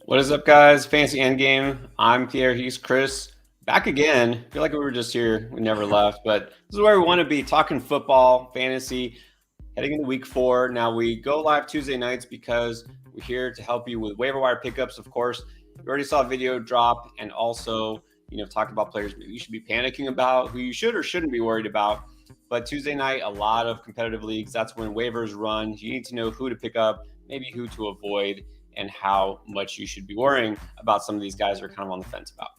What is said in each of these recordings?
What is up, guys? Fantasy Endgame. I'm Pierre. He's Chris. Back again. I feel like we were just here. We never left, but this is where we want to be, talking football, fantasy, heading into week 4. Now, we go live Tuesday nights because we're here to help you with waiver wire pickups. Of course, you already saw a video drop, and also, talk about players maybe you should be panicking about, who you should or shouldn't be worried about. But Tuesday night, a lot of competitive leagues. That's when waivers run. You need to know who to pick up, maybe who to avoid, and how much you should be worrying about some of these guys are kind of on the fence about.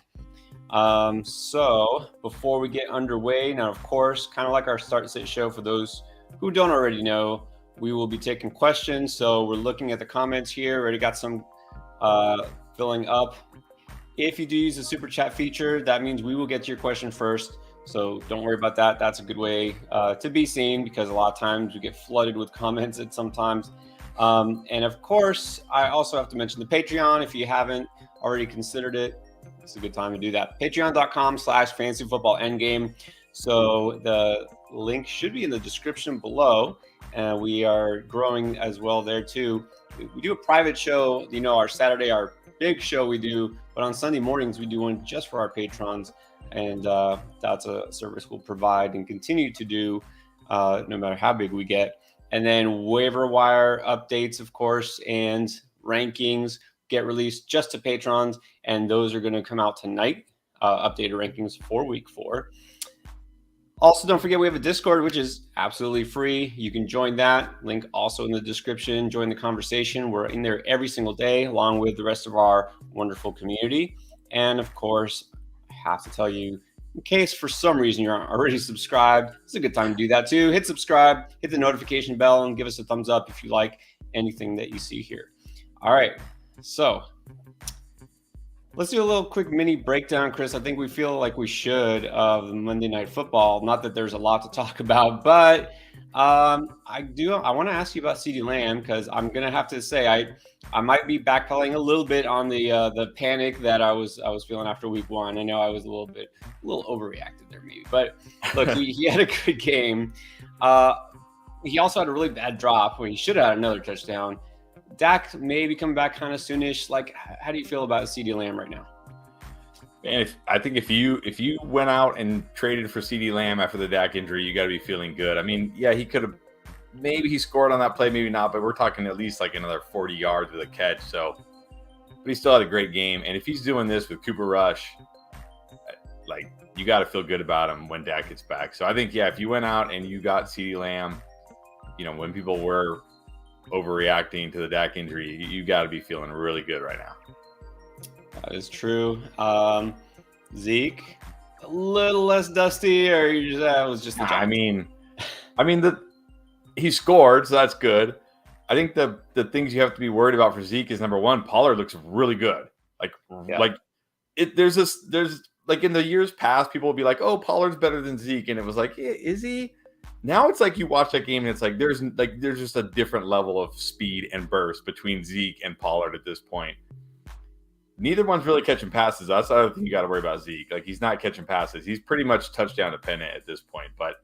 So before we get underway, now, of course, kind of like our start sit show, for those who don't already know, we will be taking questions. So we're looking at the comments here. Already got some filling up. If you do use the super chat feature, that means we will get to your question first. So don't worry about that. That's a good way to be seen, because a lot of times we get flooded with comments at sometimes. And of course, I also have to mention the Patreon. If you haven't already considered it, it's a good time to do that. Patreon.com/fantasyfootballendgame. So the link should be in the description below. We are growing as well there too. We do a private show, our Saturday, our big show we do, but on Sunday mornings we do one just for our patrons. And that's a service we'll provide and continue to do no matter how big we get. And then waiver wire updates, of course, and rankings get released just to patrons. And those are going to come out tonight, updated rankings for week 4. Also, don't forget we have a Discord, which is absolutely free. You can join that. Link also in the description. Join the conversation. We're in there every single day, along with the rest of our wonderful community. And of course, I have to tell you, in case for some reason you're already subscribed, it's a good time to do that too. Hit subscribe, hit the notification bell, and give us a thumbs up if you like anything that you see here. All right, so let's do a little quick mini breakdown, Chris. I think we feel like we should of the Monday Night Football. Not that there's a lot to talk about, but I want to ask you about CeeDee Lamb, because I'm gonna have to say I might be backpedaling a little bit on the panic that I was feeling after week 1. I know I was a little overreacted there maybe, but look, he had a good game. He also had a really bad drop when he should have had another touchdown. Dak may be coming back kind of soonish. Like, how do you feel about CeeDee Lamb right now? And I think if you went out and traded for CeeDee Lamb after the Dak injury, you got to be feeling good. I mean, yeah, he could have, maybe he scored on that play, maybe not, but we're talking at least like another 40 yards with a catch. So, but he still had a great game. And if he's doing this with Cooper Rush, like, you got to feel good about him when Dak gets back. So I think, yeah, if you went out and you got CeeDee Lamb, when people were overreacting to the Dak injury, you got to be feeling really good right now. That is true. Zeke, a little less dusty, or that was just the Giants? I mean, he scored, so that's good. I think the things you have to be worried about for Zeke is, number one, Pollard looks really good. There's like in the years past, people will be like, "Oh, Pollard's better than Zeke," and it was like, is he? Now it's like you watch that game and it's like there's just a different level of speed and burst between Zeke and Pollard at this point. Neither one's really catching passes. That's the other thing you got to worry about Zeke. Like, he's not catching passes. He's pretty much touchdown dependent at this point. But,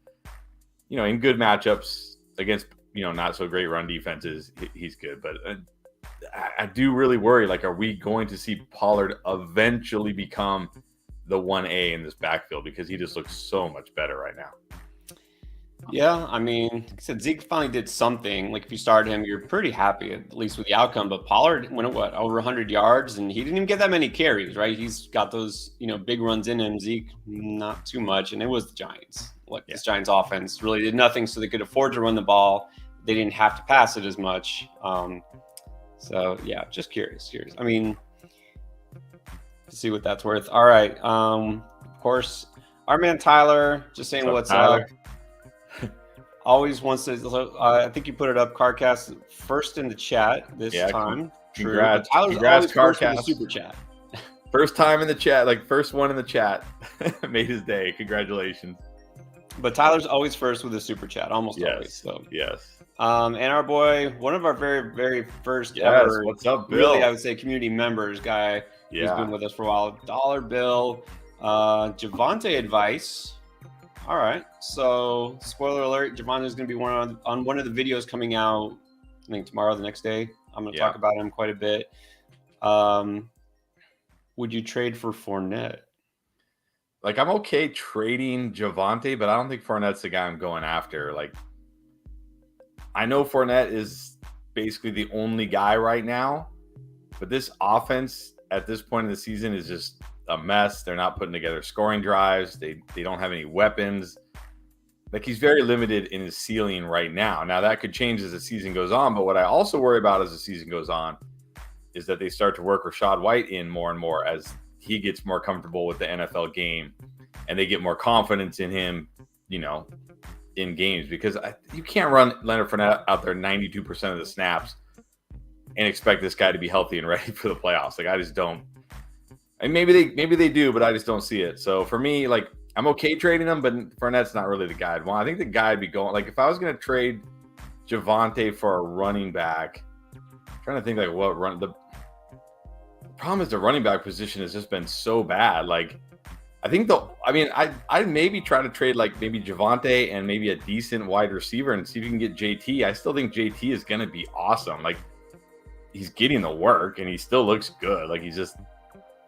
in good matchups against, not so great run defenses, he's good. But I do really worry, like, are we going to see Pollard eventually become the 1A in this backfield? Because he just looks so much better right now. Yeah, I mean, like I said, Zeke finally did something. Like, if you started him, you're pretty happy, at least with the outcome. But Pollard went over 100 yards, and he didn't even get that many carries, right? He's got those, big runs in him. Zeke, not too much. And it was the Giants. This Giants offense really did nothing, so they could afford to run the ball. They didn't have to pass it as much. So, yeah, just curious. I mean, to see what that's worth. All right. Of course, our man Tyler, just saying what's up. Always wants to. I think you put it up. CarCast first in the chat this time. Congrats. Tyler's always first in the super chat. First time in the chat, like first one in the chat. Made his day. Congratulations. But Tyler's always first with a super chat, almost always. So yes. And our boy, one of our very, very first ever. What's up, Bill? Really, I would say community members guy. Yeah. Who's been with us for a while. Dollar Bill, Javante Advice. All right. So, spoiler alert, Javante is going to be on one of the videos coming out, I think tomorrow, the next day. I'm going to talk about him quite a bit. Would you trade for Fournette? Like, I'm okay trading Javonte, but I don't think Fournette's the guy I'm going after. Like, I know Fournette is basically the only guy right now, but this offense at this point in the season is just a mess. They're not putting together scoring drives. They don't have any weapons. Like, he's very limited in his ceiling right now. Now, that could change as the season goes on, but what I also worry about as the season goes on is that they start to work Rachaad White in more and more as he gets more comfortable with the NFL game and they get more confidence in him, in games, because you can't run Leonard Fournette out there 92% of the snaps and expect this guy to be healthy and ready for the playoffs. Like, I just don't. And maybe they do, but I just don't see it. So for me, like, I'm okay trading him, but Fournette's not really the guy I'd want. I think the guy I'd be going, like, if I was going to trade Javonte for a running back, I'm trying to think like what run the problem is the running back position has just been so bad. Like, I think I'd maybe try to trade like maybe Javonte and maybe a decent wide receiver and see if you can get JT. I still think JT is going to be awesome. Like, he's getting the work and he still looks good. Like, he's just,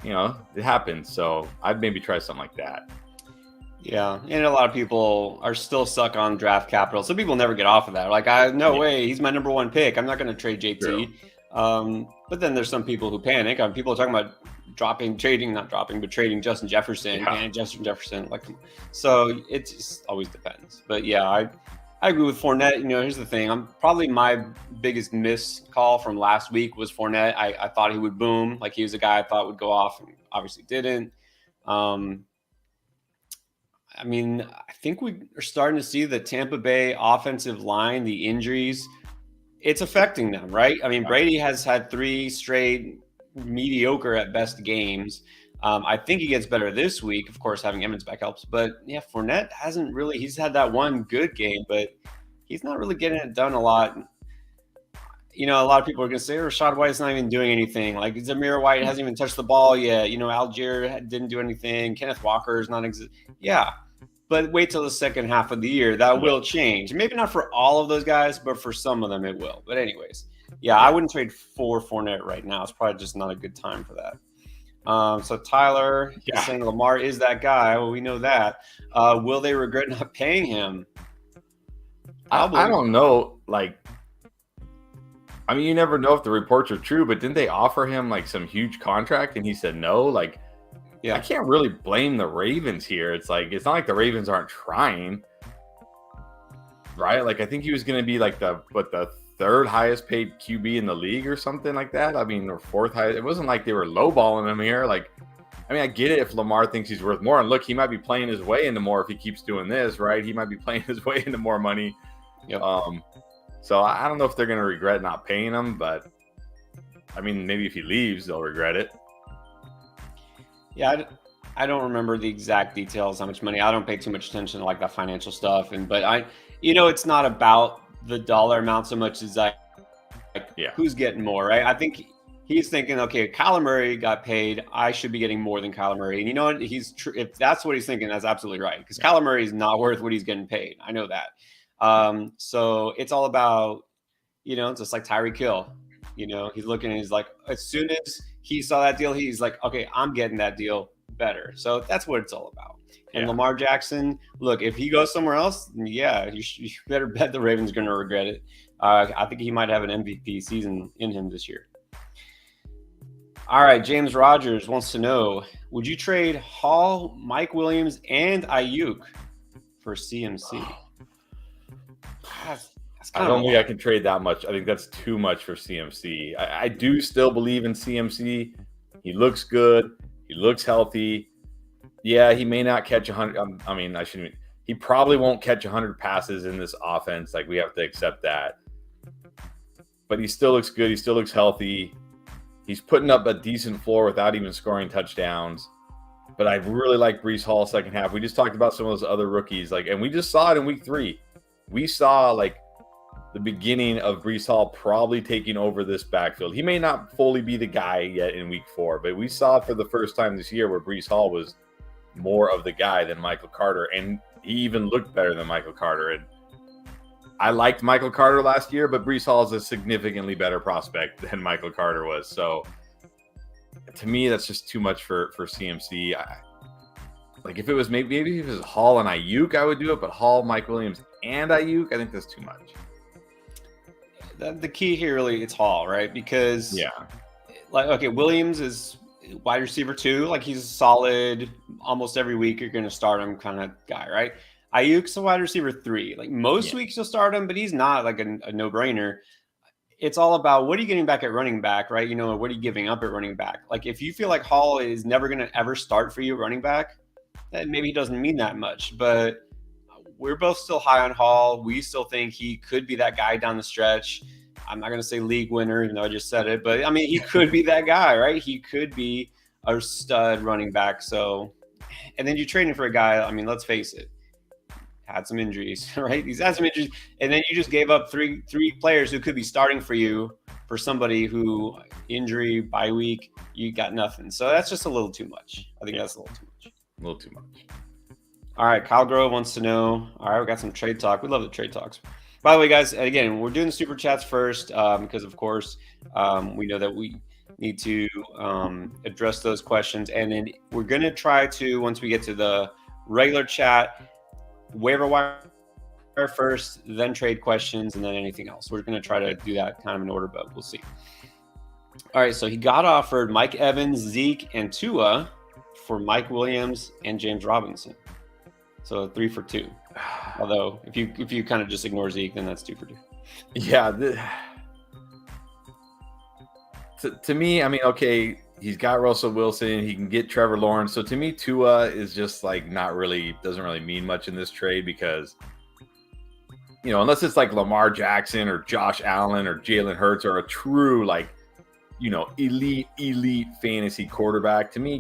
it happens. So I'd maybe try something like that. Yeah, and a lot of people are still stuck on draft capital. Some people never get off of that. Like, no way, he's my number one pick. I'm not going to trade JT. But then there's some people who panic. People are talking about trading Justin Jefferson and Justin Jefferson. Like, so it just always depends. But yeah, I agree with Fournette. Here's the thing. Probably my biggest miss call from last week was Fournette. I thought he would boom. Like, he was a guy I thought would go off and obviously didn't. I think we are starting to see the Tampa Bay offensive line, the injuries, it's affecting them, right? Brady has had 3 straight mediocre at best games. I think he gets better this week. Of course, having Emmons back helps. But yeah, Fournette hasn't really – he's had that one good game, but he's not really getting it done a lot. A lot of people are going to say Rachaad White's not even doing anything. Like, Zamir White hasn't even touched the ball yet. Algier didn't do anything. Kenneth Walker is not – yeah. But wait till the second half of the year. That will change. Maybe not for all of those guys, but for some of them it will. But anyways, yeah, I wouldn't trade for Fournette right now. It's probably just not a good time for that. So Tyler is saying Lamar is that guy. Well, we know that. Will they regret not paying him? I don't know. Like, you never know if the reports are true, but didn't they offer him like some huge contract and he said no? Like, I can't really blame the Ravens here. It's like, it's not like the Ravens aren't trying, right? Like, I think he was going to be like the 3rd highest paid QB in the league or something like that. Or 4th highest. It wasn't like they were lowballing him here. Like, I get it if Lamar thinks he's worth more. And look, he might be playing his way into more if he keeps doing this, right? He might be playing his way into more money. Yep. So I don't know if they're going to regret not paying him, but maybe if he leaves, they'll regret it. Yeah, I don't remember the exact details, how much money. I don't pay too much attention to like the financial stuff, but it's not about the dollar amount so much as who's getting more, right? I think he's thinking, okay, Kyler Murray got paid, I should be getting more than Kyler Murray, and you know what? If that's what he's thinking, that's absolutely right, because Kyler Murray is not worth what he's getting paid. I know that. So it's all about, just like Tyreek Hill. He's looking and he's like, as soon as he saw that deal, he's like, okay, I'm getting that deal better. So that's what it's all about. And Lamar Jackson, look, if he goes somewhere else, you better bet the Ravens are going to regret it. I think he might have an MVP season in him this year. All right, James Rogers wants to know, would you trade Hall, Mike Williams, and Ayuk for CMC? I don't think I can trade that much. I think that's too much for CMC. I do still believe in CMC. He looks good. He looks healthy. Yeah, he may not catch 100. He probably won't catch 100 passes in this offense. Like, we have to accept that. But he still looks good. He still looks healthy. He's putting up a decent floor without even scoring touchdowns. But I really like Breece Hall second half. We just talked about some of those other rookies. And we just saw it in week 3. We saw, the beginning of Breece Hall probably taking over this backfield. He may not fully be the guy yet in week 4, but we saw for the first time this year where Breece Hall was more of the guy than Michael Carter, and he even looked better than Michael Carter. And I liked Michael Carter last year, but Breece Hall is a significantly better prospect than Michael Carter was. So to me, that's just too much for CMC. Like if it was maybe if it was Hall and Ayuk, I would do it. But Hall, Mike Williams, and Ayuk, I think that's too much. The key here really it's Hall, right? Because okay, Williams is wide receiver 2, like he's solid almost every week. You're going to start him kind of guy, right? Ayuk's a wide receiver 3. Like most weeks you'll start him, but he's not like a no-brainer. It's all about what are you getting back at running back, right? What are you giving up at running back? Like if you feel like Hall is never going to ever start for you running back, then maybe he doesn't mean that much. But we're both still high on Hall. We still think he could be that guy down the stretch. I'm not going to say league winner, even though I just said it, but I mean, he could be that guy, right? He could be a stud running back. So, and then you're trading for a guy. I mean, let's face it, had some injuries, right? He's had some injuries, and then you just gave up three players who could be starting for you for somebody who injury bye week, you got nothing. So that's just a little too much. I think that's a little too much. A little too much. All right, Kyle Grove wants to know. All right, we got some trade talk. We love the trade talks. By the way, guys, again, we're doing the super chats first because, of course, we know that we need to address those questions. And then we're going to try to, once we get to the regular chat, waiver wire first, then trade questions, and then anything else. We're going to try to do that kind of in order, but we'll see. All right, so he got offered Mike Evans, Zeke, and Tua for Mike Williams and James Robinson. So 3 for 2. Although if you kind of just ignore Zeke, then that's 2 for 2. Yeah. To me, I mean, okay, he's got Russell Wilson. He can get Trevor Lawrence. So to me, Tua is just like doesn't really mean much in this trade because, unless it's like Lamar Jackson or Josh Allen or Jalen Hurts or a true like, elite fantasy quarterback. To me,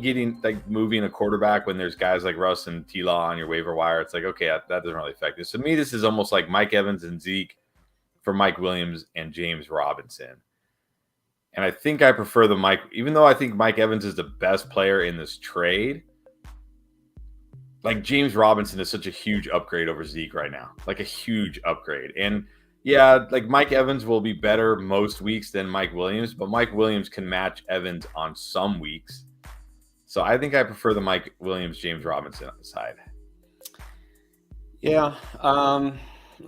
moving a quarterback when there's guys like Russ and T-Law on your waiver wire, it's like, okay, that doesn't really affect this. So to me, this is almost like Mike Evans and Zeke for Mike Williams and James Robinson. And I think I prefer even though I think Mike Evans is the best player in this trade, like James Robinson is such a huge upgrade over Zeke right now, like a huge upgrade. And yeah, like Mike Evans will be better most weeks than Mike Williams, but Mike Williams can match Evans on some weeks. So I think I prefer the Mike Williams, James Robinson on the side. Yeah.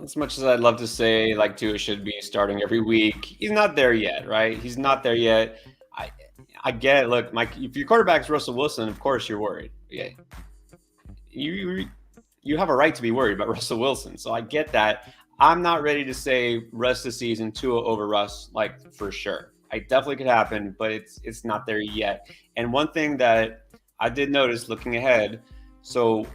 As much as I'd love to say like Tua should be starting every week, he's not there yet, right? He's not there yet. I get it. Look, Mike, if your quarterback's Russell Wilson, of course you're worried. Yeah. You have a right to be worried about Russell Wilson. So I get that. I'm not ready to say rest of the season Tua over Russ, like for sure. I definitely could happen, but it's not there yet. And one thing that I did notice looking ahead, so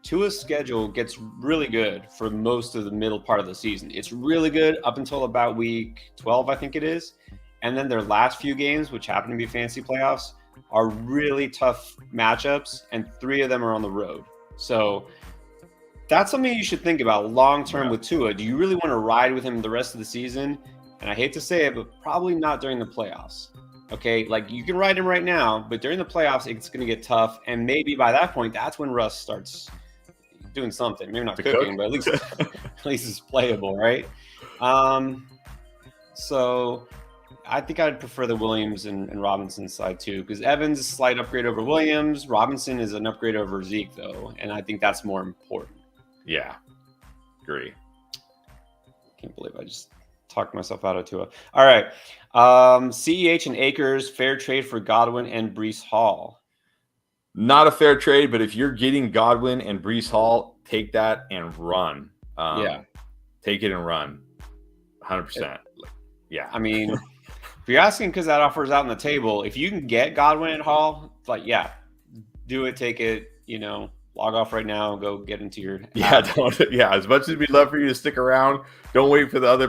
Tua's schedule gets really good for most of the middle part of the season. It's really good up until about week 12, I think it is. And then their last few games, which happen to be fantasy playoffs, are really tough matchups, and 3 of them are on the road. So that's something you should think about long-term with Tua. Do you really want to ride with him the rest of the season? And I hate to say it, but probably not during the playoffs. Okay, like you can ride him right now, but during the playoffs, it's going to get tough. And maybe by that point, that's when Russ starts doing something. Maybe not cooking, but at least it's playable, right? So I think I'd prefer the Williams and Robinson side too, because Evans is a slight upgrade over Williams. Robinson is an upgrade over Zeke, though, and I think that's more important. Yeah, agree. Can't believe I just talked myself out of Tua. All right. CEH and Akers, fair trade for Godwin and Breece Hall. Not a fair trade, but if you're getting Godwin and Breece Hall, take that and run. Take it and run. 100%. Yeah. I mean, if you're asking because that offer is out on the table, if you can get Godwin and Hall, like, yeah, do it, take it, log off right now, go get into your as much as we'd love for you to stick around, don't wait for the other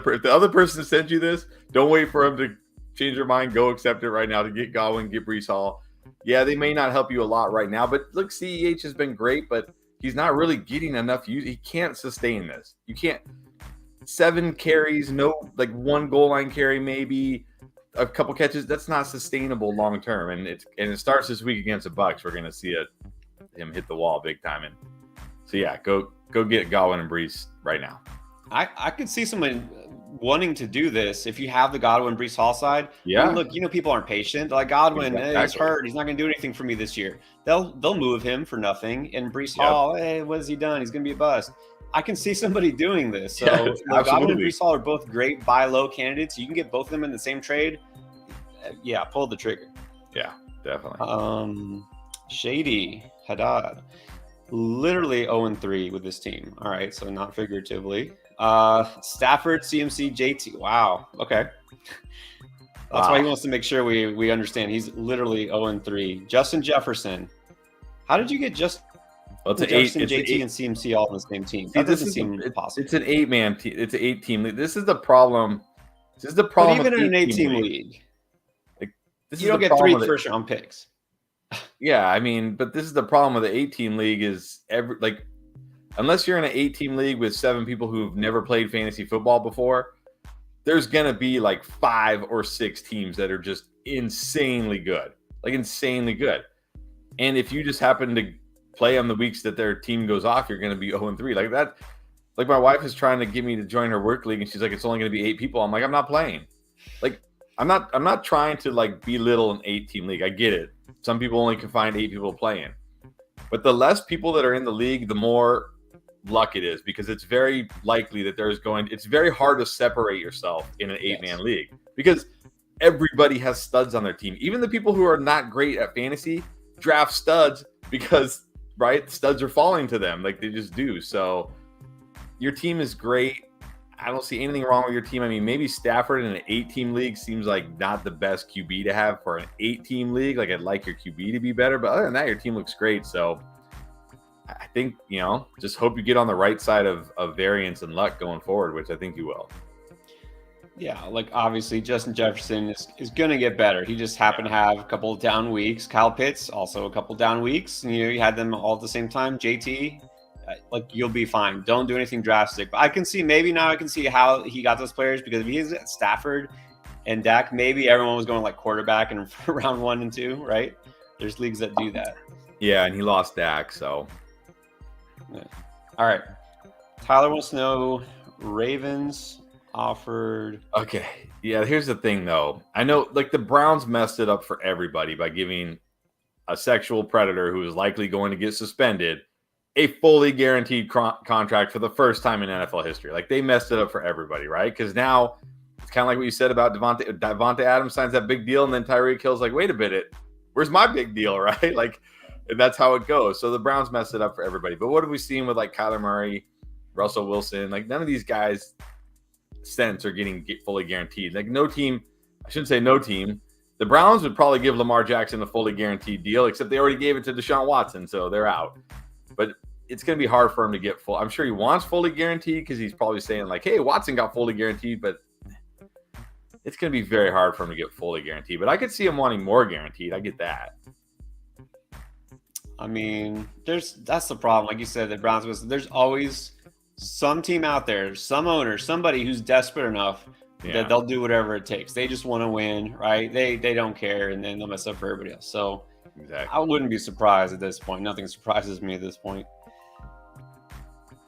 person to send you this. Don't wait for them to change their mind. Go accept it right now to get Godwin, get Breece Hall. Yeah, they may not help you a lot right now, but look, CEH has been great, but he's not really getting enough use. He can't sustain this. You can't 7 carries, no, like 1 goal line carry, maybe a couple catches. That's not sustainable long term. And it starts this week against the Bucs. We're gonna see him hit the wall big time. And so yeah, go get Godwin and Breece right now. I could see someone wanting to do this if you have the Godwin Brees Hall side. Yeah. I mean, look, people aren't patient. Like Godwin, Exactly. he's hurt. He's not going to do anything for me this year. They'll move him for nothing. And Brees Yep. Hall, hey, what has he done? He's going to be a bust. I can see somebody doing this. So Yes, Godwin and absolutely. Brees Hall are both great buy low candidates. You can get both of them in the same trade. Yeah, pull the trigger. Yeah, definitely. Shady Haddad, literally 0-3 with this team. All right, so not figuratively. Stafford, CMC, JT. Wow. Okay. That's why he wants to make sure we understand. He's literally 0-3. Justin Jefferson. How did you get Jefferson, JT, and CMC all on the same team? That doesn't seem possible. It's an 8-man team. It's an 8-team league. This is the problem. But even in an 8-team league, you don't get 3 first-round picks. Yeah, I mean, but this is the problem with the 8-team league is unless you're in an 8-team league with 7 people who've never played fantasy football before, there's gonna be like 5 or 6 teams that are just insanely good, And if you just happen to play on the weeks that their team goes off, you're gonna be 0-3 like that. Like my wife is trying to get me to join her work league, and she's like, "It's only gonna be 8 people." I'm like, "I'm not playing." Like, I'm not trying to like belittle an 8-team league. I get it. Some people only can find 8 people playing, but the less people that are in the league, the more luck it is, because it's very likely that it's very hard to separate yourself in an 8-man league because everybody has studs on their team. Even the people who are not great at fantasy draft studs because studs are falling to them. Like they just do. So your team is great. I don't see anything wrong with your team. I mean, maybe Stafford in an 8-team league seems like not the best QB to have for an 8-team league. Like I'd like your QB to be better, but other than that, your team looks great. So I think, just hope you get on the right side of variance and luck going forward, which I think you will. Yeah, like obviously Justin Jefferson is going to get better. He just happened to have a couple of down weeks. Kyle Pitts also a couple down weeks. You had them all at the same time. JT, you'll be fine. Don't do anything drastic. But I can see how he got those players, because if he's at Stafford and Dak, maybe everyone was going like quarterback in round 1 and 2, right? There's leagues that do that. Yeah, and he lost Dak, so. Yeah. All right. Tyler wants to know Ravens offered. Okay. Yeah, here's the thing, though. I know, the Browns messed it up for everybody by giving a sexual predator who is likely going to get suspended a fully guaranteed contract for the first time in NFL history. They messed it up for everybody, right? Because now it's kind of like what you said about Devontae Adams signs that big deal, and then Tyreek Hill's like, wait a minute, where's my big deal, right? And that's how it goes. So the Browns messed it up for everybody. But what have we seen with Kyler Murray, Russell Wilson? None of these guys cents are getting fully guaranteed. No team, I shouldn't say no team. The Browns would probably give Lamar Jackson a fully guaranteed deal, except they already gave it to Deshaun Watson, so they're out. But it's going to be hard for him to get full. I'm sure he wants fully guaranteed because he's probably saying hey, Watson got fully guaranteed, but it's going to be very hard for him to get fully guaranteed. But I could see him wanting more guaranteed. I get that. I mean, that's the problem. Like you said, the Browns there's always some team out there, some owner, somebody who's desperate enough that they'll do whatever it takes. They just want to win, right? They don't care, and then they'll mess up for everybody else. So exactly. I wouldn't be surprised at this point. Nothing surprises me at this point.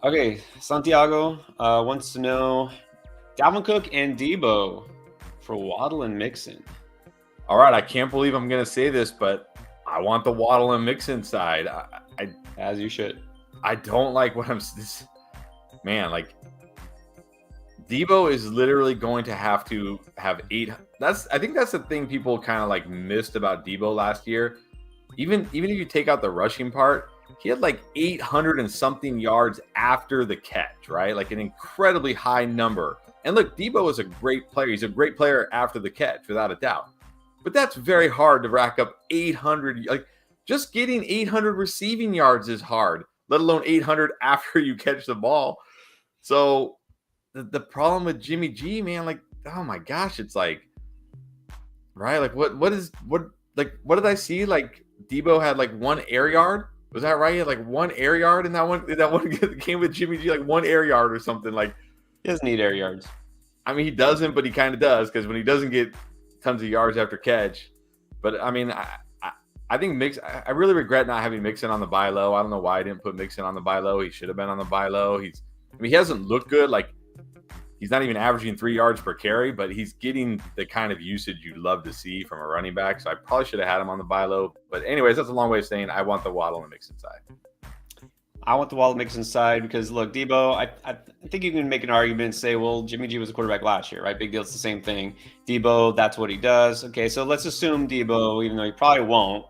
Okay, Santiago wants to know Dalvin Cook and Debo for Waddle and Mixon. All right, I can't believe I'm going to say this, but I want the Waddle and Mixon side. As you should. I don't like what man, Debo is literally going to have 8. I think that's the thing people kind of missed about Debo last year. Even if you take out the rushing part, he had 800 and something yards after the catch, right? An incredibly high number. And look, Debo is a great player. He's a great player after the catch, without a doubt. But that's very hard to rack up 800. Just getting 800 receiving yards is hard, let alone 800 after you catch the ball. So the problem with Jimmy G, man, oh my gosh, it's right? What did I see? Debo had 1 air yard. Was that right? He had 1 air yard in that one game with Jimmy G, 1 air yard or something. He doesn't need air yards. I mean, he doesn't, but he kind of does, because when he doesn't get tons of yards after catch. But I mean, I think I really regret not having Mixon on the buy low. I don't know why I didn't put Mixon on the buy low. He should have been on the buy low. He hasn't looked good. He's not even averaging 3 yards per carry, but he's getting the kind of usage you love to see from a running back. So I probably should have had him on the buy low. But anyways, that's a long way of saying I want the Waddle and Mixon side. I want the Waddle Mixon side because, look, Debo, I think you can make an argument and say, well, Jimmy G was a quarterback last year, right? Big deal. It's the same thing. Debo, that's what he does. Okay, so let's assume Debo, even though he probably won't,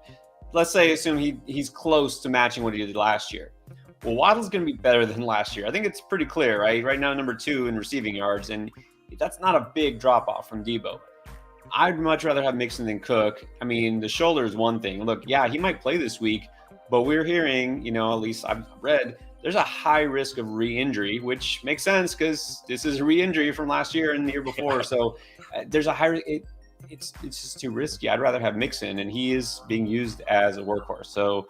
let's say assume he's close to matching what he did last year. Well, Waddle's going to be better than last year. I think it's pretty clear, right? Right now, number 2 in receiving yards, and that's not a big drop-off from Debo. I'd much rather have Mixon than Cook. I mean, the shoulder is one thing. Look, yeah, he might play this week, but we're hearing, at least I've read, there's a high risk of re-injury, which makes sense because this is a re-injury from last year and the year before. Yeah. So there's a high it's just too risky. I'd rather have Mixon, and he is being used as a workhorse. So,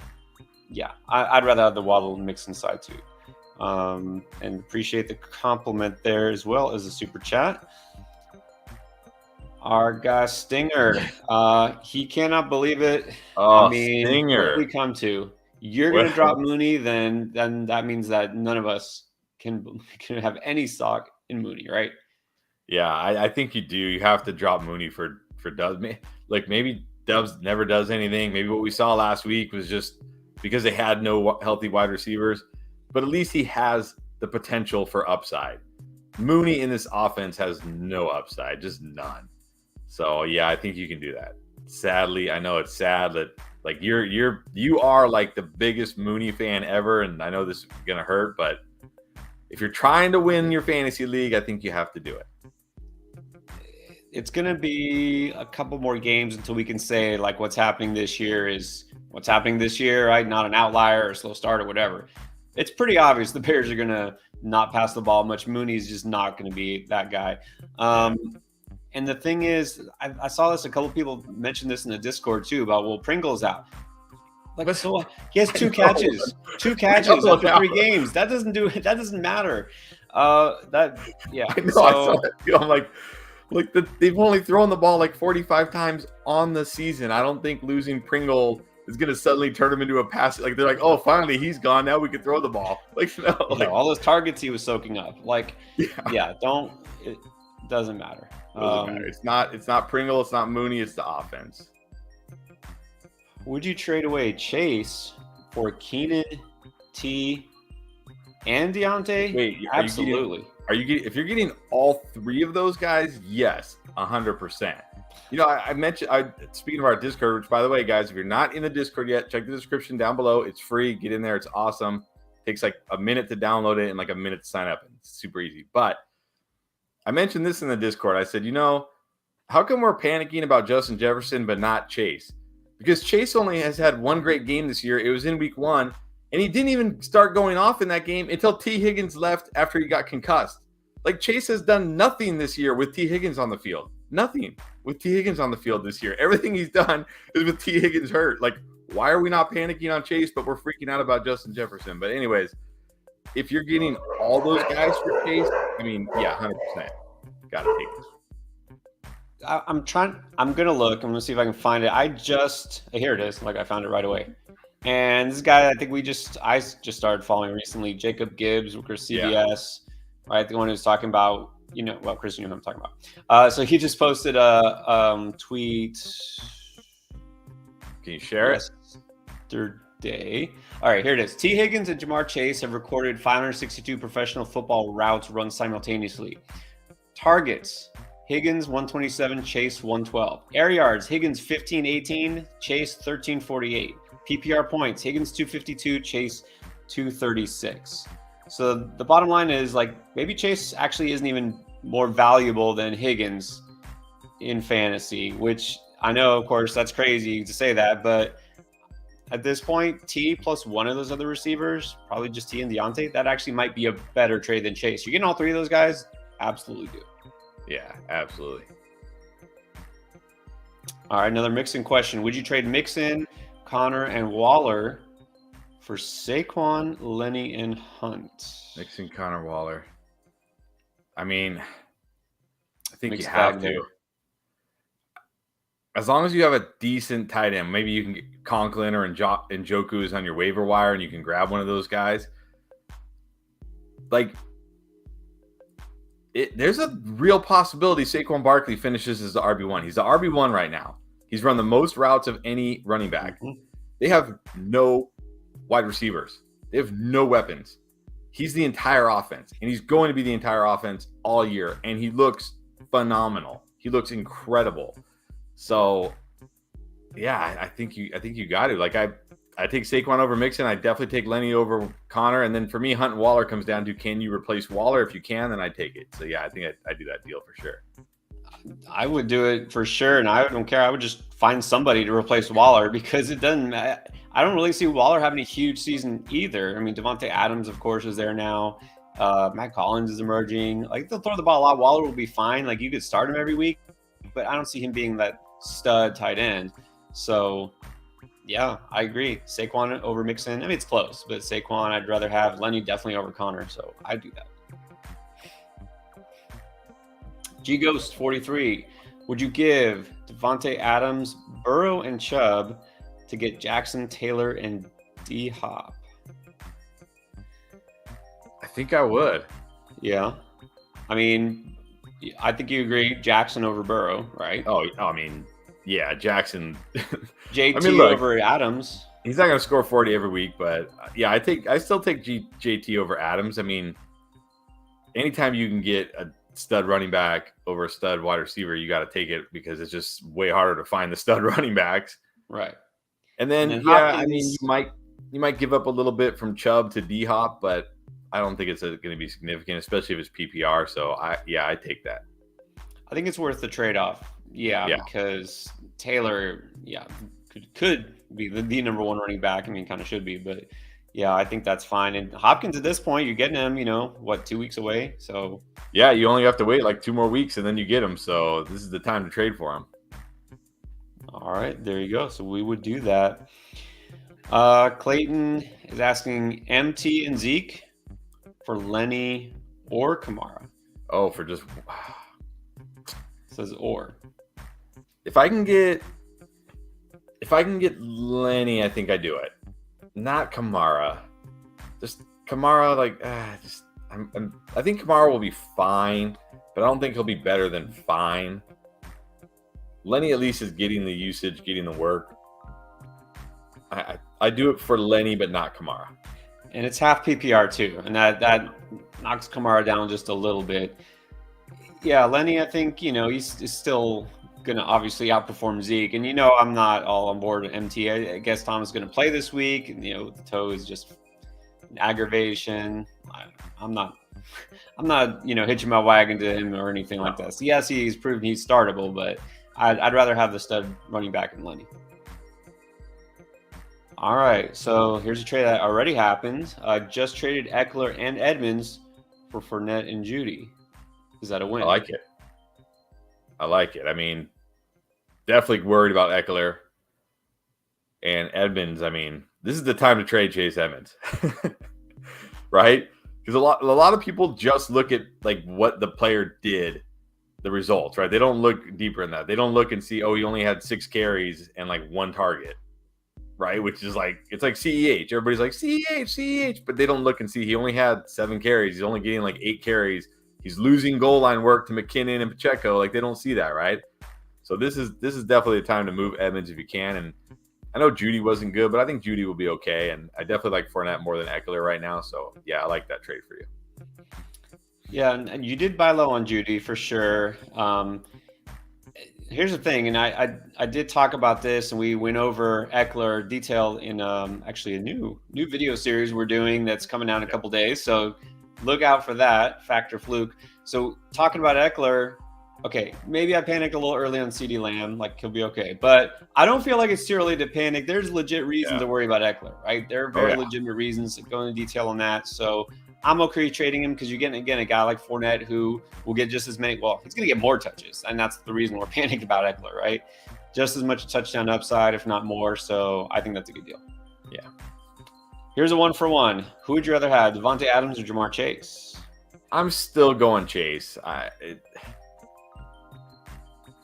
yeah, I'd rather have the Waddle and Mixon side too. And appreciate the compliment there as well as the super chat. Our guy Stinger, he cannot believe it. Oh, I mean, Stinger. What did we come to? You're going to drop Mooney, then that means that none of us can have any stock in Mooney, right? Yeah, I think you do. You have to drop Mooney for Dubs. Like maybe Dubs never does anything. Maybe what we saw last week was just because they had no healthy wide receivers. But at least he has the potential for upside. Mooney in this offense has no upside, just none. So yeah, I think you can do that. Sadly, I know it's sad that like you are like the biggest Mooney fan ever, and I know this is gonna hurt, but if you're trying to win your fantasy league, I think you have to do it. It's gonna be a couple more games until we can say like what's happening this year is what's happening this year, right? Not an outlier or a slow start or whatever. It's pretty obvious the Bears are gonna not pass the ball much. Mooney's just not gonna be that guy. And the thing is, I saw this, a couple of people mentioned this in the Discord too, about, well, Pringle's out. Like, so he has 2 catches after 3 games. That doesn't matter. Yeah. I know, so, I saw that too. I'm like they've only thrown the ball like 45 times on the season. I don't think losing Pringle is going to suddenly turn him into a pass. Like, they're like, oh, finally he's gone. Now we can throw the ball. Like, no. Like, all those targets he was soaking up. Like, it doesn't matter. Doesn't matter. It's not Pringle. It's not Mooney. It's the offense. Would you trade away Chase for Keenan, T, and Deontay? Wait, absolutely. If you're getting all 3 of those guys, yes, 100%. I mentioned, speaking of our Discord, which, by the way, guys, if you're not in the Discord yet, check the description down below. It's free. Get in there. It's awesome. Takes like a minute to download it and like a minute to sign up. It's super easy. But I mentioned this in the Discord. I said, how come we're panicking about Justin Jefferson but not Chase? Because Chase only has had 1 great game this year. It was in week 1, and he didn't even start going off in that game until T. Higgins left after he got concussed. Like, Chase has done nothing this year with T. Higgins on the field. Nothing with T. Higgins on the field this year. Everything he's done is with T. Higgins hurt. Like, why are we not panicking on Chase, but we're freaking out about Justin Jefferson? But anyways, if you're getting all those guys for Chase, I mean, yeah, 100%. Got to take it. I'm going to look. I'm going to see if I can find it. Here it is. Like, I found it right away. And this guy, I just started following recently, Jacob Gibbs, Worker CBS, right? The one who's talking about, Chris, you know who I'm talking about. So he just posted a tweet. Can you share it? Yesterday. All right, here it is. T. Higgins and Jamar Chase have recorded 562 professional football routes run simultaneously. Targets: Higgins 127, Chase 112. Air yards: Higgins 1518, Chase 1348. PPR points: Higgins 252, Chase 236. So the bottom line is, like, maybe Chase actually isn't even more valuable than Higgins in fantasy, which I know, of course, that's crazy to say that, but at this point, T plus one of those other receivers, probably just T and Deontay, that actually might be a better trade than Chase. You're getting all 3 of those guys? Absolutely do. Yeah, absolutely. All right, another Mixon question. Would you trade Mixon, Connor, and Waller for Saquon, Lenny, and Hunt? Mixon, Connor, Waller. I mean, I think Mixed you have bag to. there. As long as you have a decent tight end, maybe you can get Conklin or Njoku is on your waiver wire and you can grab one of those guys. Like, there's a real possibility Saquon Barkley finishes as the RB1. He's the RB1 right now. He's run the most routes of any running back. Mhm. They have no wide receivers. They have no weapons. He's the entire offense, and he's going to be the entire offense all year, and he looks phenomenal. He looks incredible. So, yeah, I think you got to. Like, I take Saquon over Mixon. I definitely take Lenny over Connor. And then for me, Hunt and Waller comes down to, can you replace Waller? If you can, then I take it. So, yeah, I think I do that deal for sure. I would do it for sure, and I don't care. I would just find somebody to replace Waller because it doesn't. I don't really see Waller having a huge season either. I mean, Devontae Adams, of course, is there now. Matt Collins is emerging. Like, they'll throw the ball a lot. Waller will be fine. Like, you could start him every week, but I don't see him being that stud tight end. So, yeah, I agree. Saquon over Mixon. I mean, it's close, but Saquon, I'd rather have. Lenny definitely over Connor, so I do that. G Ghost 43. Would you give Devontae Adams, Burrow, and Chub to get Jackson, Taylor, and D Hop? I think I would. Yeah. I mean, I think you agree Jackson over Burrow, right? Oh, I mean, yeah, Jackson. JT over Adams. He's not going to score 40 every week, but yeah, I still take JT over Adams. I mean, anytime you can get a stud running back over a stud wide receiver, you got to take it because it's just way harder to find the stud running backs. Right. And then yeah, I mean, you might give up a little bit from Chubb to D Hop, but I don't think it's going to be significant, especially if it's PPR. So I take that. I think it's worth the trade-off. Yeah. Because Taylor, could be the number one running back. I mean, kind of should be, but yeah, I think that's fine. And Hopkins at this point, you're getting him, 2 weeks away. So yeah, you only have to wait like 2 more weeks and then you get him. So this is the time to trade for him. All right, there you go. So we would do that. Clayton is asking MT and Zeke for Lenny or Kamara. Oh, for just says or. If I can get Lenny, I think I do it. Not Kamara. Just Kamara, I think Kamara will be fine, but I don't think he'll be better than fine. Lenny at least is getting the usage, getting the work. I do it for Lenny, but not Kamara. And it's half PPR too, and that knocks Kamara down just a little bit. Yeah, Lenny, I think, he's still going to obviously outperform Zeke. And, I'm not all on board with MT. I guess Tom is going to play this week. And, the toe is just an aggravation. I'm not, hitching my wagon to him or anything like that. So, yes, he's proven he's startable, but I'd rather have the stud running back than Lenny. All right, so here's a trade that already happened. Just traded Eckler and Edmonds for Fournette and Judy. Is that a win? I like it. I mean, definitely worried about Eckler and Edmonds. I mean, this is the time to trade Chase Edmonds, right? Because a lot of people just look at like what the player did, the results, right? They don't look deeper in that. They don't look and see, he only had 6 carries and like 1 target, right? Which is like, it's like CEH. Everybody's like CEH, but they don't look and see he only had 7 carries. He's only getting like 8 carries. He's losing goal line work to McKinnon and Pacheco. Like, they don't see that, right? So this is definitely the time to move Edmonds if you can. And I know Judy wasn't good, but I think Judy will be okay. And I definitely like Fournette more than Eckler right now. So, yeah, I like that trade for you. Yeah, and you did buy low on Judy for sure. Here's the thing, and I did talk about this, and we went over Eckler detailed in actually a new video series we're doing that's coming out in a couple days. So look out for that, Factor Fluke. So talking about Eckler, okay, maybe I panicked a little early on CeeDee Lamb, like he'll be okay. But I don't feel like it's too early to panic. There's legit reason to worry about Eckler, right? There are very legitimate reasons to go into detail on that. So I'm okay trading him because you're getting, again, a guy like Fournette who will get just as many. Well, he's going to get more touches, and that's the reason we're panicked about Eckler, right? Just as much touchdown upside, if not more. So I think that's a good deal. Yeah. Here's a 1-for-1. Who would you rather have, Devontae Adams or Jamar Chase? I'm still going Chase.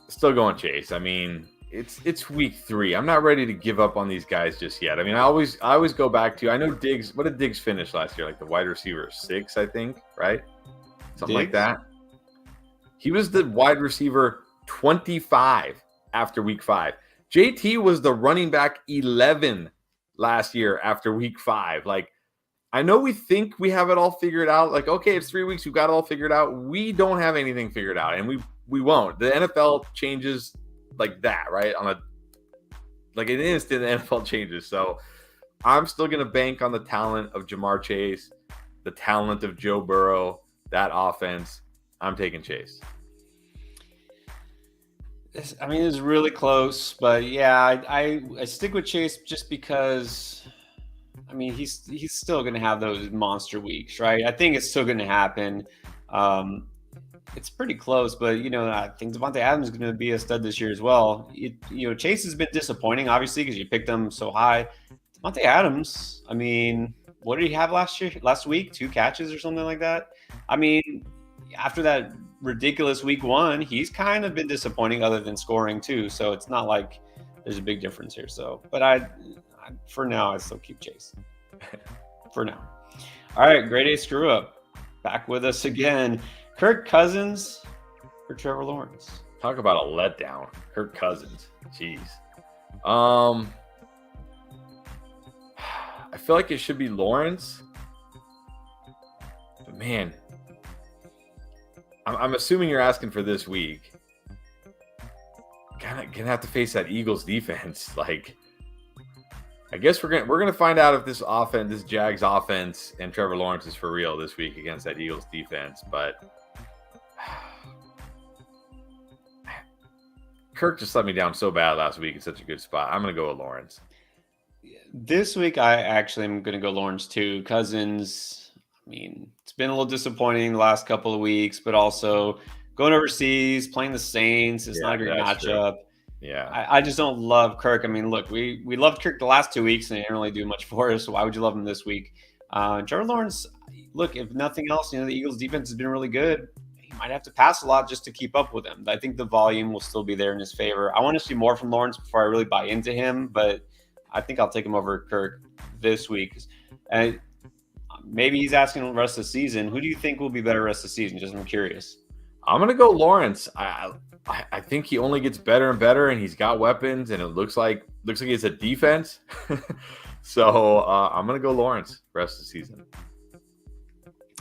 Still going Chase. I mean, it's week 3. I'm not ready to give up on these guys just yet. I mean, I always go back to, I know Diggs. What did Diggs finish last year? Like the wide receiver 6, I think, right? Something like that. He was the wide receiver 25 after week 5. JT was the running back 11 last year after week 5. Like, I know we think we have it all figured out. Like, okay, it's 3 weeks. We've got it all figured out. We don't have anything figured out, and we won't. The NFL changes like that, right? Like an instant, the NFL changes. So I'm still going to bank on the talent of Jamar Chase, the talent of Joe Burrow, that offense. I'm taking Chase. I mean, it's really close, but yeah, I stick with Chase just because, I mean, he's still going to have those monster weeks, right? I think it's still going to happen. It's pretty close, but I think Devontae Adams is going to be a stud this year as well. Chase has been disappointing, obviously, because you picked him so high. Devontae Adams, I mean, what did he have last week? 2 catches or something like that. I mean, after that ridiculous week 1, he's kind of been disappointing other than scoring too. So it's not like there's a big difference here. So, but for now, I still keep Chase for now. All right. Grade A screw up back with us again. Kirk Cousins or Trevor Lawrence? Talk about a letdown. Kirk Cousins. Jeez. I feel like it should be Lawrence. But man, I'm assuming you're asking for this week. Gonna have to face that Eagles defense. Like, I guess we're gonna find out if this Jags offense, and Trevor Lawrence is for real this week against that Eagles defense. But Kirk just let me down so bad last week in such a good spot. I'm gonna go with Lawrence. This week, I actually am gonna go Lawrence too. Cousins, I mean, it's been a little disappointing the last couple of weeks, but also going overseas, playing the Saints, it's not a great matchup. True. Yeah. I just don't love Kirk. I mean, look, we loved Kirk the last 2 weeks and he didn't really do much for us. So why would you love him this week? Trevor Lawrence, look, if nothing else, the Eagles defense has been really good. He might have to pass a lot just to keep up with him. I think the volume will still be there in his favor. I want to see more from Lawrence before I really buy into him, but I think I'll take him over Kirk this week. And maybe he's asking the rest of the season. Who do you think will be better rest of the season? Just I'm curious. I'm going to go Lawrence. I think he only gets better and better, and he's got weapons, and it looks like it's a defense. So I'm going to go Lawrence rest of the season.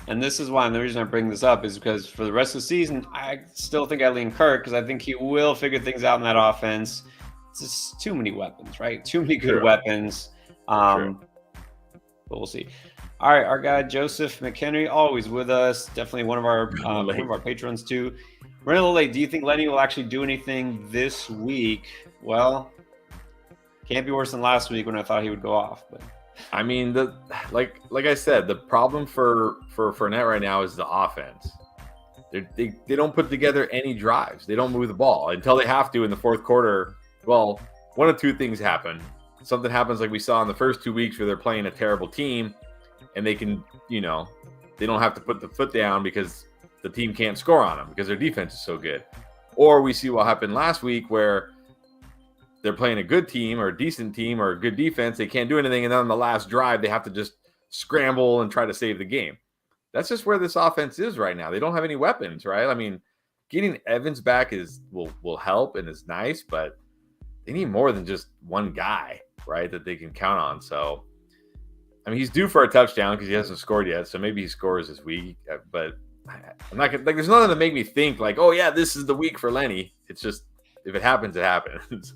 And this is why, and the reason I bring this up is because for the rest of the season, I still think I lean Kirk because I think he will figure things out in that offense. It's just too many weapons, right? Too many good weapons. But we'll see. All right, our guy Joseph McHenry, always with us. Definitely one of our patrons too. We're a little late. Do you think Lenny will actually do anything this week? Well, can't be worse than last week when I thought he would go off. But I mean, like I said, the problem for Fournette right now is the offense. They don't put together any drives. They don't move the ball until they have to in the fourth quarter. Well, one of two things happen. Something happens like we saw in the first 2 weeks where they're playing a terrible team and they can, they don't have to put the foot down because the team can't score on them because their defense is so good. Or we see what happened last week where they're playing a good team or a decent team or a good defense. They can't do anything. And then on the last drive, they have to just scramble and try to save the game. That's just where this offense is right now. They don't have any weapons, right? I mean, getting Evans back will help and is nice, but they need more than just one guy, right, that they can count on. So, I mean, he's due for a touchdown because he hasn't scored yet. So maybe he scores this week. But I'm not gonna, there's nothing to make me think like, oh yeah, this is the week for Lenny. It's just if it happens, it happens.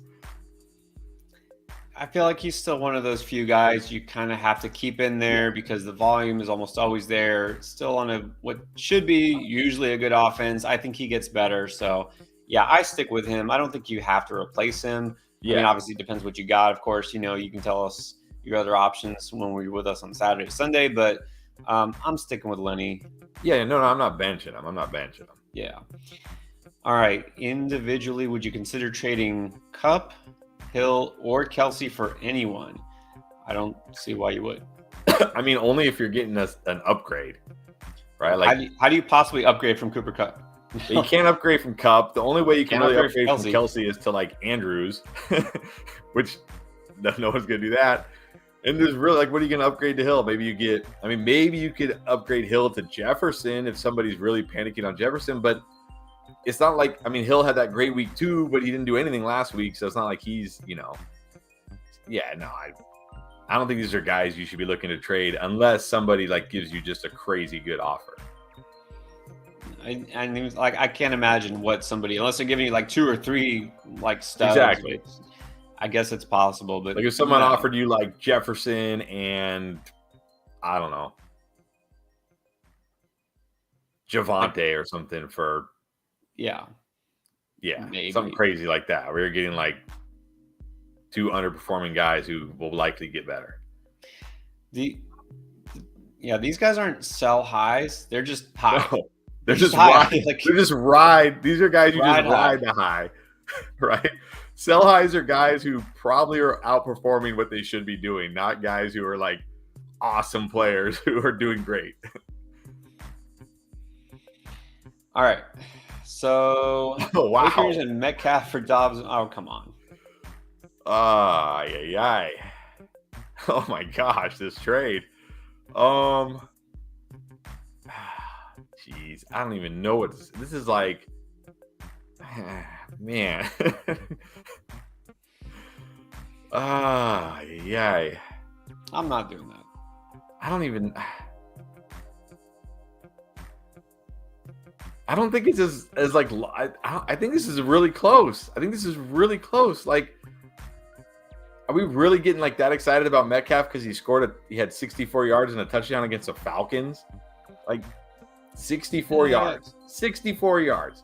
I feel like he's still one of those few guys you kind of have to keep in there because the volume is almost always there. Still on what should be usually a good offense. I think he gets better. So, yeah, I stick with him. I don't think you have to replace him. Yeah. I mean, obviously, it depends what you got. Of course, you can tell us your other options when we're with us on Saturday, Sunday. But I'm sticking with Lenny. Yeah, no, I'm not benching him. Yeah. All right. Individually, would you consider trading Kupp, Hill, or Kelsey for anyone? I don't see why you would. I mean, only if you're getting an upgrade, right? Like, how do you possibly upgrade from Cooper Kupp? You can't upgrade from Kupp. The only way you can really upgrade from Kelsey is to like Andrews, which no one's gonna do that. And there's really what are you gonna upgrade to Hill? Maybe you could upgrade Hill to Jefferson if somebody's really panicking on Jefferson, but it's not like, I mean, Hill had that great week too, but he didn't do anything last week. So it's not like he's, I don't think these are guys you should be looking to trade unless somebody like gives you just a crazy good offer. I mean, like, I can't imagine what somebody, unless they're giving you like 2 or 3 like stuff. Exactly. I guess it's possible, but like if someone offered you like Jefferson and I don't know, Javonte or something for maybe. Something crazy like that, where you're getting like 2 underperforming guys who will likely get better. These guys aren't sell highs; they're just high. No, they're just ride. They're just ride. These are guys who just ride the high, right? Sell highs are guys who probably are outperforming what they should be doing, not guys who are like awesome players who are doing great. All right. So, Akers and Metcalf for Dobbs. Oh, come on. Oh my gosh, this trade. Jeez, I don't even know what this is like. Man. I'm not doing that. I don't think it's as like, I think this is really close. Like, are we really getting like that excited about Metcalf because he had 64 yards and a touchdown against the Falcons? Like 64 yards. 64 yards.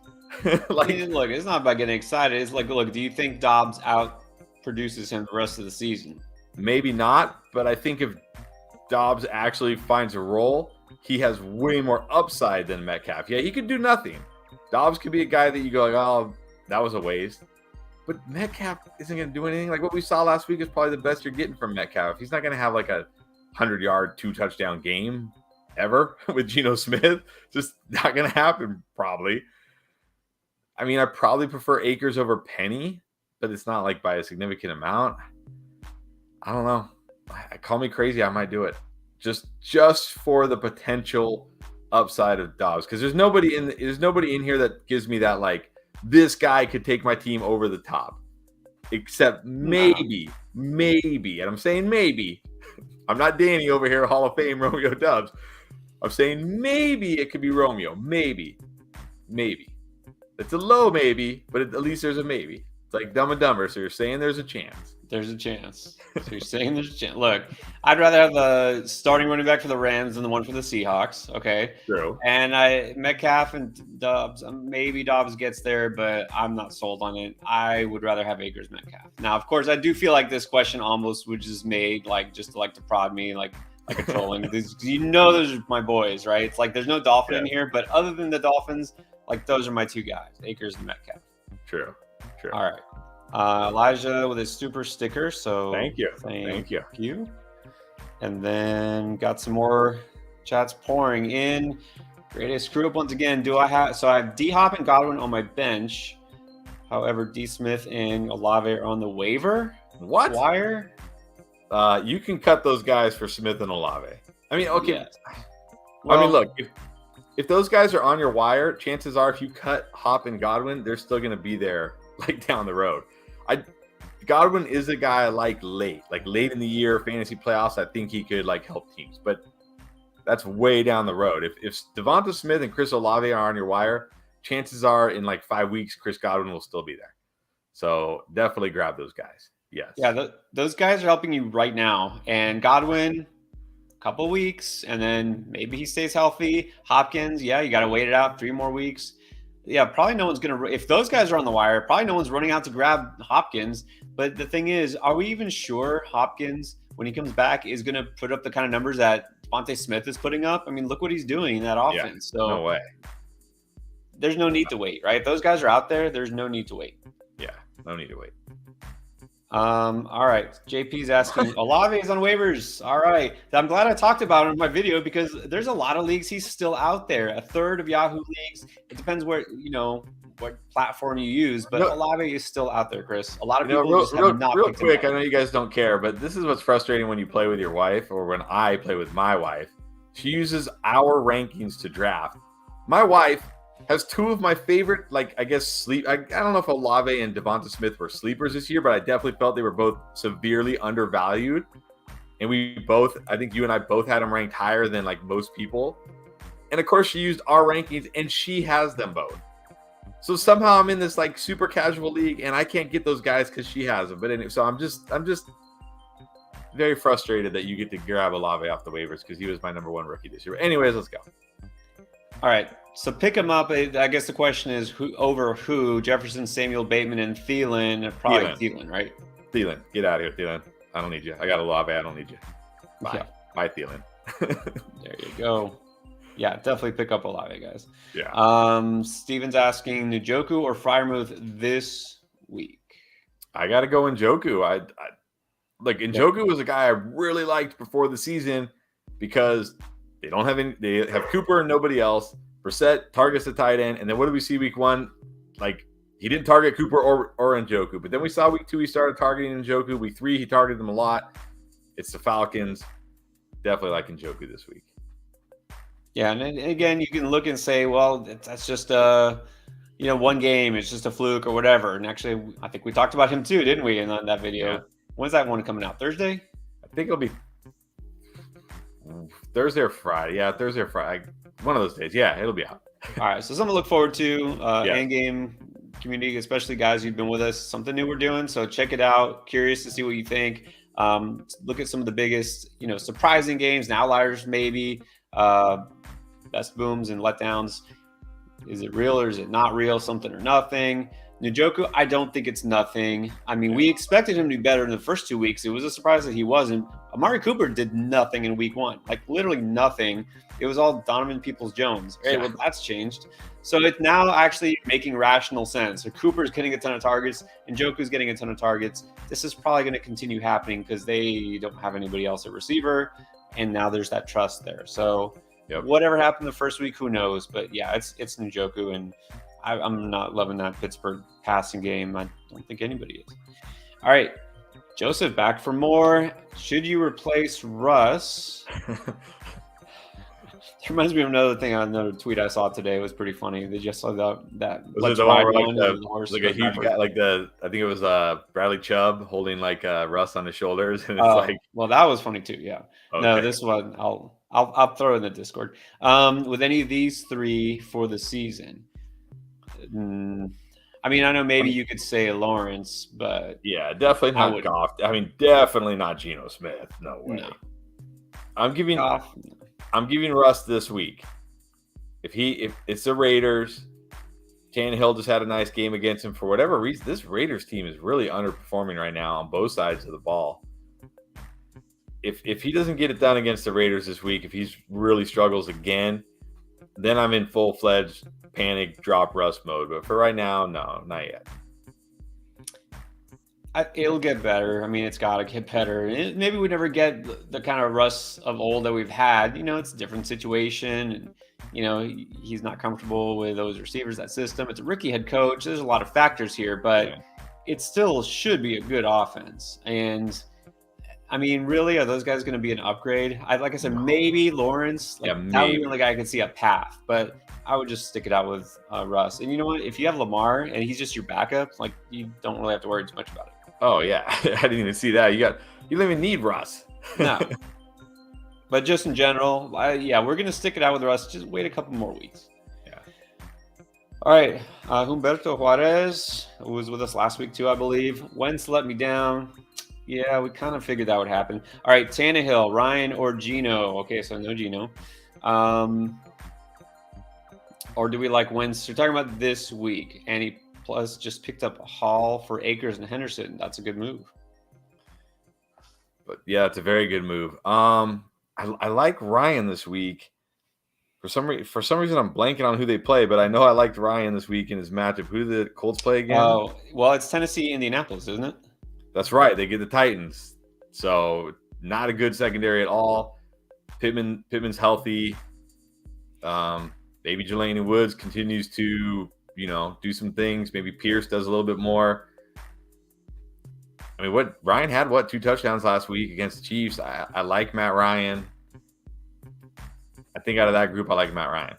Like, I mean, look, it's not about getting excited. It's like, look, do you think Dobbs out produces him the rest of the season? Maybe not, but I think if Dobbs actually finds a role, he has way more upside than Metcalf. Yeah, he could do nothing. Dobbs could be a guy that you go like, oh, that was a waste. But Metcalf isn't going to do anything. Like what we saw last week is probably the best you're getting from Metcalf. He's not going to have like a 100-yard, 2-touchdown game ever with Geno Smith. Just not going to happen probably. I mean, I probably prefer Akers over Penny, but it's not like by a significant amount. I don't know. Call me crazy. I might do it. Just for the potential upside of Dobbs, because there's nobody in here that gives me that like this guy could take my team over the top, except maybe, and I'm saying maybe. I'm not Danny over here, Hall of Fame Romeo Doubs. I'm saying maybe it could be Romeo, maybe. It's a low maybe, but at least there's a maybe. It's like Dumb and Dumber, so you're saying there's a chance. There's a chance. So you're saying there's a chance. Look, I'd rather have the starting running back for the Rams than the one for the Seahawks. Okay. True. And Metcalf and Dobbs, maybe Dobbs gets there, but I'm not sold on it. I would rather have Akers Metcalf. Now, of course, I do feel like this question almost was just made like just to prod me, like a trolling. Those are my boys, right? It's like there's no Dolphin in here, but other than the Dolphins, like those are my 2 guys, Akers and Metcalf. True. All right. Elijah with his super sticker. So thank you. And then got some more chats pouring in. Greatest screw up once again. I have D Hop and Godwin on my bench. However, D Smith and Olave are on the waiver. What? Wire? You can cut those guys for Smith and Olave. I mean, okay. Yeah. Well, I mean, look, if those guys are on your wire, chances are if you cut Hop and Godwin, they're still going to be there like down the road. Godwin is a guy I like late in the year, fantasy playoffs. I think he could like help teams, but that's way down the road. If Devonta Smith and Chris Olave are on your wire, chances are in like 5 weeks, Chris Godwin will still be there. So definitely grab those guys. Yes. Yeah, those guys are helping you right now. And Godwin, a couple weeks, and then maybe he stays healthy. Hopkins, you got to wait it out 3 more weeks. Yeah, probably no one's going to – if those guys are on the wire, probably no one's running out to grab Hopkins. But the thing is, are we even sure Hopkins, when he comes back, is going to put up the kind of numbers that Devontae Smith is putting up? I mean, look what he's doing in that offense. Yeah, no way. There's no need to wait, right? If those guys are out there, there's no need to wait. Yeah, no need to wait. All right. JP's asking, Olave is on waivers. All right. I'm glad I talked about him in my video because there's a lot of leagues he's still out there. A third of Yahoo leagues. It depends what platform you use, but Olave is still out there, Chris. A lot of people just have not picked him up. I know you guys don't care, but this is what's frustrating when you play with your wife or when I play with my wife. She uses our rankings to draft. My wife has two of my favorite, like, I guess, sleep. I don't know if Olave and Devonta Smith were sleepers this year, but I definitely felt they were both severely undervalued. And I think you and I both had them ranked higher than like most people. And of course, she used our rankings, and she has them both. So somehow I'm in this like super casual league, and I can't get those guys because she has them. But anyway, so I'm just very frustrated that you get to grab Olave off the waivers because he was my number one rookie this year. But anyways, let's go. All right. So pick him up. I guess the question is who over who? Jefferson, Samuel, Bateman, and Thielen. Probably Thielen, right? Thielen. Get out of here, Thielen. I don't need you. I got Olave. I don't need you. Bye. Yeah. Bye, Thielen. There you go. Yeah, definitely pick up Olave, guys. Yeah. Steven's asking Njoku or Freiermuth this week. I got to go Njoku. I like Njoku was a guy I really liked before the season because they don't have any. They have Cooper and nobody else. Brissett targets the tight end, and then what did we see week one? Like he didn't target Cooper or Njoku, but then we saw week two he started targeting Njoku. Week three he targeted them a lot. It's the Falcons. Definitely like Njoku this week. Yeah, and again, you can look and say, well, that's just one game. It's just a fluke or whatever. And actually, I think we talked about him too, didn't we? In that video. Yeah. When's that one coming out? Thursday? I think it'll be Thursday or Friday. Yeah, Thursday or Friday. One of those days. Yeah, it'll be out. All right, so something to look forward to. End game community, especially guys who've been with us. Something new we're doing. So check it out. Curious to see what you think. Look at some of the biggest, surprising games and outliers, maybe. Best booms and letdowns. Is it real or is it not real? Something or nothing. Njoku, I don't think it's nothing. I mean, we expected him to be better in the first 2 weeks. It was a surprise that he wasn't. Amari Cooper did nothing in week one, like literally nothing. It was all Donovan Peoples-Jones. Hey, well, that's changed. So it's now actually making rational sense. So Cooper's getting a ton of targets, and Njoku's getting a ton of targets. This is probably going to continue happening because they don't have anybody else at receiver, and now there's that trust there. So whatever happened the first week, who knows? But yeah, it's Njoku, and I'm not loving that Pittsburgh passing game. I don't think anybody is. All right, Joseph back for more. Should you replace Russ? It reminds me of another tweet I saw today. It was pretty funny. They just saw that. Was it the one where like a huge guy, like I think it was Bradley Chub holding like Russ on his shoulders, and it's well, that was funny too. Yeah. Okay. No, this one I'll throw in the Discord. With any of these three for the season. I mean, I know maybe you could say Lawrence, but yeah, definitely not Goff. I mean, definitely not Geno Smith. No way. No. I'm giving Russ this week. If it's the Raiders, Tannehill just had a nice game against him. For whatever reason, this Raiders team is really underperforming right now on both sides of the ball. If he doesn't get it done against the Raiders this week, if he really struggles again, then I'm in full-fledged panic drop Russ mode. But for right now, no, not yet. It'll get better. I mean, it's got to get better. Maybe we never get the kind of Russ of old that we've had. It's a different situation. And, he's not comfortable with those receivers, that system. It's a rookie head coach. There's a lot of factors here, but it still should be a good offense. And, I mean, really, are those guys going to be an upgrade? Like I said, maybe Lawrence. That would be the only guy I could see a path. But I would just stick it out with Russ. And you know what? If you have Lamar and he's just your backup, you don't really have to worry too much about it. Oh, yeah. I didn't even see that. You don't even need Russ. No. But just in general, we're going to stick it out with Russ. Just wait a couple more weeks. Yeah. All right. Humberto Juarez, who was with us last week too, I believe. Wentz let me down. Yeah, we kind of figured that would happen. All right, Tannehill, Ryan, or Geno. Okay, so no Geno. Or do we like Wentz? We're talking about this week. And he plus just picked up Hall for Akers and Henderson. That's a good move. But yeah, it's a very good move. I like Ryan this week. For some reason, I'm blanking on who they play, but I know I liked Ryan this week in his matchup. Who did the Colts play again? Oh, well, it's Tennessee, Indianapolis, isn't it? That's right. They get the Titans. So not a good secondary at all. Pittman's healthy. Maybe Jelani Woods continues to, do some things. Maybe Pierce does a little bit more. I mean, Ryan had 2 touchdowns last week against the Chiefs. I like Matt Ryan. I think out of that group, I like Matt Ryan.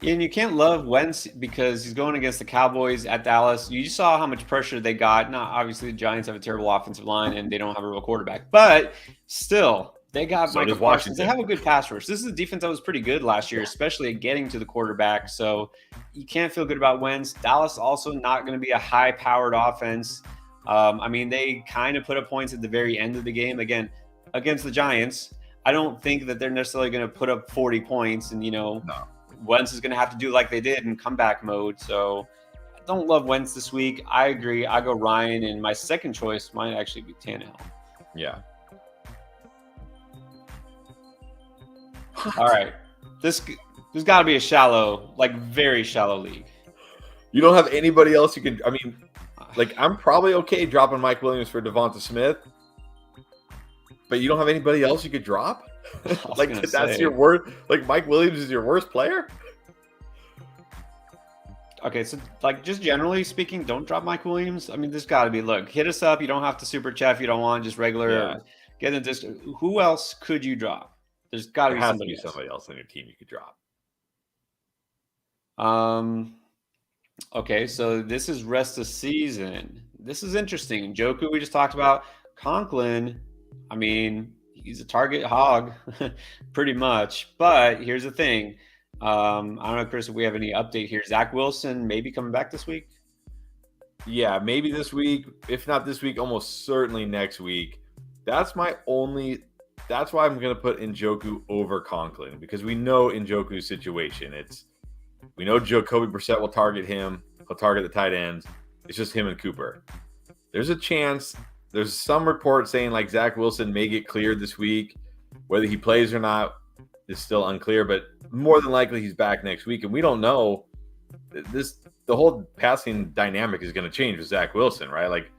And you can't love Wentz because he's going against the Cowboys at Dallas. You saw how much pressure they got. Not obviously the Giants have a terrible offensive line and they don't have a real quarterback, but still they got So Michael does Parsons. They Washington. have a good pass rush. This is a defense that was pretty good last year, especially at getting to the quarterback. So you can't feel good about Wentz. Dallas also not going to be a high-powered offense. I mean, they kind of put up points at the very end of the game again against the Giants. I don't think that they're necessarily going to put up 40 points and No. Wentz is going to have to do like they did in comeback mode. So I don't love Wentz this week. I agree. I go Ryan, and my second choice might actually be Tannehill. Yeah. All right. There's got to be a shallow, like very shallow league. You don't have anybody else you could. I mean, like I'm probably okay dropping Mike Williams for Devonta Smith, but you don't have anybody else you could drop. Like that's your worst. Like Mike Williams is your worst player. Okay, so like just generally speaking, don't drop Mike Williams. I mean, there's got to be. Look, hit us up. You don't have to super chat if you don't want. Just regular. Yeah. Get in this. Who else could you drop? There's got to be somebody else on your team you could drop. Okay, so this is rest of season. This is interesting. Njoku, we just talked about. Conklin, I mean, he's a target hog, pretty much. But here's the thing. I don't know, Chris, if we have any update here. Zach Wilson maybe coming back this week? Yeah, maybe this week. If not this week, almost certainly next week. That's why I'm going to put Njoku over Conklin, because we know Njoku's situation. We know Jacoby Brissett will target him. He'll target the tight ends. It's just him and Cooper. There's a chance. There's some report saying like Zach Wilson may get cleared this week. Whether he plays or not is still unclear, but more than likely he's back next week. And we don't know. The whole passing dynamic is going to change with Zach Wilson, right? Like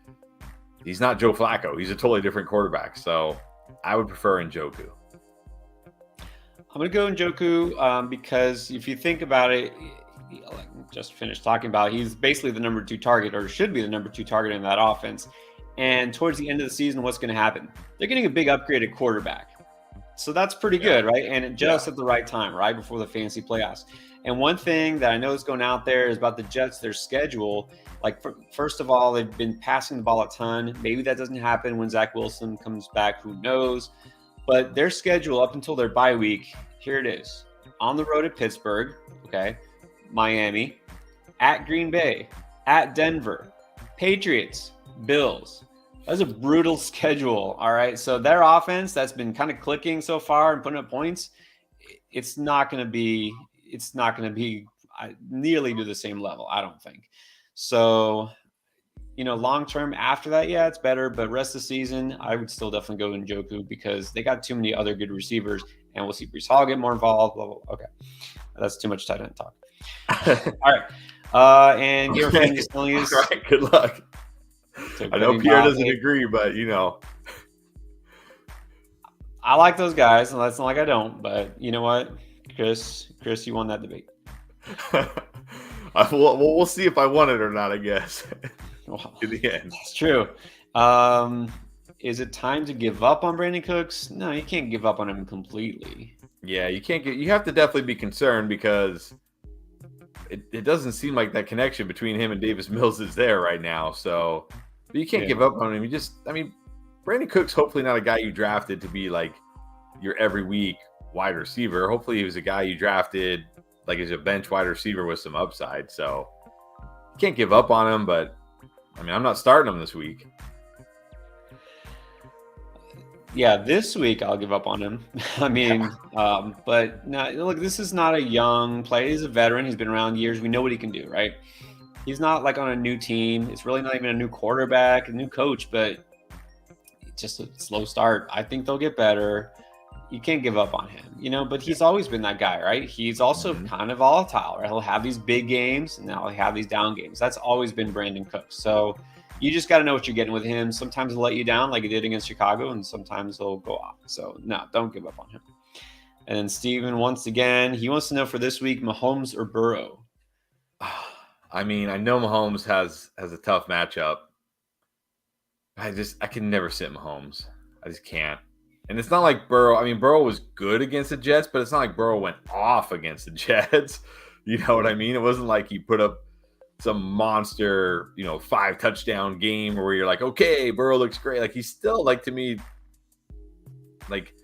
he's not Joe Flacco. He's a totally different quarterback. So I would prefer Njoku. I'm going to go Njoku because if you think about it, like just finished talking about, he's basically the number 2 target, or should be the number 2 target in that offense. And towards the end of the season, what's going to happen? They're getting a big upgrade at quarterback. So that's pretty good, right? And just at the right time, right before the fantasy playoffs. And one thing that I know is going out there is about the Jets, their schedule. Like, first of all, they've been passing the ball a ton. Maybe that doesn't happen when Zach Wilson comes back. Who knows? But their schedule up until their bye week, here it is. On the road at Pittsburgh, okay, Miami, at Green Bay, at Denver, Patriots, Bills. That's a brutal schedule, all right? So their offense that's been kind of clicking so far and putting up points, it's not going to be nearly to the same level, I don't think. So, long term after that, yeah, it's better. But rest of the season, I would still definitely go Njoku because they got too many other good receivers, and we'll see Breece Hall get more involved. Blah, blah, blah. Okay, that's too much tight end talk. All right, and your fan is telling us. All right, good luck. I know Pierre doesn't agree, but I like those guys, and that's not like I don't. But you know what, Chris, you won that debate. We'll see if I won it or not, I guess. Well, in the end, that's true. Is it time to give up on Brandon Cooks? No, you can't give up on him completely. Yeah, you have to definitely be concerned because it doesn't seem like that connection between him and Davis Mills is there right now. So you can't give up on him. Brandon Cooks, hopefully not a guy you drafted to be like your every week wide receiver. Hopefully he was a guy you drafted like as a bench wide receiver with some upside. So you can't give up on him, but I'm not starting him this week. Yeah, this week I'll give up on him. But no, look, this is not a young player. He's a veteran. He's been around years. We know what he can do, right? He's not like on a new team. It's really not even a new quarterback, a new coach, but it's just a slow start. I think they'll get better. You can't give up on him, but he's always been that guy, right? He's also kind of volatile, right? He'll have these big games and now he'll have these down games. That's always been Brandon Cooks. So you just got to know what you're getting with him. Sometimes he'll let you down like he did against Chicago, and sometimes he'll go off. So no, don't give up on him. And then Steven, once again, he wants to know for this week, Mahomes or Burrow? I know Mahomes has a tough matchup. I can never sit Mahomes. I just can't. And it's not like Burrow. Burrow was good against the Jets, but it's not like Burrow went off against the Jets. You know what I mean? It wasn't like he put up some monster, 5 touchdown game where you're like, okay, Burrow looks great. Like he's still like, to me, like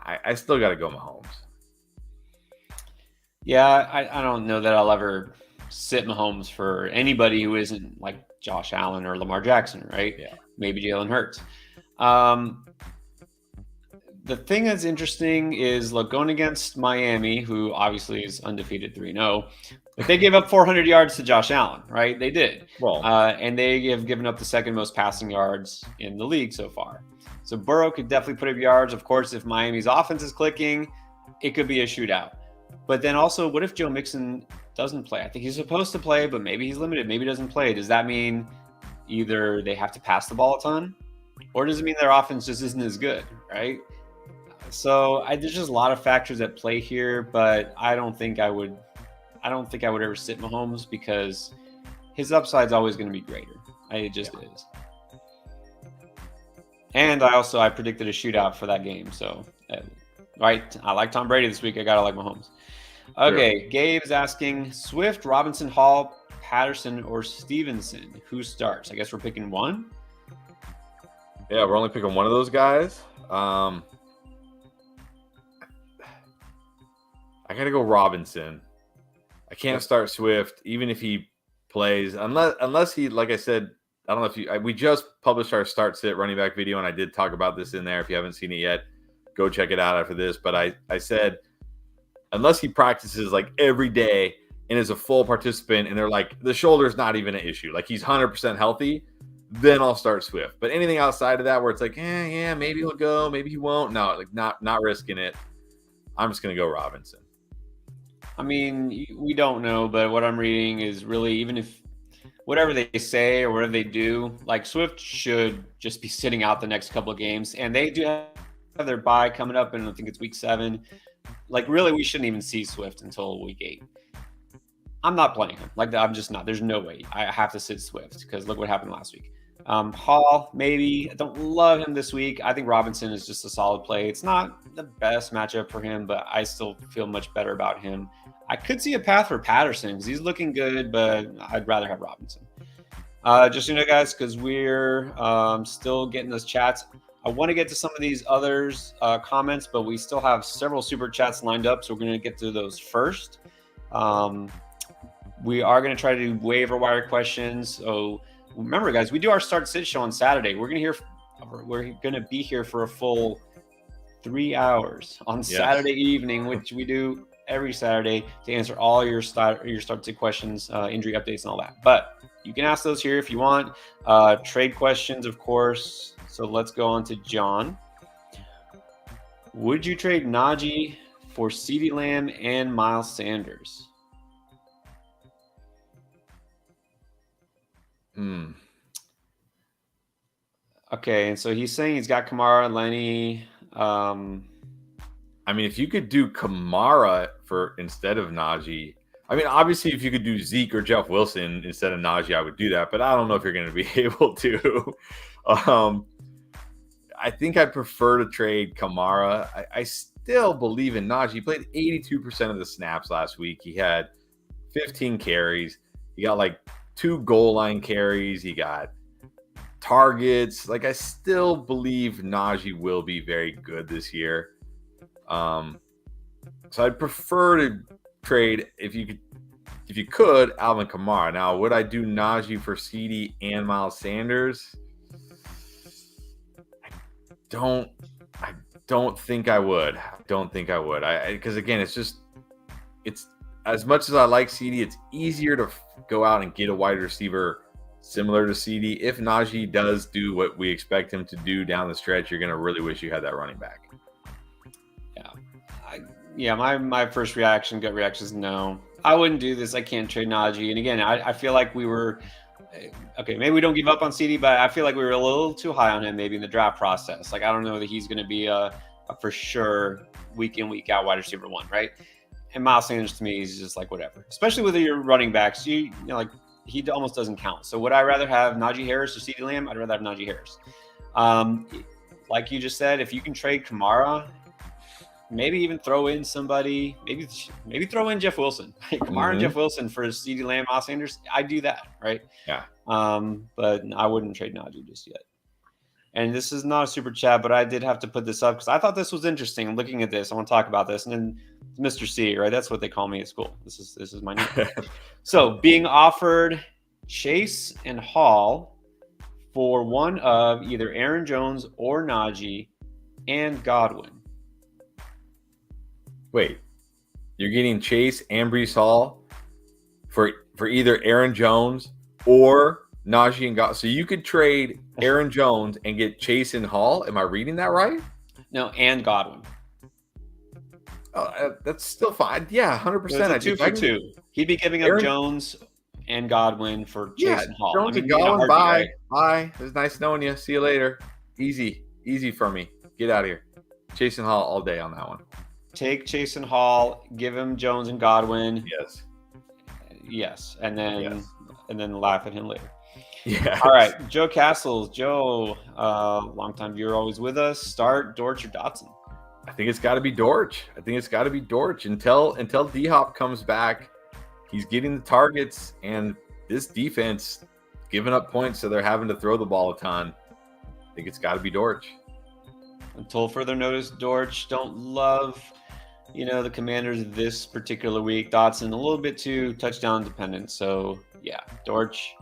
I still got to go Mahomes. Yeah, I don't know that I'll ever sit Mahomes for anybody who isn't like Josh Allen or Lamar Jackson, right? Yeah. Maybe Jalen Hurts. The thing that's interesting is, look, going against Miami, who obviously is undefeated 3-0, but they gave up 400 yards to Josh Allen, right? They did. Well, and they have given up the second most passing yards in the league so far. So Burrow could definitely put up yards. Of course, if Miami's offense is clicking, it could be a shootout. But then also, what if Joe Mixon doesn't play? I think he's supposed to play, but maybe he's limited. Maybe he doesn't play. Does that mean either they have to pass the ball a ton, or does it mean their offense just isn't as good, right? So there's just a lot of factors at play here, but I don't think I would ever sit Mahomes because his upside is always going to be greater. It just is. And I predicted a shootout for that game. So, right, I like Tom Brady this week. I got to like Mahomes. Okay, sure. Gabe is asking Swift, Robinson, Hall, Patterson, or Stevenson. Who starts? I guess we're picking one. Yeah, we're only picking one of those guys. I got to go Robinson. I can't start Swift, even if he plays, unless he, like I said, I don't know if we just published our start sit running back video, and I did talk about this in there. If you haven't seen it yet, go check it out after this. But I said, unless he practices like every day and is a full participant, and they're like, the shoulder's not even an issue, like he's 100% healthy, then I'll start Swift. But anything outside of that, where it's like, yeah, maybe he'll go, maybe he won't. No, like not risking it. I'm just gonna go Robinson. I mean, we don't know, but what I'm reading is really, even if whatever they say or whatever they do, like Swift should just be sitting out the next couple of games. And they do have their bye coming up, and I think it's week 7. Like, really, we shouldn't even see Swift until week 8. I'm not playing him. Like, I'm just not. There's no way. I have to sit Swift because look what happened last week. Hall, maybe. I don't love him this week. I think Robinson is just a solid play. It's not the best matchup for him, but I still feel much better about him. I could see a path for Patterson because he's looking good, but I'd rather have Robinson. Just so you know, guys, because we're still getting those chats. I want to get to some of these others comments, but we still have several super chats lined up, so we're going to get to those first. We are going to try to do waiver wire questions. So remember, guys, we do our start sit show on Saturday. We're going to be here for a full 3 hours on Saturday evening, which we do every Saturday to answer all your start sit questions, injury updates, and all that. But you can ask those here if you want. Trade questions, of course. So let's go on to John. Would you trade Najee for CeeDee Lamb and Miles Sanders? Okay, and so he's saying he's got Kamara, Lenny. I mean, if you could do Kamara instead of Najee, I mean, obviously, if you could do Zeke or Jeff Wilson instead of Najee, I would do that. But I don't know if you're going to be able to. I think I'd prefer to trade Kamara. I still believe in Najee. He played 82% of the snaps last week. He had 15 carries. He got like 2 goal line carries. He got targets. Like, I still believe Najee will be very good this year. So I'd prefer to trade if you could Alvin Kamara. Now, would I do Najee for CeeDee and Miles Sanders? I don't think I would. Because again, it's as much as I like CeeDee, it's easier to go out and get a wide receiver similar to CeeDee. If Najee does do what we expect him to do down the stretch, you're going to really wish you had that running back. My first gut reaction is no. I wouldn't do this. I can't trade Najee. And again, I feel like we were okay. Maybe we don't give up on CeeDee, but I feel like we were a little too high on him maybe in the draft process. Like, I don't know that he's going to be a for sure week in, week out wide receiver 1, right? And Miles Sanders, to me, is just like whatever. Especially with your running backs, you know, like he almost doesn't count. So would I rather have Najee Harris or CeeDee Lamb? I'd rather have Najee Harris. Like you just said, if you can trade Kamara, maybe even throw in somebody. Maybe throw in Jeff Wilson. Kamara and Jeff Wilson for CeeDee Lamb, Miles Sanders. I do that, right? Yeah. But I wouldn't trade Najee just yet. And this is not a super chat, but I did have to put this up because I thought this was interesting. I'm looking at this. I want to talk about this. And then Mr. C, right? That's what they call me at school. This is my name. So being offered Chase and Hall for one of either Aaron Jones or Najee and Godwin. Wait, you're getting Chase and Breece Hall for either Aaron Jones or Najee and Godwin. So you could trade Aaron Jones and get Chase and Hall. Am I reading that right? No, and Godwin. That's still fine. Yeah, 100%. It's a 2 for 2. He'd be giving up Jones and Godwin for Chase and Hall. Jones and Godwin, bye. Bye. It was nice knowing you. See you later. Easy for me. Get out of here. Chase and Hall all day on that one. Take Chase and Hall. Give him Jones and Godwin. Yes. And then laugh at him later. Yeah. All right, Joe Castles. Joe, longtime viewer, always with us. Start Dortch or Dotson? I think it's got to be Dortch. Until D-Hop comes back. He's getting the targets, and this defense giving up points, so they're having to throw the ball a ton. I think it's got to be Dortch. Until further notice, Dortch don't love, the Commanders this particular week. Dotson a little bit too touchdown dependent. So yeah, Dortch.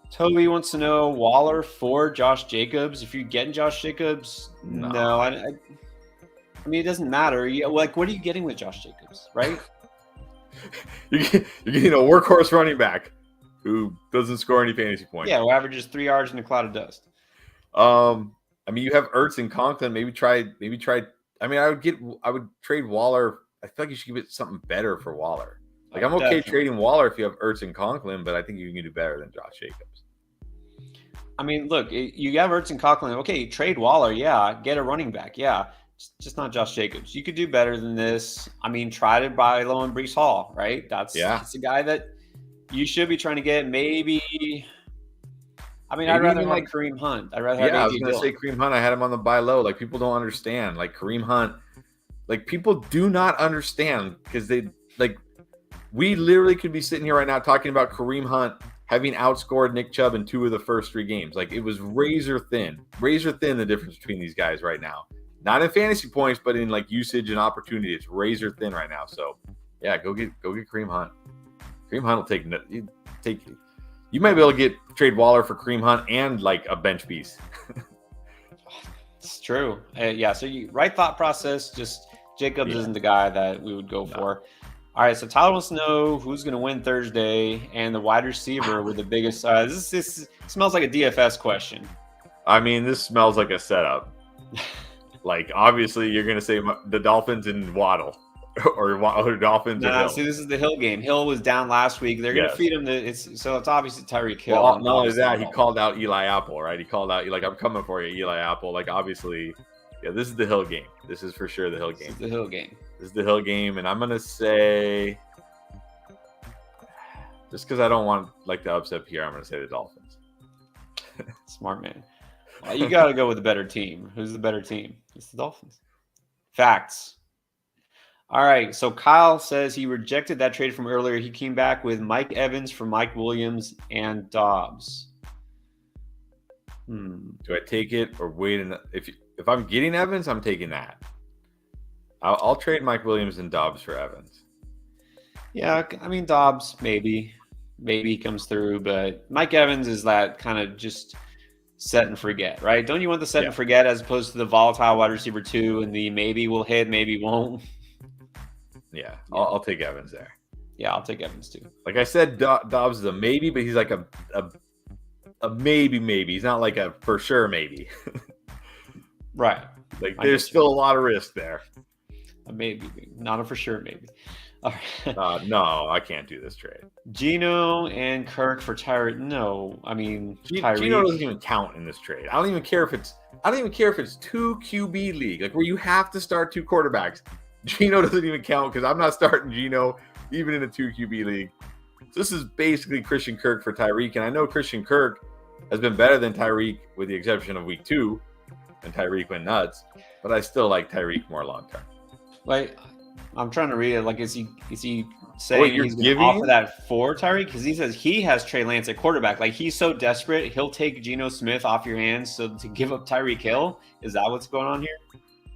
Toby wants to know Waller for Josh Jacobs. If you're getting Josh Jacobs, no. I mean, it doesn't matter. What are you getting with Josh Jacobs, right? You're getting a workhorse running back who doesn't score any fantasy points. Yeah, who averages 3 yards in a cloud of dust. I mean, you have Ertz and Conklin. Maybe try. I mean, I would trade Waller. I feel like you should give it something better for Waller. Like, I'm okay trading Waller if you have Ertz and Conklin, but I think you can do better than Josh Jacobs. I mean, look, you have Ertz and Conklin. Okay, trade Waller. Yeah, get a running back. Yeah, just not Josh Jacobs. You could do better than this. I mean, try to buy low on Breece Hall, right? That's a guy that you should be trying to get. Maybe. I mean, I'd rather have Kareem Hunt. I'd rather have I was going to say Kareem Hunt. I had him on the buy low. Like, people don't understand. Like, Kareem Hunt. Like, people do not understand because we literally could be sitting here right now talking about Kareem Hunt having outscored Nick Chubb in 2 of the first 3 games. Like, it was razor thin the difference between these guys right now. Not in fantasy points, but in like usage and opportunity. It's razor thin right now. So yeah, go get Kareem Hunt. Kareem Hunt will take. You might be able to trade Waller for Kareem Hunt and like a bench piece. It's true. Yeah. So right thought process. Just Jacobs isn't the guy that we would go for. All right, so Tyler wants to know who's going to win Thursday and the wide receiver with the biggest. This smells like a DFS question. I mean, this smells like a setup. Like, obviously, you're going to say the Dolphins and Waddle or Dolphins. Nah, see, this is the Hill game. Hill was down last week. They're going to feed him. So it's obviously Tyreek Hill. Well, not only that, he called out Eli Apple, right? He called out, like, I'm coming for you, Eli Apple. Like, obviously, yeah, this is the Hill game. This is for sure the Hill game. This is the Hill game. This is the Hill game, and I'm gonna say, just because I don't want like the upset here, I'm gonna say the Dolphins. Smart man. Well, you got to go with the better team. Who's the better team? It's the Dolphins. Facts. All right. So Kyle says he rejected that trade from earlier. He came back with Mike Evans for Mike Williams and Dobbs. Do I take it or wait? If I'm getting Evans, I'm taking that. I'll trade Mike Williams and Dobbs for Evans. Yeah, I mean, Dobbs, maybe he comes through, but Mike Evans is that kind of just set and forget, right? Don't you want the set and forget as opposed to the volatile wide receiver 2 and the maybe will hit, maybe won't? Yeah. I'll take Evans there. Yeah, I'll take Evans too. Like I said, Dobbs is a maybe, but he's like a maybe. He's not like a for sure maybe. Right. Like, there's still a lot of risk there. A maybe, not a for sure maybe. All right. No, I can't do this trade. Geno and Kirk for Tyreek. No, I mean Tyreek. Geno doesn't even count in this trade. I don't even care if it's 2 QB league, like where you have to start 2 quarterbacks. Geno doesn't even count because I'm not starting Geno even in a 2 QB league. So this is basically Christian Kirk for Tyreek, and I know Christian Kirk has been better than Tyreek with the exception of week 2. and Tyreek went nuts, but I still like Tyreek more long term. Like, I'm trying to read it. Like, is he saying you're he's going to offer that for Tyreek? Because he says he has Trey Lance at quarterback. Like, he's so desperate, he'll take Geno Smith off your hands so to give up Tyreek Hill. Is that what's going on here?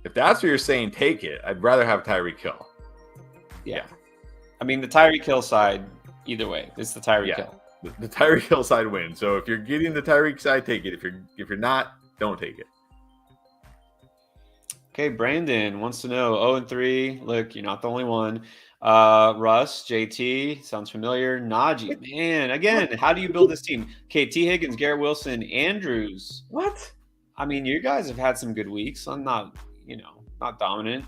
If that's what you're saying, take it. I'd rather have Tyreek Hill. Yeah. I mean, the Tyreek Hill side, either way, it's the Tyreek Hill. The Tyreek Hill side wins. So if you're getting the Tyreek side, take it. If you're not, don't take it. Okay, Brandon wants to know 0-3. Look, you're not the only one. Russ, JT, sounds familiar. Najee, man, again, how do you build this team? Okay, T. Higgins, Garrett Wilson, Andrews. What? I mean, you guys have had some good weeks. I'm not, not dominant.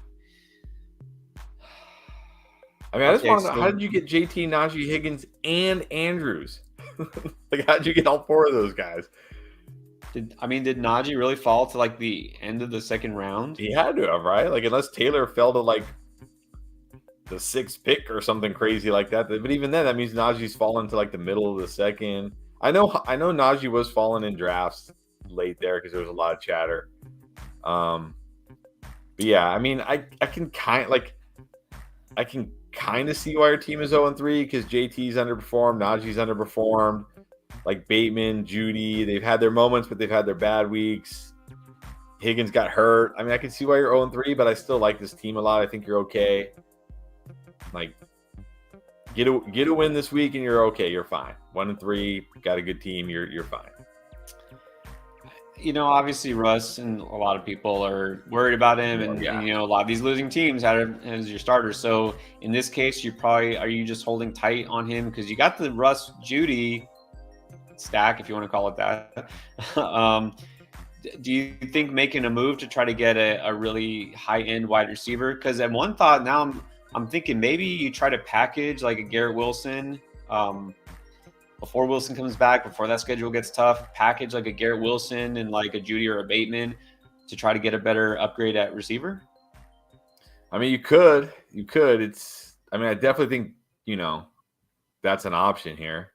I mean, I just want to know, how did you get JT, Najee, Higgins, and Andrews? Like, how did you get all four of those guys? Did Najee really fall to like the end of the second round? He had to have, right? Like, unless Taylor fell to like the 6th pick or something crazy like that. But even then, that means Najee's fallen to like the middle of the second. I know Najee was falling in drafts late there because there was a lot of chatter. But yeah, I mean, I can kind of see why your team is 0-3 because JT's underperformed, Najee's underperformed. Like Bateman, Judy, they've had their moments, but they've had their bad weeks. Higgins got hurt. I mean, I can see why you're 0-3, but I still like this team a lot. I think you're okay. Like, get a win this week and you're okay. You're fine. 1-3, got a good team. You're fine. Obviously Russ and a lot of people are worried about him, and a lot of these losing teams had him as your starter. So in this case, are you just holding tight on him because you got the Russ Judy stack, if you want to call it that. Do you think making a move to try to get a really high-end wide receiver? Because at one thought, now I'm thinking maybe you try to package like a Garrett Wilson before Wilson comes back, before that schedule gets tough, package like a Garrett Wilson and like a Judy or a Bateman to try to get a better upgrade at receiver? I mean, you could. I definitely think, that's an option here.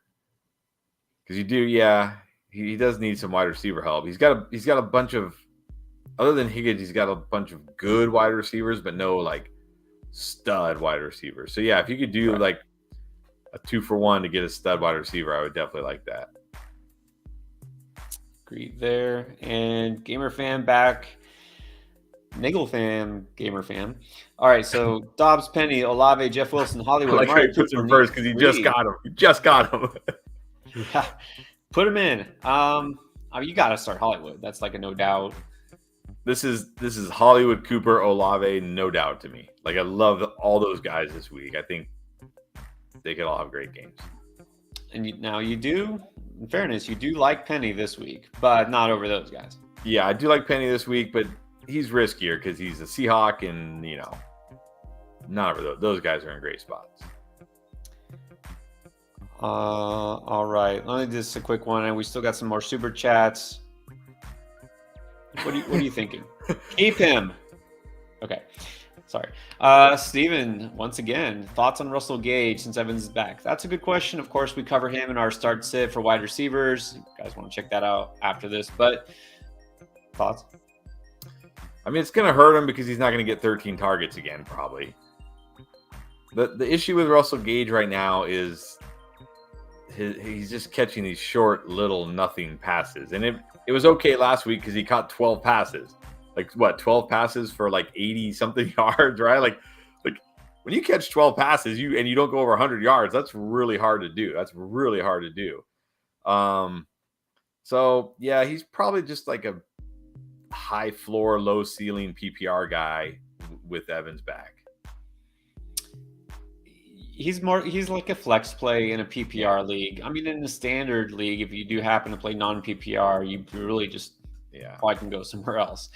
Because you do, he does need some wide receiver help. He's got a bunch of, other than Higgins, he's got a bunch of good wide receivers, but no like stud wide receivers. So yeah, if you could do like a 2-for-1 to get a stud wide receiver, I would definitely like that. Agreed there. And Gamer Fan back. Niggle fan, Gamer Fan. All right, so Dobbs, Penny, Olave, Jeff Wilson, Hollywood. I like how he puts him first because he just got him. He just got him. Yeah, put him in. You got to start Hollywood. That's like a no doubt. This is Hollywood, Cooper, Olave, no doubt to me. Like, I love all those guys this week. I think they could all have great games. And now you do, in fairness, you do like Penny this week, but not over those guys. Yeah, I do like Penny this week, but he's riskier because he's a Seahawk, and not over those guys are in great spots. All right. Let me just a quick one, and we still got some more super chats. What are you thinking? Keep him. Okay. Sorry. Steven, once again, thoughts on Russell Gage since Evans is back? That's a good question. Of course, we cover him in our start sit for wide receivers. You guys want to check that out after this, but thoughts? I mean, it's going to hurt him because he's not going to get 13 targets again, probably. The issue with Russell Gage right now is he's just catching these short, little, nothing passes. And it was okay last week because he caught 12 passes. Like, 12 passes for like 80-something yards, right? Like when you catch 12 passes and you don't go over 100 yards, that's really hard to do. So, yeah, he's probably just like a high floor, low ceiling PPR guy with Evans back. He's like a flex play in a PPR league. I mean, in the standard league, if you do happen to play non-PPR, you really just probably can go somewhere else.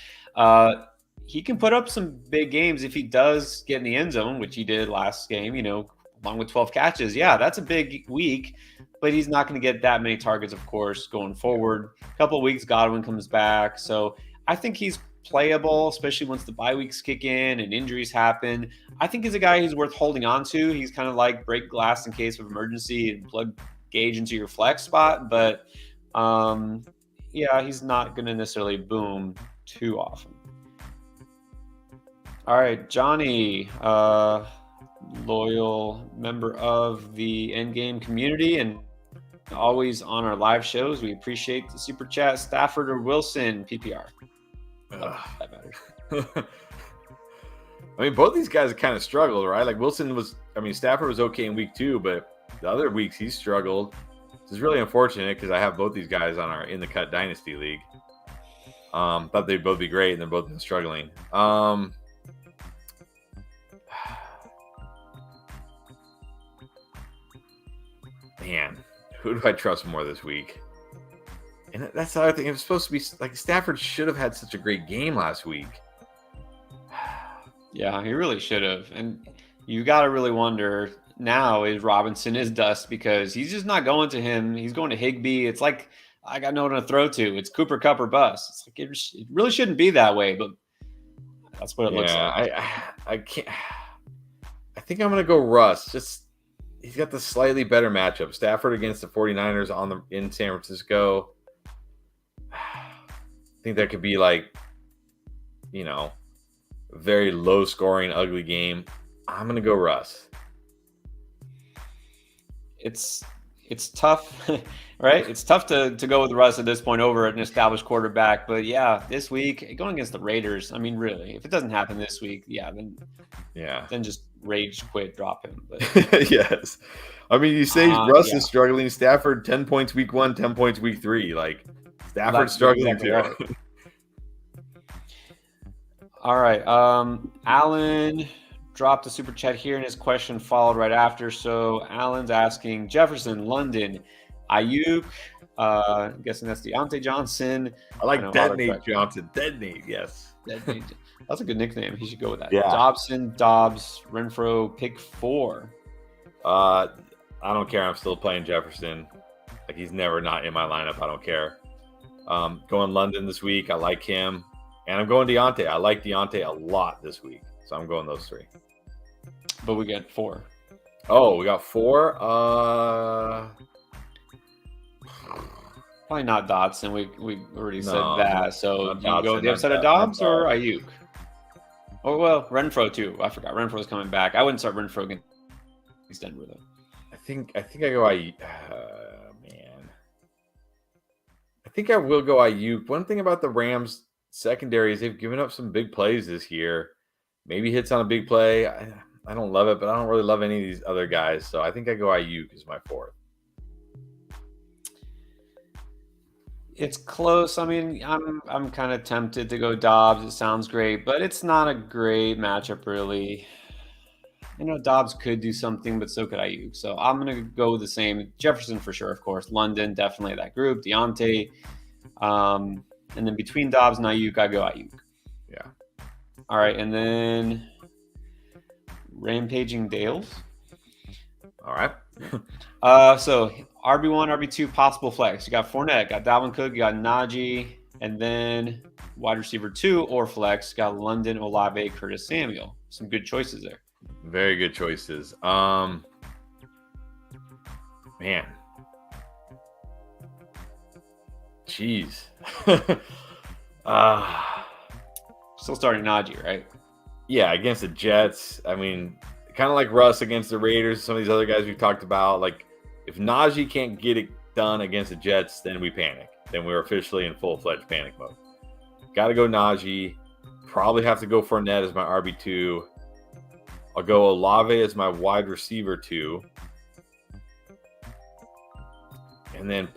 He can put up some big games if he does get in the end zone, which he did last game, along with 12 catches. Yeah, that's a big week, but he's not going to get that many targets, of course, going forward. A couple of weeks, Godwin comes back. So I think he's playable, especially once the bye weeks kick in and injuries happen. I think he's a guy who's worth holding on to. He's kind of like break glass in case of emergency and plug Gage into your flex spot. But he's not going to necessarily boom too often. All right, Johnny, loyal member of the Endgame community and always on our live shows. We appreciate the super chat. Stafford or Wilson, PPR. That matters. I mean, both these guys kind of struggled, right? Like Stafford was okay in week 2, but the other weeks he struggled. This is really unfortunate because I have both these guys on our In the Cut Dynasty League. Thought they'd both be great, and they're both been struggling. Man, who do I trust more this week? And that's the other thing. It was supposed to be like Stafford should have had such a great game last week. Yeah, he really should have. And you got to really wonder now is Robinson is dust because he's just not going to him. He's going to Higbee. It's like I got no one to throw to. It's Cooper Kupp or bust. It's like it really shouldn't be that way, but that's what it looks like. I can't. I think I'm going to go Russ. He's got the slightly better matchup. Stafford against the 49ers in San Francisco. I think that could be like, a very low scoring, ugly game. I'm going to go Russ. It's tough, right? It's tough to go with Russ at this point over an established quarterback. But yeah, this week going against the Raiders. I mean, really, if it doesn't happen this week, then just rage quit, drop him. But yes, I mean, you say Russ is struggling. Stafford 10 points week 1, 10 points week 3. Like Stafford's struggling too. Right. All right, Alan dropped a super chat here, and his question followed right after. So Alan's asking Jefferson, London, Ayuk. I'm guessing that's Deontay Johnson. I like Detonate Johnson. Detonate, yes. Detonate. That's a good nickname. He should go with that. Yeah. Dobson, Dobbs, Renfro, pick 4. I don't care. I'm still playing Jefferson. Like he's never not in my lineup. I don't care. Going London this week. I like him. And I'm going Deontay. I like Deontay a lot this week. So I'm going those 3. But we get 4. Oh, we got 4? Probably not Dotson. We already said that. So do you go the upside of Dobbs or Ayuk? Oh, well, Renfro too. I forgot. Renfro's coming back. I wouldn't start Renfro against Denver, though. I think I go Ayuk. Man. I think I will go Ayuk. One thing about the Rams secondary is they've given up some big plays this year. Maybe hits on a big play. I don't love it, but I don't really love any of these other guys. So I think I go Ayuk as my 4th. It's close. I mean, I'm kind of tempted to go Dobbs. It sounds great, but it's not a great matchup, really. Dobbs could do something, but so could Ayuk. So I'm going to go the same. Jefferson for sure, of course. London, definitely that group. Deontay. And then between Dobbs and Ayuk, I go Ayuk. Yeah. All right, and then Rampaging Dales. All right. So RB1, RB2, possible flex. You got Fournette, got Dalvin Cook, you got Najee, and then wide receiver 2 or flex, got London, Olave, Curtis Samuel. Some good choices there. Very good choices. Man. Jeez. Still starting Najee, right? Yeah, against the Jets. I mean, kind of like Russ against the Raiders, some of these other guys we've talked about. Like, if Najee can't get it done against the Jets, then we panic. Then we're officially in full-fledged panic mode. Got to go Najee. Probably have to go Fournette as my RB2. I'll go Olave as my wide receiver 2. And then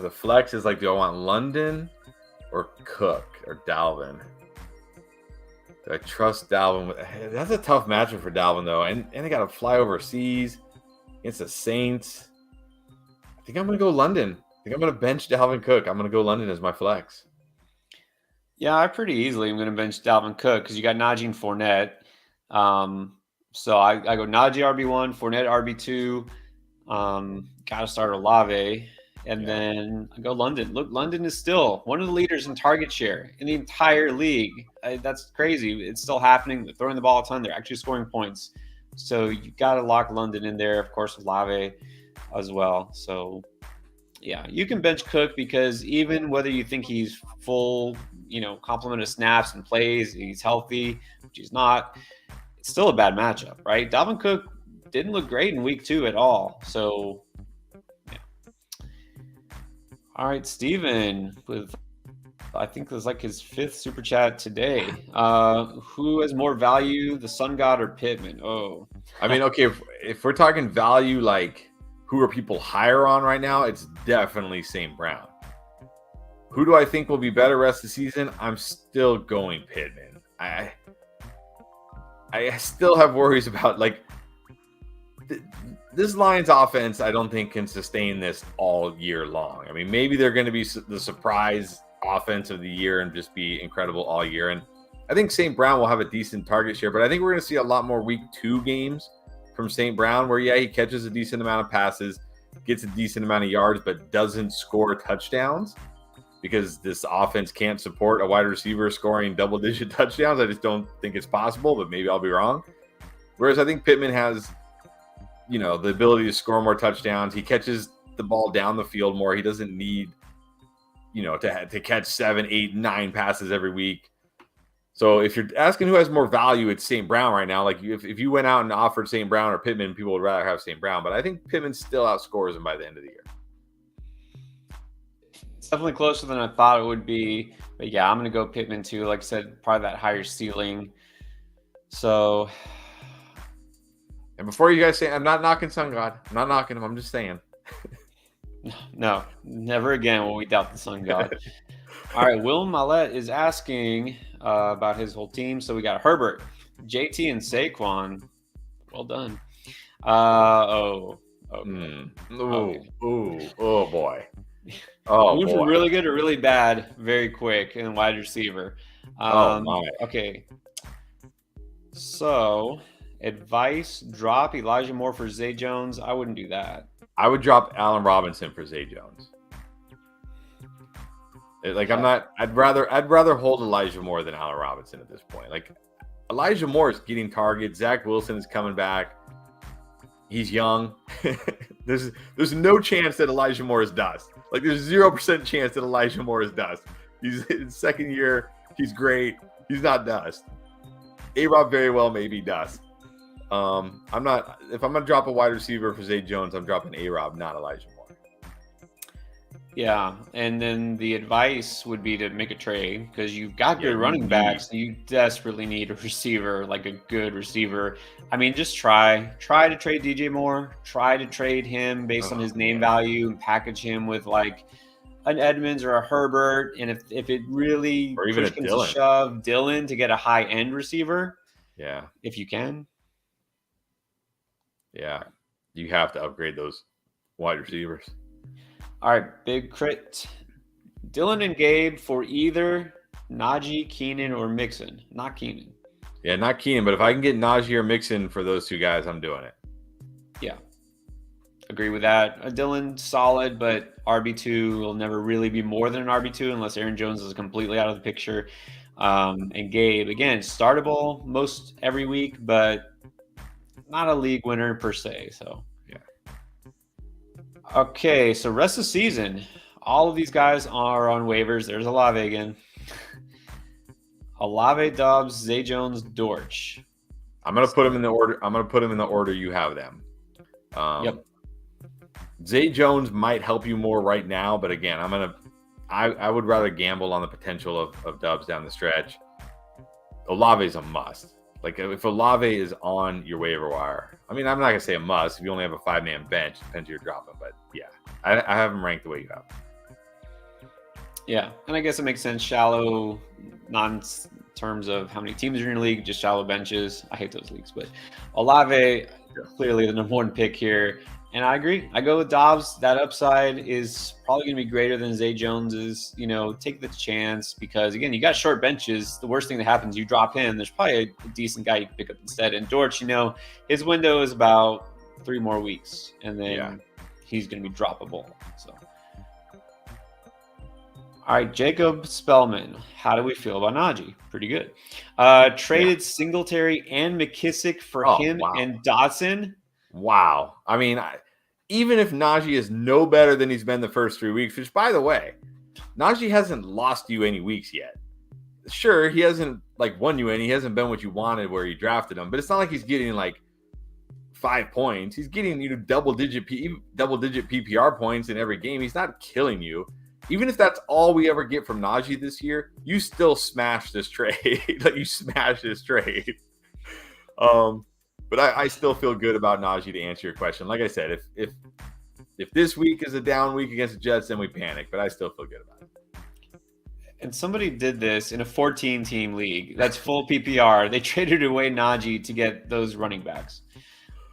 the flex is like, do I want London or Cook or Dalvin? Do I trust Dalvin? That's a tough matchup for Dalvin, though. And they got to fly overseas against the Saints. I think I'm going to go London. I think I'm going to bench Dalvin Cook. I'm going to go London as my flex. Yeah, I pretty easily am going to bench Dalvin Cook because you got Najee and Fournette. So I go Najee RB1, Fournette RB2. Got to start Olave. And then I go London. Look, London is still one of the leaders in target share in the entire league. That's crazy. It's still happening. They're throwing the ball a ton. They're actually scoring points. So you got to lock London in there. Of course, Olave as well. So Yeah, you can bench Cook because even whether you think he's full, complement of snaps and plays, he's healthy, which he's not, it's still a bad matchup, right? Dalvin Cook didn't look great in week 2 at all. So, yeah. All right, Steven, with I think it was like his 5th super chat today. Who has more value, the Sun God or Pittman? Oh, I mean, okay, if we're talking value, like who are people higher on right now? It's definitely St. Brown. Who do I think will be better rest of the season? I'm still going Pittman. I still have worries about this Lions offense. I don't think can sustain this all year long. I mean, maybe they're going to be the surprise offense of the year and just be incredible all year. And I think St. Brown will have a decent target share, but I think we're going to see a lot more week 2 games from St. Brown where, he catches a decent amount of passes, gets a decent amount of yards, but doesn't score touchdowns because this offense can't support a wide receiver scoring double-digit touchdowns. I just don't think it's possible, but maybe I'll be wrong. Whereas I think Pittman has, the ability to score more touchdowns. He catches the ball down the field more. He doesn't need to catch 7, 8, 9 passes every week. So if you're asking who has more value, it's St. Brown right now. Like if you went out and offered St. Brown or Pittman, people would rather have St. Brown. But I think Pittman still outscores him by the end of the year. It's definitely closer than I thought it would be. But yeah, I'm going to go Pittman too. Like I said, probably that higher ceiling. So. And before you guys say, I'm not knocking Sun God. I'm not knocking him. I'm just saying. No, never again will we doubt the Sun God. All right, Will Mallette is asking about his whole team. So we got Herbert, JT, and Saquon. Well done. Oh boy. Moving from really good to really bad very quick in wide receiver. Okay. So, advice, drop Elijah Moore for Zay Jones. I wouldn't do that. I would drop Allen Robinson for Zay Jones. I'd rather hold Elijah Moore than Allen Robinson at this point. Like Elijah Moore is getting targets. Zach Wilson is coming back. He's young. There's no chance that Elijah Moore is dust. Like there's 0% chance that Elijah Moore is dust. He's in his second year. He's great. He's not dust. A-Rob very well may be dust. If I'm gonna drop a wide receiver for Zay Jones, I'm dropping A-Rob, not Elijah Moore. Yeah, and then the advice would be to make a trade because you've got good running backs. You desperately need a receiver, like a good receiver. I mean, just try to trade DJ Moore. Try to trade him based on his name value and package him with like an Edmonds or a Herbert. And if it really or even a Dylan. Shove Dylan to get a high end receiver. Yeah, if you can. Yeah, you have to upgrade those wide receivers. All right, big crit. Dylan and Gabe for either Najee, Keenan, or Mixon. Not Keenan. Yeah, not Keenan, but if I can get Najee or Mixon for those two guys, I'm doing it. Yeah, agree with that. Dylan, solid, but RB2 will never really be more than an RB2 unless Aaron Jones is completely out of the picture. And Gabe, again, startable most every week, but not a league winner per se. So, yeah. Okay, so rest of the season, all of these guys are on waivers. There's Olave again. Olave, Dobbs, Zay Jones, Dortch. I'm gonna put them in the order you have them. Yep. Zay Jones might help you more right now, but again, I would rather gamble on the potential of Dobbs down the stretch. Olave is a must. Like if Olave is on your waiver wire, I mean, I'm not gonna say a must. If you only have a 5-man bench, depends who you're dropping. But yeah, I have him ranked the way you have. Yeah, and I guess it makes sense. Shallow, not in terms of how many teams are in your league, just shallow benches. I hate those leagues, but Olave clearly the number one pick here. And I agree. I go with Dobbs. That upside is probably going to be greater than Zay Jones's. Take the chance because, again, you got short benches. The worst thing that happens, you drop him. There's probably a decent guy you can pick up instead. And Dortch, his window is about 3 more weeks, and then he's going to be droppable. So, all right, Jacob Spellman. How do we feel about Najee? Pretty good. Traded Singletary and McKissick for him and Dotson. Wow. I mean, even if Najee is no better than he's been the first 3 weeks, which, by the way, Najee hasn't lost you any weeks yet. Sure, he hasn't won you any. He hasn't been what you wanted where you drafted him, but it's not like he's getting 5 points. He's getting double-digit PPR points in every game. He's not killing you. Even if that's all we ever get from Najee this year, you still smash this trade. You smash this trade. But I still feel good about Najee to answer your question. Like I said, if this week is a down week against the Jets, then we panic. But I still feel good about it. And somebody did this in a 14-team league. That's full PPR. They traded away Najee to get those running backs.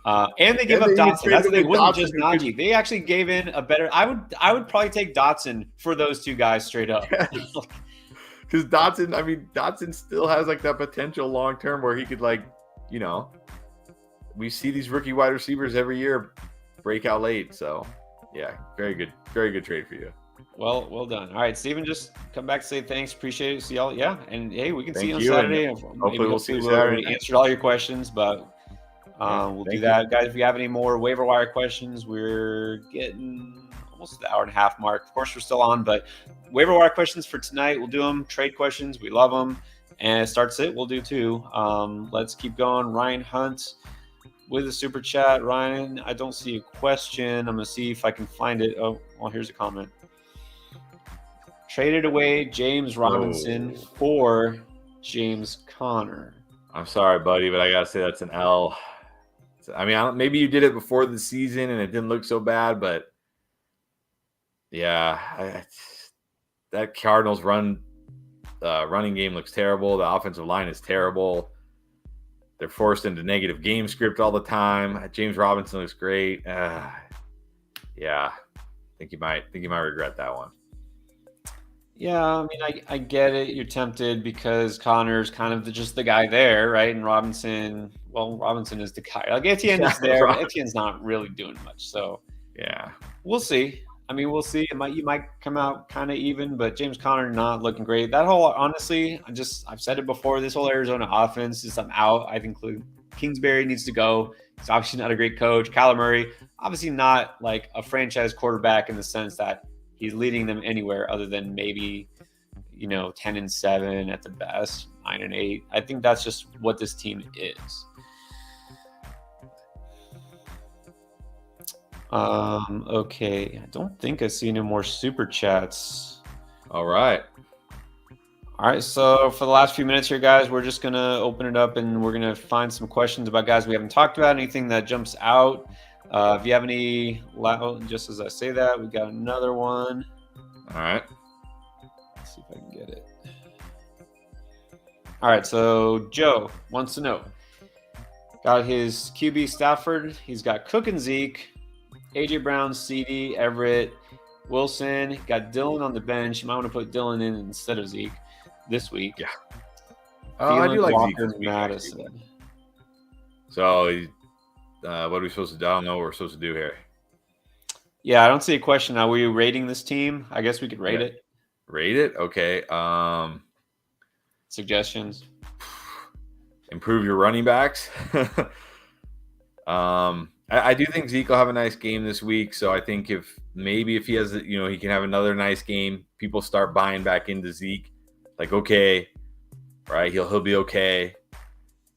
And they gave up Dotson. That's the thing. It wasn't just Najee. They actually gave in a better – I would probably take Dotson for those two guys straight up. Because Dotson still has that potential long-term where he could we see these rookie wide receivers every year break out late. So, yeah, very good trade for you. Well done. All right, Steven, just come back and say thanks. Appreciate it. See y'all. Yeah, and hey, we can see you on Saturday. Hopefully we'll see you we Saturday. Answered all your questions, but we'll do that. Guys, if you have any more waiver wire questions, we're getting almost the hour and a half mark. Of course, we're still on, but waiver wire questions for tonight, we'll do them. Trade questions, we love them. And starts it, we'll do too. Let's keep going. Ryan Hunt with a super chat. Ryan, I don't see a question. I'm going to see if I can find it. Oh, well, here's a comment. Traded away James Robinson for James Conner. I'm sorry, buddy, but I got to say that's an L. Maybe you did it before the season and it didn't look so bad, but yeah, that Cardinals running game looks terrible. The offensive line is terrible. They're forced into negative game script all the time. James Robinson looks great. Yeah, I think you might regret that one. Yeah, I get it. You're tempted because Connor's kind of just the guy there, right? And Robinson is the guy. Etienne is there, but Etienne's not really doing much. So yeah, we'll see. We'll see. You might come out kind of even, but James Conner not looking great. That whole, honestly, I've said it before. This whole Arizona offense is out. I think Kingsbury needs to go. He's obviously not a great coach. Kyler Murray, obviously not a franchise quarterback in the sense that he's leading them anywhere other than maybe, 10-7 at the best, 9-8. I think that's just what this team is. Okay. I don't think I see any more super chats. All right. So for the last few minutes here, guys, we're just going to open it up and we're going to find some questions about guys we haven't talked about, anything that jumps out. If you have any, just as I say that, we got another one. All right. Let's see if I can get it. All right. So Joe wants to know, got his QB Stafford. He's got Cook and Zeke, AJ Brown, CD, Everett, Wilson. Got Dylan on the bench. You might want to put Dylan in instead of Zeke this week. Yeah. I do like Walker, Zeke Madison. So what are we supposed to do? I don't know what we're supposed to do here. Yeah, I don't see a question. Are we rating this team? I guess we could rate it. Rate it? Okay. Suggestions? Improve your running backs. I do think Zeke will have a nice game this week. So I think if he has, he can have another nice game, people start buying back into Zeke. Okay, right? He'll be okay.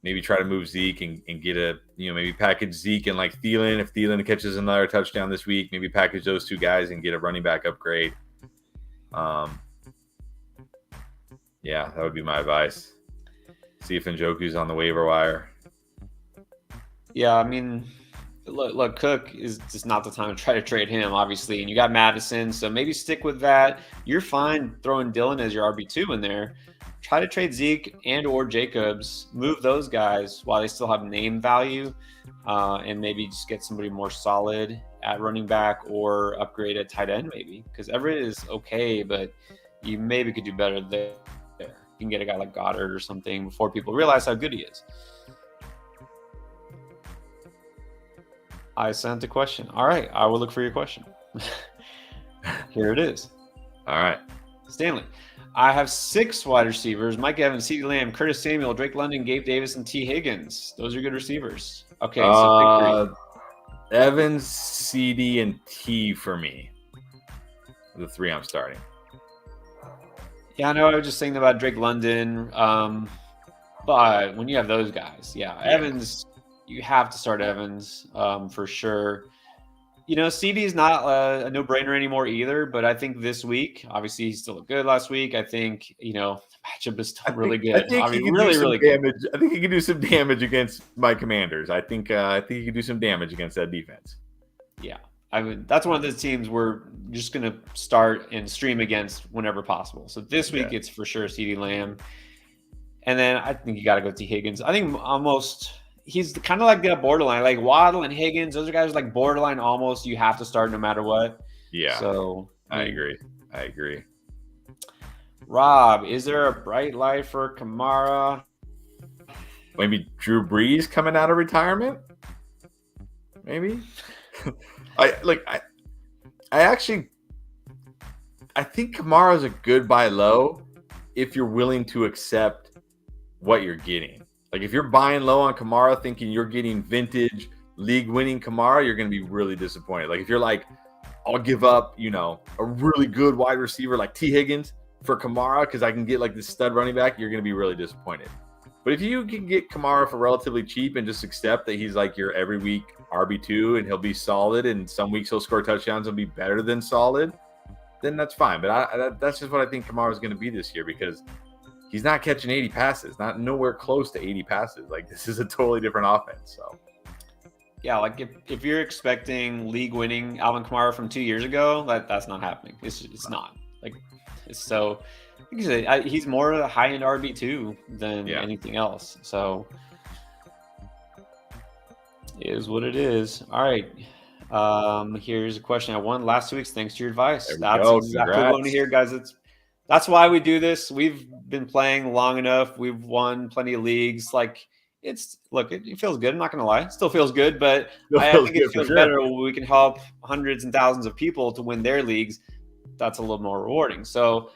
Maybe try to move Zeke and get maybe package Zeke and Thielen. If Thielen catches another touchdown this week, maybe package those two guys and get a running back upgrade. Yeah, that would be my advice. See if Njoku's on the waiver wire. Yeah, look, Cook is just not the time to try to trade him, obviously. And you got Madison, so maybe stick with that. You're fine throwing Dylan as your RB2 in there. Try to trade Zeke and or Jacobs, move those guys while they still have name value, and maybe just get somebody more solid at running back or upgrade at tight end maybe. Because Everett is okay, but you maybe could do better there. You can get a guy like Goddard or something before people realize how good he is. I sent a question. All right, I will look for your question. Here it is. All right. Stanley. I have 6 wide receivers: Mike Evans, CeeDee Lamb, Curtis Samuel, Drake London, Gabe Davis, and T. Higgins. Those are good receivers. Okay, so pick 3. Evans, CD, and T for me. The 3 I'm starting. Yeah, I know. I was just thinking about Drake London. But when you have those guys, Evans, you have to start Evans for sure. CD is not a no-brainer anymore either, but I think this week, obviously, he still looked good last week. I think, the matchup is still really good. I think he can really, do some really damage. Good. I think he can do some damage against my Commanders. I think he can do some damage against that defense. Yeah. That's one of those teams we're just going to start and stream against whenever possible. So this week, it's for sure CeeDee Lamb. And then I think you got to go T. Higgins. I think almost he's kind of like that borderline, like Waddle and Higgins. Those are guys like borderline almost. You have to start no matter what. Yeah. So I agree. Rob, is there a bright light for Kamara? Maybe Drew Brees coming out of retirement? Maybe. I think Kamara is a good buy low if you're willing to accept what you're getting. Like if you're buying low on Kamara thinking you're getting vintage league-winning Kamara, you're going to be really disappointed. Like if you're like, I'll give up, a really good wide receiver like T. Higgins for Kamara because I can get like this stud running back, you're going to be really disappointed. But if you can get Kamara for relatively cheap and just accept that he's like your every week RB2 and he'll be solid and some weeks he'll score touchdowns and be better than solid, then that's fine. But that's just what I think Kamara is going to be this year because he's not catching 80 passes, not nowhere close to 80 passes. Like this is a totally different offense. So yeah, like if you're expecting league winning Alvin Kamara from 2 years ago, that's not happening. It's not. Like so he's more a high end RB2 than anything else. So it is what it is. All right. Here's a question I won last week's. Thanks to your advice. That's exactly what I want to hear, guys. That's why we do this. We've been playing long enough. We've won plenty of leagues. Like it feels good. I'm not gonna lie. It still feels good, but I think it feels better when we can help hundreds and thousands of people to win their leagues. That's a little more rewarding. So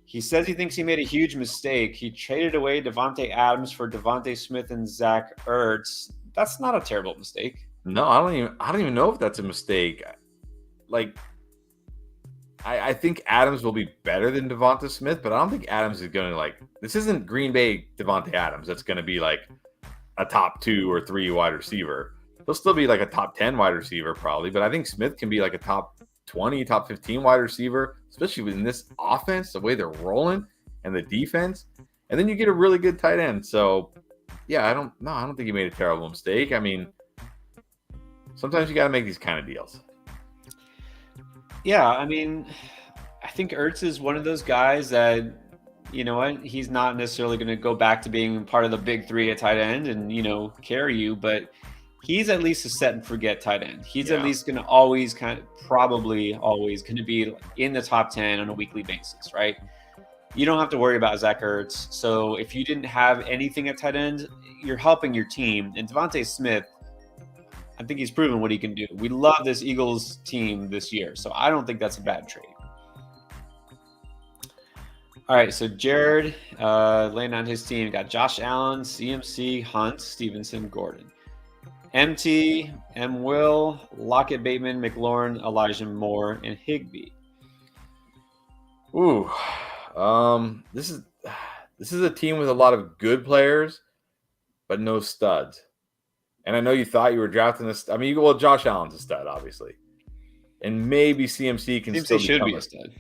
he says he thinks he made a huge mistake. He traded away Devontae Adams for Devontae Smith and Zach Ertz. That's not a terrible mistake. No, I don't even know if that's a mistake. Like I think Adams will be better than Devonta Smith, but I don't think Adams is going to this isn't Green Bay Devontae Adams. That's going to be like a top 2 or 3 wide receiver. He'll still be like a top 10 wide receiver probably, but I think Smith can be like a top 20, top 15 wide receiver, especially within this offense, the way they're rolling and the defense. And then you get a really good tight end. So yeah, I don't think he made a terrible mistake. I mean, sometimes you got to make these kind of deals. Yeah, I mean, I think Ertz is one of those guys that, he's not necessarily going to go back to being part of the big 3 at tight end and, carry you, but he's at least a set and forget tight end. He's at least going to probably always going to be in the top 10 on a weekly basis, right? You don't have to worry about Zach Ertz. So if you didn't have anything at tight end, you're helping your team. And Devontae Smith, I think he's proven what he can do. We love this Eagles team this year, so I don't think that's a bad trade. All right, so Jared laying on his team got Josh Allen, CMC, Hunt, Stevenson, Gordon. MT, M. Will, Lockett, Bateman, McLaurin, Elijah Moore, and Higbee. Ooh, this is a team with a lot of good players, but no studs. And I know you thought you were drafting this. I mean, Josh Allen's a stud, obviously, and maybe CMC can still should be a stud.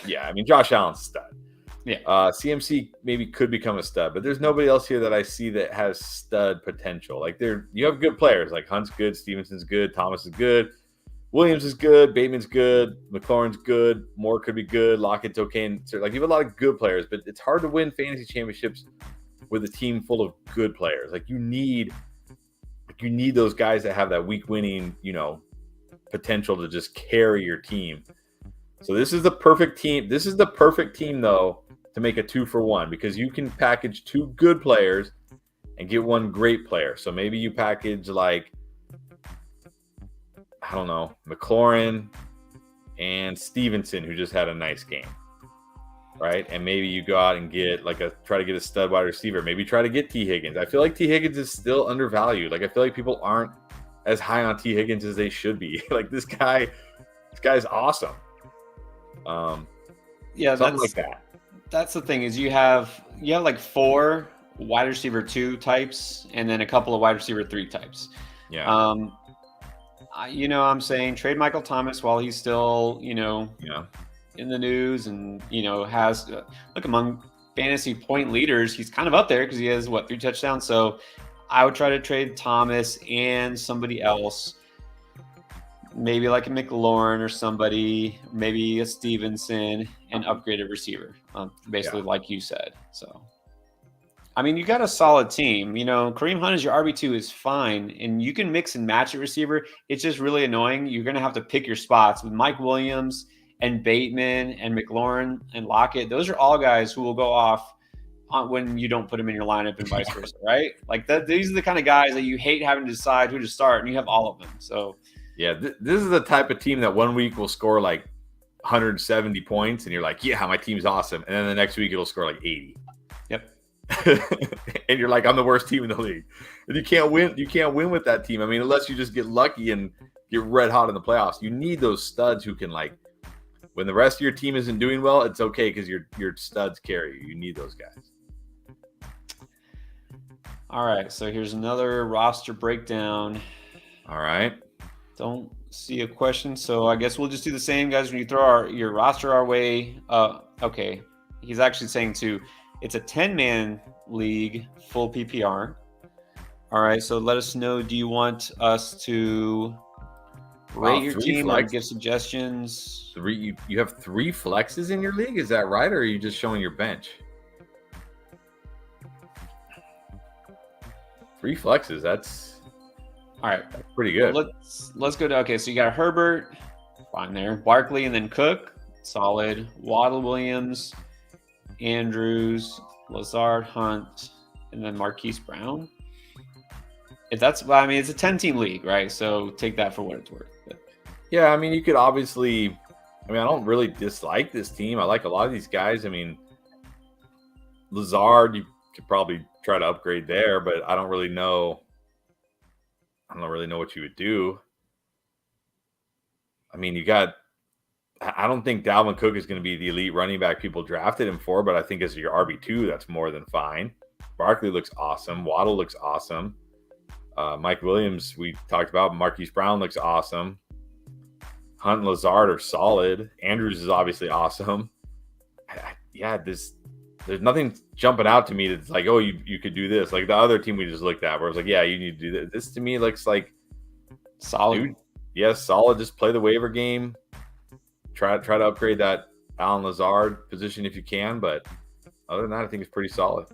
Yeah, I mean, Josh Allen's a stud. Yeah, CMC maybe could become a stud, but there's nobody else here that I see that has stud potential. Like you have good players, like Hunt's good, Stevenson's good, Thomas is good, Williams is good, Bateman's good, McLaurin's good, Moore could be good, Lockett's okay, and so, like you have a lot of good players, but it's hard to win fantasy championships with a team full of good players. Like you need those guys that have that week winning, potential to just carry your team. So this is the perfect team. This is the perfect team, though, to make a 2-for-1 because you can package 2 good players and get 1 great player. So maybe you package McLaurin and Stevenson, who just had a nice game, right? And maybe you go out and get try to get a stud wide receiver. Maybe try to get T. Higgins. I feel like T. Higgins is still undervalued. Like I feel like people aren't as high on T. Higgins as they should be. Like this guy's awesome. Yeah, Something like that. That's the thing is you have like 4 wide receiver 2 types and then a couple of wide receiver 3 types. Yeah. I'm saying trade Michael Thomas while he's still, in the news and, has look among fantasy point leaders. He's kind of up there because he has 3 touchdowns. So I would try to trade Thomas and somebody else, maybe like a McLaurin or somebody, maybe a Stevenson, and upgrade a receiver, basically like you said. So, I mean, you got a solid team. Kareem Hunt as your RB2 is fine, and you can mix and match a receiver. It's just really annoying. You're going to have to pick your spots with Mike Williams and Bateman and McLaurin and Lockett. Those are all guys who will go off when you don't put them in your lineup and vice versa, right? Like these are the kind of guys that you hate having to decide who to start, and you have all of them. So, yeah, this is the type of team that one week will score like 170 points, and you're like, yeah, my team's awesome. And then the next week it'll score like 80. Yep. And you're like, I'm the worst team in the league. And you can't win. You can't win with that team. I mean, unless you just get lucky and get red hot in the playoffs. You need those studs who can, like, when the rest of your team isn't doing well, it's okay because your studs carry you. You need those guys. All right, so here's another roster breakdown. All right. Don't see a question, so I guess we'll just do the same, guys. When you throw your roster our way, okay. He's actually saying it's a 10-man league, full PPR. All right, so let us know. Do you want us to rate your team or give suggestions? You have 3 flexes in your league? Is that right, or are you just showing your bench? 3 flexes. That's all right. That's pretty good. Well, let's go to okay. So you got Herbert, fine there. Barkley and then Cook, solid. Waddle, Williams, Andrews, Lazard, Hunt, and then Marquise Brown. It's a 10-team league, right? So take that for what it's worth. But. Yeah, I mean, you could obviously. I mean, I don't really dislike this team. I like a lot of these guys. I mean, Lazard, you could probably try to upgrade there, but I don't really know what you would do. I mean, I don't think Dalvin Cook is going to be the elite running back people drafted him for, but I think as your RB2, that's more than fine. Barkley looks awesome. Waddle looks awesome. Mike Williams, we talked about. Marquise Brown looks awesome. Hunt and Lazard are solid. Andrews is obviously awesome. There's nothing jumping out to me that's like, oh, you could do this. Like the other team we just looked at where it's like, yeah, you need to do this. This to me looks like solid. Dude, yes, solid. Just play the waiver game. Try to upgrade that Allen Lazard position if you can. But other than that, I think it's pretty solid.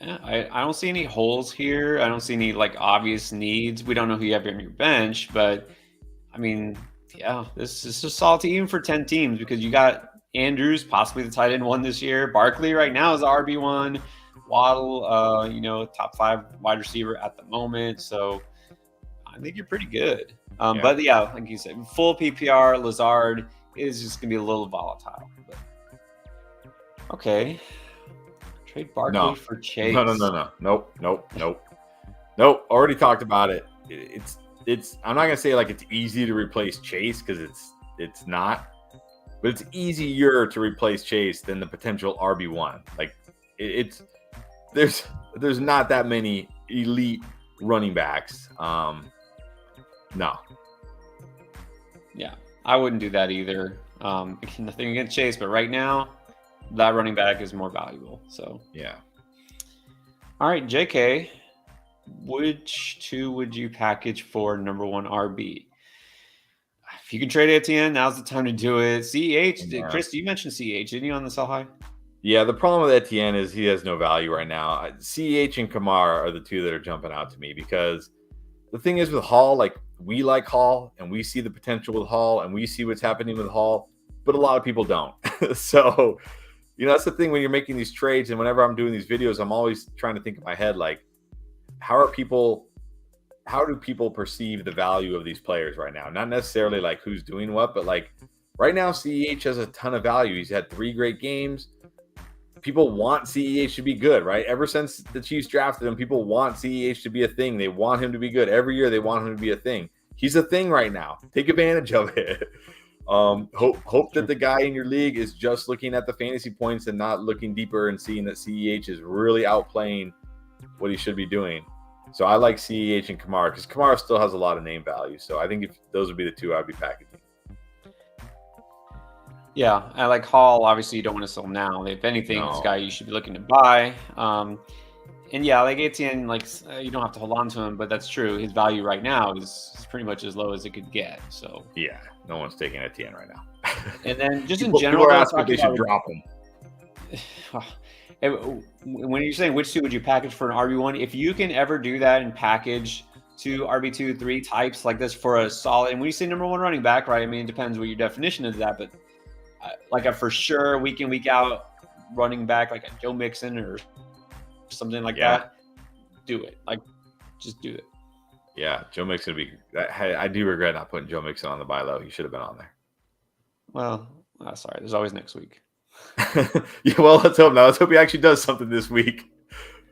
Yeah, I don't see any holes here. I don't see any like obvious needs. We don't know who you have on your bench, but I mean, yeah, this is a solid team even for 10 teams because you got Andrews, possibly the tight end 1 this year. Barkley right now is the RB1. Waddle, top 5 wide receiver at the moment. So I think you're pretty good. But yeah, like you said, full PPR, Lazard is just going to be a little volatile. But. Okay. Trade Barkley for Chase. No. Nope. Already talked about it. It's. I'm not going to say like it's easy to replace Chase because it's not. But it's easier to replace Chase than the potential RB1. Like there's not that many elite running backs. No. Yeah, I wouldn't do that either. Nothing against Chase, but right now, that running back is more valuable. So yeah. All right, JK, which 2 would you package for number 1 RB? If you can trade Etienne, now's the time to do it. CEH, Chris, you mentioned CEH, didn't you, on the sell high? Yeah, the problem with Etienne is he has no value right now. CEH and Kamara are the 2 that are jumping out to me because the thing is with Hall, like we like Hall and we see the potential with Hall and we see what's happening with Hall, but a lot of people don't. So, that's the thing when you're making these trades and whenever I'm doing these videos, I'm always trying to think in my head, like, how do people perceive the value of these players right now? Not necessarily like who's doing what, but like right now, CEH has a ton of value. He's had 3 great games. people want CEH to be good, right? Ever since the Chiefs drafted him, people want CEH to be a thing. They want him to be good. Every year they want him to be a thing. He's a thing right now. Take advantage of it. Hope that the guy in your league is just looking at the fantasy points and not looking deeper and seeing that CEH is really outplaying what he should be doing. So I like CEH and Kamara because Kamara still has a lot of name value. So I think if those would be the two I'd be packaging. Yeah, I like Hall. Obviously, you don't want to sell him now. If anything, this guy you should be looking to buy. And yeah, like Etienne, you don't have to hold on to him, but that's true. His value right now is pretty much as low as it could get. So yeah, no one's taking Etienne right now. And then just people, in general, people are asking if they should drop him. When you're saying which two would you package for an RB1, if you can ever do that and package two RB2, 3 types like this for a solid, and when you say number one running back, right? I mean, it depends what your definition is of that, but like a for sure week in, week out running back, like a Joe Mixon or something like that, do it. Like, just do it. Yeah, Joe Mixon would be. I do regret not putting Joe Mixon on the buy low. He should have been on there. Well, sorry. There's always next week. Yeah, well, let's hope now. Let's hope he actually does something this week.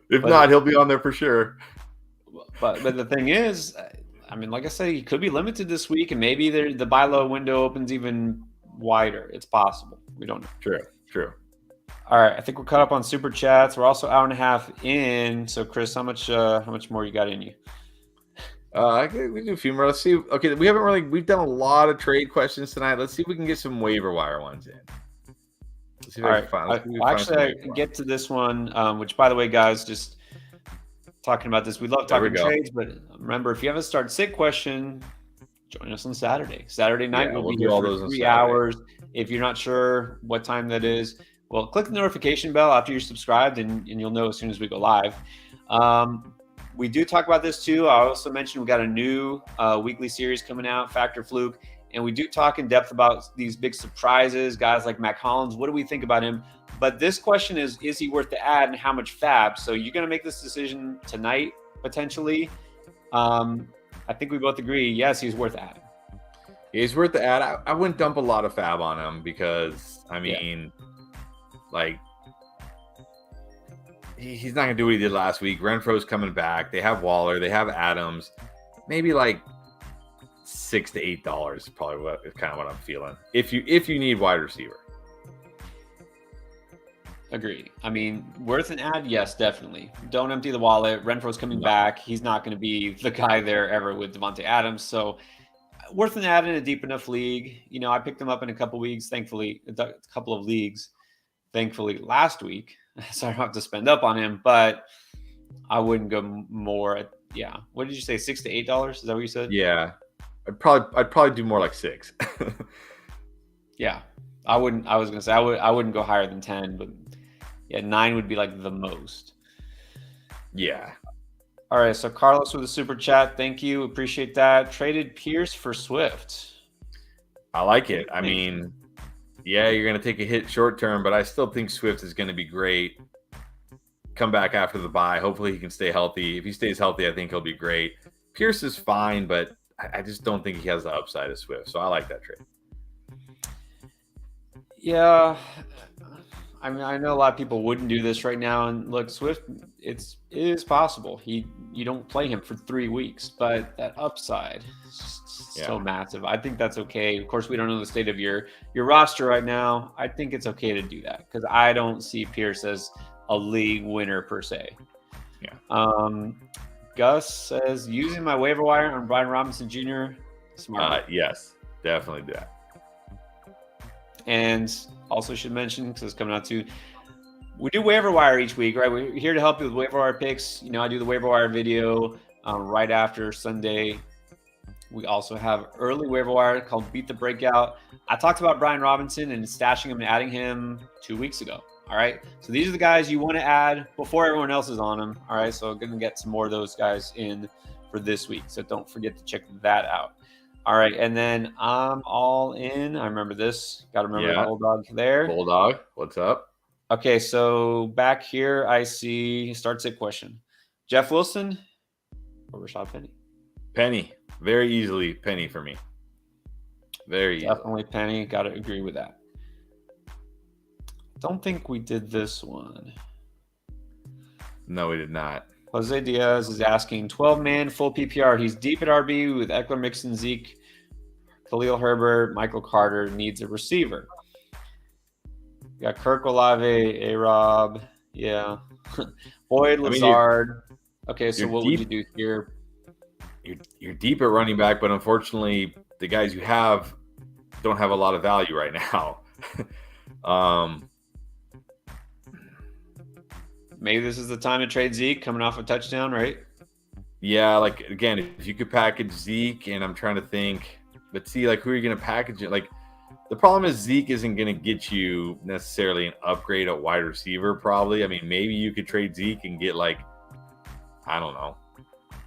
If not, he'll be on there for sure. But the thing is, I mean, like I said, he could be limited this week, and maybe the buy low window opens even wider. It's possible. We don't know. True. All right, I think we're caught up on super chats. We're also hour and a half in. So, Chris, how much more you got in you? We do a few more. Let's see. Okay, we've done a lot of trade questions tonight. Let's see if we can get some waiver wire ones in. Let's see if I can get to this one, which, by the way, guys, just talking about this. We love talking trades, but remember, if you have a start sit question, join us on Saturday. Saturday night, we'll be here for 3 hours. If you're not sure what time that is, well, click the notification bell after you're subscribed, and you'll know as soon as we go live. We do talk about this too. I also mentioned we got a new weekly series coming out, Factor Fluke, and we do talk in depth about these big surprises, guys like Mac Hollins. What do we think about him? But this question is he worth the ad and how much fab? So you're going to make this decision tonight, potentially. I think we both agree, yes, he's worth the ad. He's worth the ad. I wouldn't dump a lot of fab on him because, I mean, he's not going to do what he did last week. Renfro's coming back. They have Waller. They have Adams. Maybe like $6 to $8 is probably kind of what I'm feeling. If you need wide receiver. Agree. I mean, worth an ad? Yes, definitely. Don't empty the wallet. Renfro's coming back. He's not going to be the guy there ever with Devontae Adams. So worth an ad in a deep enough league. You know, I picked him up in a couple of leagues, thankfully, last week. So I don't have to spend up on him, but I wouldn't go more. What did you say? $6 to $8? Is that what you said? Yeah. I'd probably do more like 6. Yeah. I was going to say, I wouldn't go higher than 10, but 9 would be like the most. Yeah. All right. So Carlos with a super chat. Thank you. Appreciate that. Traded Pierce for Swift. I like it. I mean, yeah, you're going to take a hit short term, but I still think Swift is going to be great. Come back after the bye. Hopefully he can stay healthy. If he stays healthy, I think he'll be great. Pierce is fine, but I just don't think he has the upside of Swift. So I like that trade. Yeah. I mean, I know a lot of people wouldn't do this right now. And look, Swift, it is possible. You don't play him for 3 weeks, but that upside is so massive. I think that's okay. Of course, we don't know the state of your roster right now. I think it's okay to do that because I don't see Pierce as a league winner per se. Yeah. Gus says, using my waiver wire on Brian Robinson Jr. Smart. Yes, definitely do that. And also should mention, because it's coming out too, we do waiver wire each week, right? We're here to help you with waiver wire picks. You know, I do the waiver wire video right after Sunday. We also have early waiver wire called Beat the Breakout. I talked about Brian Robinson and stashing him and adding him 2 weeks ago. All right. So these are the guys you want to add before everyone else is on them. All right. So I'm going to get some more of those guys in for this week. So don't forget to check that out. All right. And then I'm all in. I remember this. Got to remember the Bulldog there. Bulldog. What's up? Okay. So back here, I see start sit question. Jeff Wilson or Rashad Penny? Penny. Very easily Penny for me. Very easily. Definitely Penny. Got to agree with that. don't think we did this one. No, we did not. Jose Diaz is asking 12-man full PPR. He's deep at RB with Eckler, Mixon, Zeke, Khalil Herbert, Michael Carter. Needs a receiver. We got Kirk Olave, A-Rob. Yeah. Boyd, Lazard. Okay, so what would you do here? You're deep at running back, but unfortunately, the guys you have don't have a lot of value right now. Maybe this is the time to trade Zeke coming off a touchdown, right? Yeah, like, again, if you could package Zeke, and I'm trying to think, but see, like, who are you going to package it? Like, the problem is Zeke isn't going to get you necessarily an upgrade at wide receiver, probably. I mean, maybe you could trade Zeke and get, like, I don't know.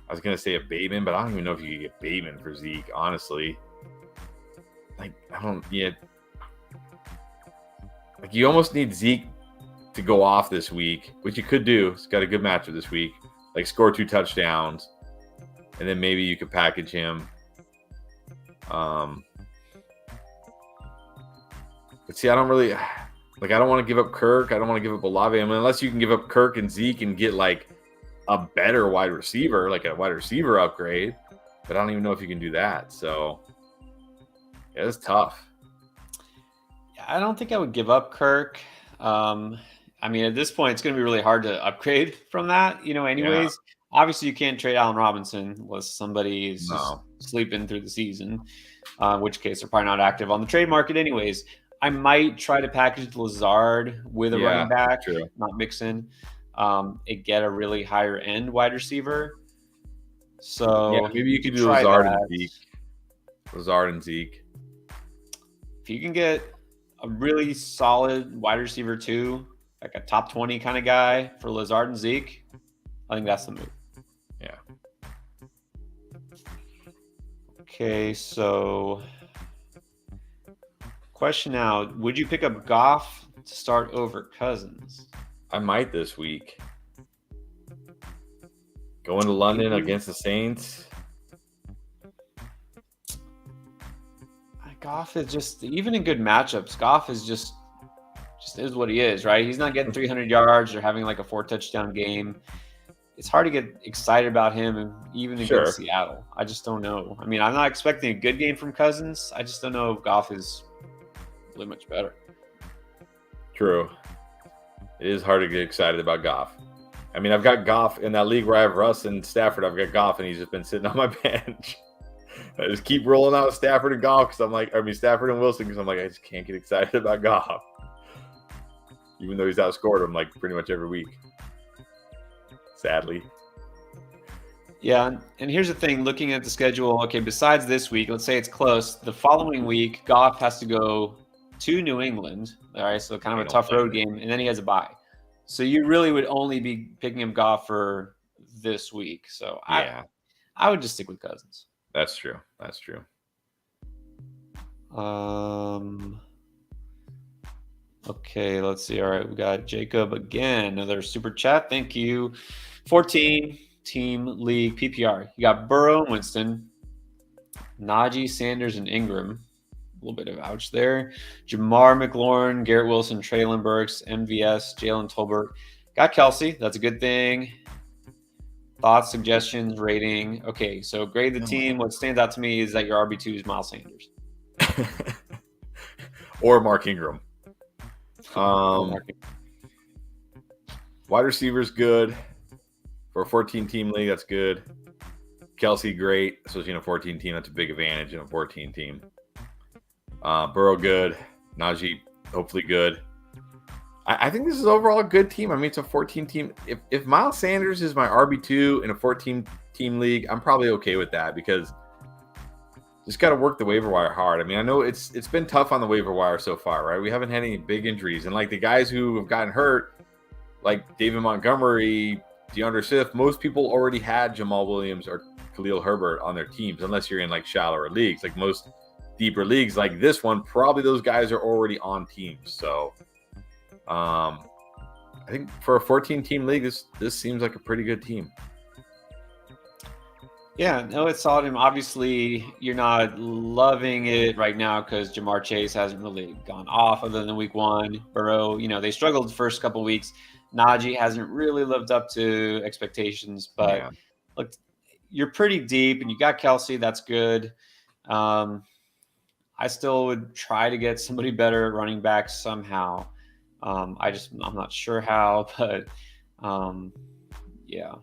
I was going to say a Bateman, but I don't even know if you could get Bateman for Zeke, honestly. Like, like, you almost need Zeke to go off this week, which you could do. He's got a good matchup this week. Like, score 2 touchdowns, and then maybe you could package him. But see, I don't really like. I don't want to give up Kirk. I don't want to give up Olave. I mean, unless you can give up Kirk and Zeke and get like a better wide receiver, like a wide receiver upgrade. But I don't even know if you can do that. So yeah, it's tough. I don't think I would give up Kirk. I mean, at this point, it's going to be really hard to upgrade from that, anyways. Yeah. Obviously, you can't trade Allen Robinson unless somebody is just sleeping through the season, in which case they're probably not active on the trade market anyways. I might try to package Lazard with a running back, not Mixon, and get a really higher end wide receiver. So maybe you could do Lazard and Zeke. Lazard and Zeke. If you can get a really solid wide receiver too, like a top 20 kind of guy for Lazard and Zeke, I think that's the move. Yeah. Okay, so question now, would you pick up Goff to start over Cousins? I might this week. Going to London against the Saints. Goff is just, even in good matchups, Goff is just is what he is, right? He's not getting 300 yards or having like a 4-touchdown game. It's hard to get excited about him, even against Seattle. I just don't know. I mean, I'm not expecting a good game from Cousins. I just don't know if Goff is really much better. True. It is hard to get excited about Goff. I mean, I've got Goff in that league where I have Russ and Stafford. I've got Goff, and he's just been sitting on my bench. I just keep rolling out Stafford and Goff because I'm like, Stafford and Wilson because I'm like, I just can't get excited about Goff. Even though he's outscored him like pretty much every week. Sadly. Yeah, and here's the thing, looking at the schedule, okay, besides this week, let's say it's close, the following week, Goff has to go to New England, all right, so kind of a tough road game, and then he has a bye. So you really would only be picking him Goff for this week. So I would just stick with Cousins. That's true. Okay, let's see. All right, we got Jacob again. Another super chat. Thank you. 14-team league PPR. You got Burrow and Winston, Najee, Sanders, and Ingram. A little bit of ouch there. Jamar, McLaurin, Garrett Wilson, Traylon Burks, MVS, Jalen Tolbert. Got Kelsey. That's a good thing. Thoughts, suggestions, rating. Okay, so grade the team. What stands out to me is that your RB2 is Miles Sanders. Or Mark Ingram. Wide receivers good. For a 14-team league, that's good. Kelsey, great. Especially in a 14-team, that's a big advantage in a 14-team. Burrow, good. Najee, hopefully good. I think this is overall a good team. I mean, it's a 14-team. If Miles Sanders is my RB2 in a 14-team league, I'm probably okay with that because just got to work the waiver wire hard. I mean, I know it's been tough on the waiver wire so far, right? We haven't had any big injuries. And like the guys who have gotten hurt, like David Montgomery, DeAndre Swift, most people already had Jamal Williams or Khalil Herbert on their teams, unless you're in like shallower leagues. Like most deeper leagues like this one, probably those guys are already on teams. So I think for a 14-team league, this seems like a pretty good team. Yeah, no, it's solid. And obviously, you're not loving it right now because Jamar Chase hasn't really gone off other than week one. Burrow, they struggled the first couple weeks. Najee hasn't really lived up to expectations, but Yeah. look, you're pretty deep and you got Kelsey. That's good. Um, I still would try to get somebody better at running back somehow. I'm not sure how, but yeah.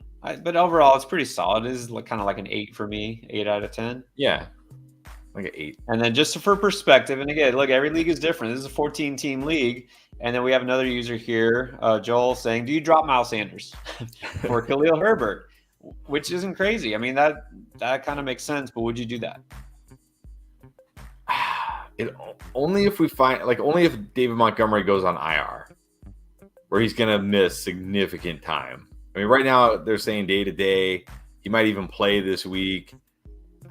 But overall, it's pretty solid. It is kind of like an 8 for me, 8 out of 10. Yeah. Like an 8. And then just for perspective, and again, look, every league is different. This is a 14-team league. And then we have another user here, Joel, saying, do you drop Miles Sanders for Khalil Herbert? Which isn't crazy. I mean, that kind of makes sense, but would you do that? Only if David Montgomery goes on IR, where he's going to miss significant time. I mean, right now they're saying day to day. He might even play this week.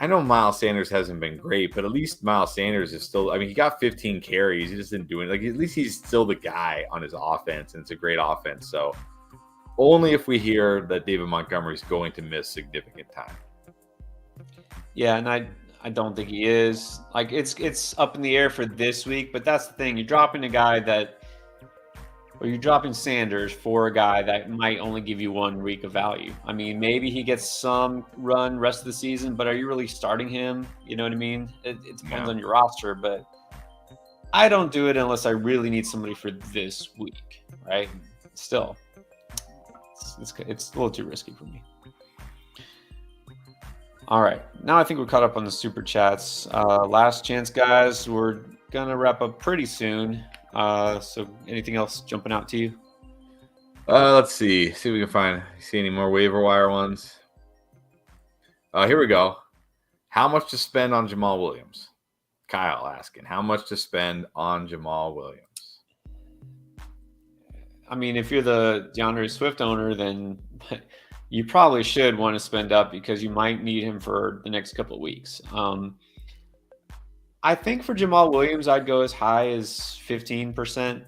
I know Miles Sanders hasn't been great, but at least Miles Sanders is still. I mean, he got 15 carries. He just didn't do it. Like, at least he's still the guy on his offense, and it's a great offense. So, only if we hear that David Montgomery's going to miss significant time. Yeah, and I don't think he is. Like, it's up in the air for this week, but that's the thing. You're dropping a guy or you're dropping Sanders for a guy that might only give you 1 week of value. I mean, maybe he gets some run rest of the season, but are you really starting him? You know what I mean? It depends on your roster, but I don't do it unless I really need somebody for this week, right? Still, it's a little too risky for me. All right. Now I think we're caught up on the super chats. Last chance, guys. We're going to wrap up pretty soon. So anything else jumping out to you? Let's see. See if we can see any more waiver wire ones. Here we go. How much to spend on Jamal Williams? Kyle asking, how much to spend on Jamal Williams? I mean, if you're the DeAndre Swift owner, then you probably should want to spend up because you might need him for the next couple of weeks. I think for Jamal Williams, I'd go as high as 15%.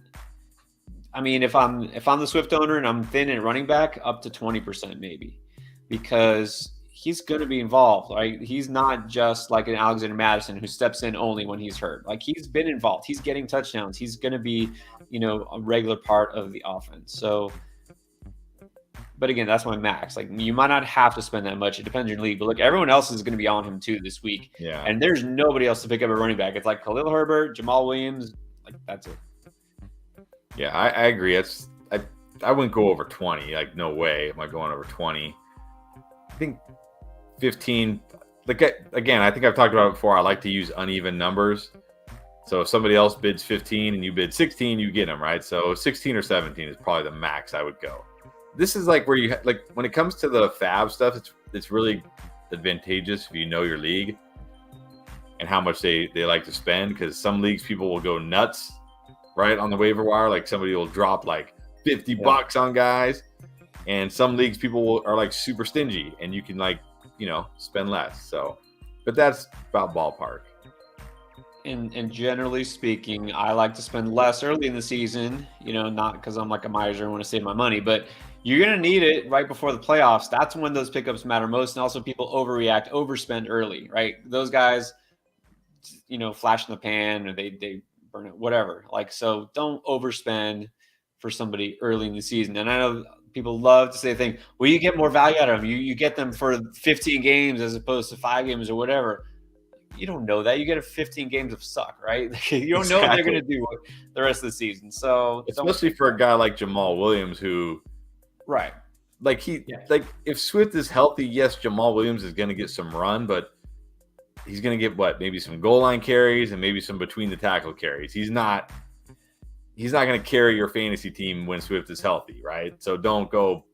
I mean, if I'm the Swift owner and I'm thin at running back, up to 20% maybe, because he's going to be involved, right? He's not just like an Alexander Madison who steps in only when he's hurt. Like, he's been involved. He's getting touchdowns. He's going to be, a regular part of the offense. So, but again, that's my max. Like, you might not have to spend that much. It depends on your league. But look, everyone else is going to be on him too this week. Yeah. And there's nobody else to pick up a running back. It's like Khalil Herbert, Jamal Williams. Like, that's it. Yeah, I agree. I wouldn't go over 20. Like, no way am I going over 20. I think 15. Like, again, I think I've talked about it before. I like to use uneven numbers. So if somebody else bids 15 and you bid 16, you get them, right? So 16 or 17 is probably the max I would go. This is like where you like when it comes to the fab stuff, it's really advantageous if you know your league and how much they like to spend, because some leagues people will go nuts, right, on the waiver wire. Like, somebody will drop like $50 on guys, and some leagues people are like super stingy and you can spend less. So, but that's about ballpark. And generally speaking, I like to spend less early in the season, not because I'm like a miser and want to save my money, but you're going to need it right before the playoffs. That's when those pickups matter most. And also people overreact, overspend early, right? Those guys, flash in the pan or they burn it, whatever. Like, so don't overspend for somebody early in the season. And I know people love to say things, well, you get more value out of them. You get them for 15 games as opposed to 5 games or whatever. You don't know that. You get 15 games of suck, right? You don't know what they're going to do the rest of the season. So, especially for a guy like Jamal Williams, who, right, like if Swift is healthy, yes, Jamal Williams is going to get some run, but he's going to get maybe some goal line carries and maybe some between the tackle carries. He's not going to carry your fantasy team when Swift is healthy, right? So don't go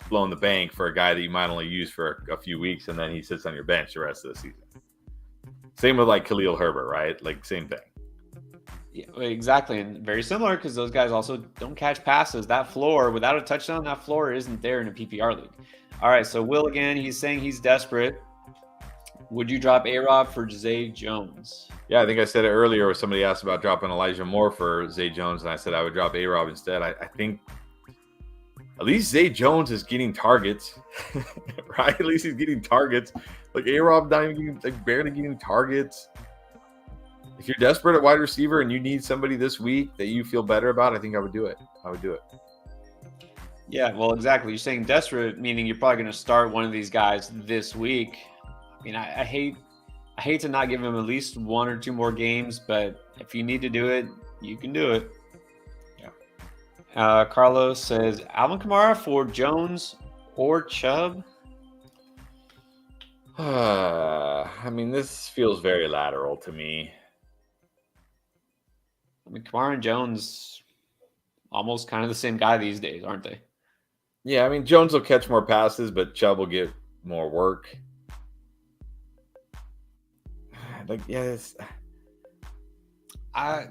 blowing the bank for a guy that you might only use for a few weeks and then he sits on your bench the rest of the season. Same with like Khalil Herbert, right? Like, same thing. Yeah, exactly. And very similar, because those guys also don't catch passes. That floor, without a touchdown, that floor isn't there in a PPR league. All right, so Will again, he's saying he's desperate. Would you drop A-Rob for Zay Jones? Yeah, I think I said it earlier where somebody asked about dropping Elijah Moore for Zay Jones, and I said I would drop A-Rob instead. I think At least Zay Jones is getting targets, right? At least he's getting targets. Like A-Rob not even getting, like barely getting targets. If you're desperate at wide receiver and you need somebody this week that you feel better about, I think I would do it. Yeah, well, exactly. You're saying desperate, meaning you're probably going to start one of these guys this week. I mean, I hate to not give him at least 1 or 2 more games, but if you need to do it, you can do it. Yeah. Carlos says Alvin Kamara for Jones or Chub. I mean, this feels very lateral to me. I mean, Kamara and Jones, almost kind of the same guy these days, aren't they? Yeah, I mean, Jones will catch more passes, but Chubb will get more work. Like, yes.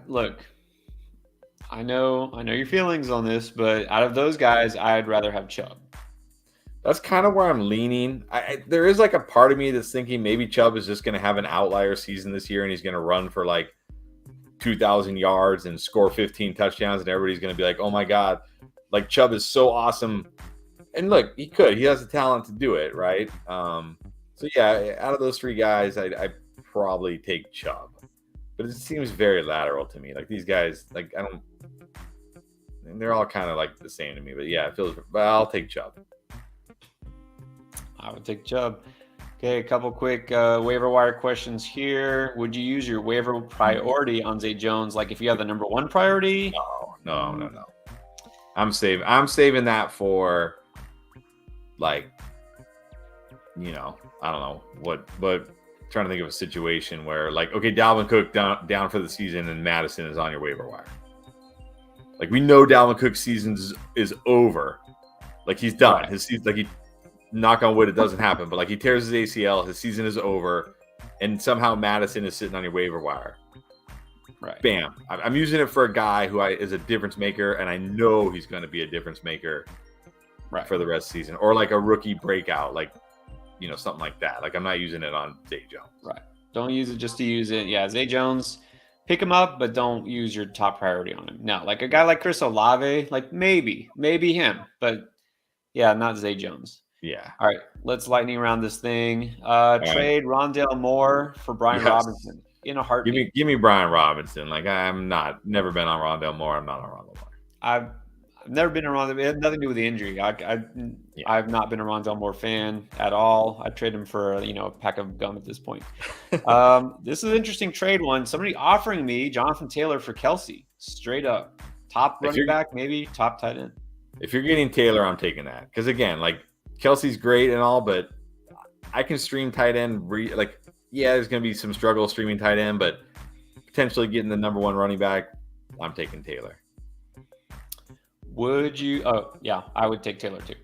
Look, I know your feelings on this, but out of those guys, I'd rather have Chubb. That's kind of where I'm leaning. There is like a part of me that's thinking maybe Chubb is just going to have an outlier season this year, and he's going to run for like 2,000 yards and score 15 touchdowns, and everybody's going to be like, oh my God, like Chubb is so awesome. And look, he has the talent to do it, right? So yeah, out of those 3 guys, I probably take Chubb. But it seems very lateral to me. Like these guys, like they're all kind of like the same to me. But yeah, but I'll take Chubb. I would take Chubb. Okay, a couple quick waiver wire questions here. Would you use your waiver priority on Zay Jones? Like if you have the number 1 priority? No. I'm saving that for like, I don't know what, but trying to think of a situation where like, okay, Dalvin Cook down for the season and Madison is on your waiver wire. Like we know Dalvin Cook's season is over. Like he's done. Right. His season, like he, knock on wood, it doesn't happen, but like he tears his ACL, his season is over, and somehow Madison is sitting on your waiver wire. Right. Bam. I'm using it for a guy who is a difference maker, and I know he's going to be a difference maker for the rest of the season. Or like a rookie breakout, like, something like that. Like I'm not using it on Zay Jones. Right. Don't use it just to use it. Yeah, Zay Jones, pick him up, but don't use your top priority on him. No, like a guy like Chris Olave, like maybe him, but yeah, not Zay Jones. Yeah. All right, let's lightning around this thing. Trade Rondale Moore for Brian Robinson in a heartbeat. Give me Brian Robinson. Like never been on Rondale Moore. I'm not on Rondale Moore. I've never been a Rondale. It had nothing to do with the injury. I've not been a Rondale Moore fan at all. I'd trade him for a pack of gum at this point. This is an interesting trade one. Somebody offering me Jonathan Taylor for Kelsey, straight up top running back, maybe top tight end. If you're getting Taylor, I'm taking that because again, like. Kelsey's great and all, but I can stream tight end. There's going to be some struggle streaming tight end, but potentially getting the number 1 running back, I'm taking Taylor. Would you? Oh, yeah, I would take Taylor too.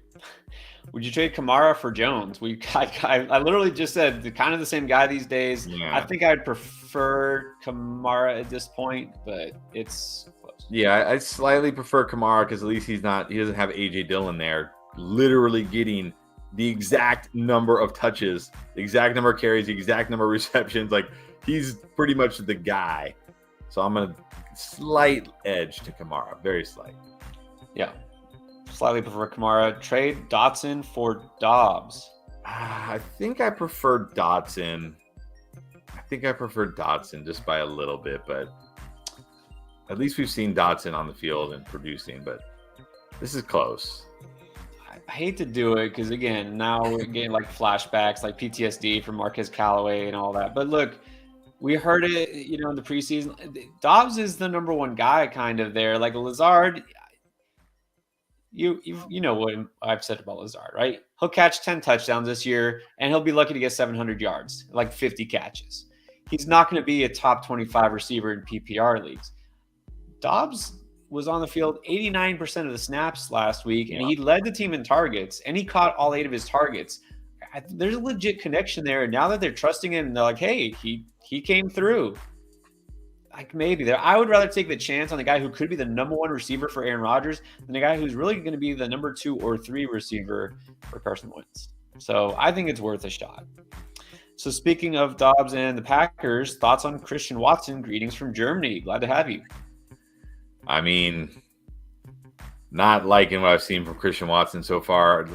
Would you trade Kamara for Jones? I literally just said kind of the same guy these days. Yeah. I think I'd prefer Kamara at this point, but it's close. Yeah, I slightly prefer Kamara because at least he doesn't have AJ Dillon there. Literally getting the exact number of touches, the exact number of carries, the exact number of receptions. Like he's pretty much the guy. So I'm going to slight edge to Kamara, very slight. Yeah, slightly prefer Kamara. Trade Dotson for Dobbs. I think I prefer Dotson. Just by a little bit, but at least we've seen Dotson on the field and producing, but this is close. I hate to do it because, again, now we're getting like flashbacks, like PTSD from Marquez Callaway and all that. But look, we heard it, in the preseason. Dobbs is the number 1 guy kind of there. Like Lazard, you know what I've said about Lazard, right? He'll catch 10 touchdowns this year, and he'll be lucky to get 700 yards, like 50 catches. He's not going to be a top 25 receiver in PPR leagues. Dobbs was on the field 89% of the snaps last week, and he led the team in targets, and he caught all 8 of his targets. There's a legit connection there. And now that they're trusting him, they're like, hey, he came through. Like maybe there. I would rather take the chance on the guy who could be the number 1 receiver for Aaron Rodgers than the guy who's really going to be the number 2 or 3 receiver for Carson Wentz. So I think it's worth a shot. So speaking of Dobbs and the Packers, thoughts on Christian Watson? Greetings from Germany. Glad to have you. I mean, Not liking what I've seen from Christian Watson so far.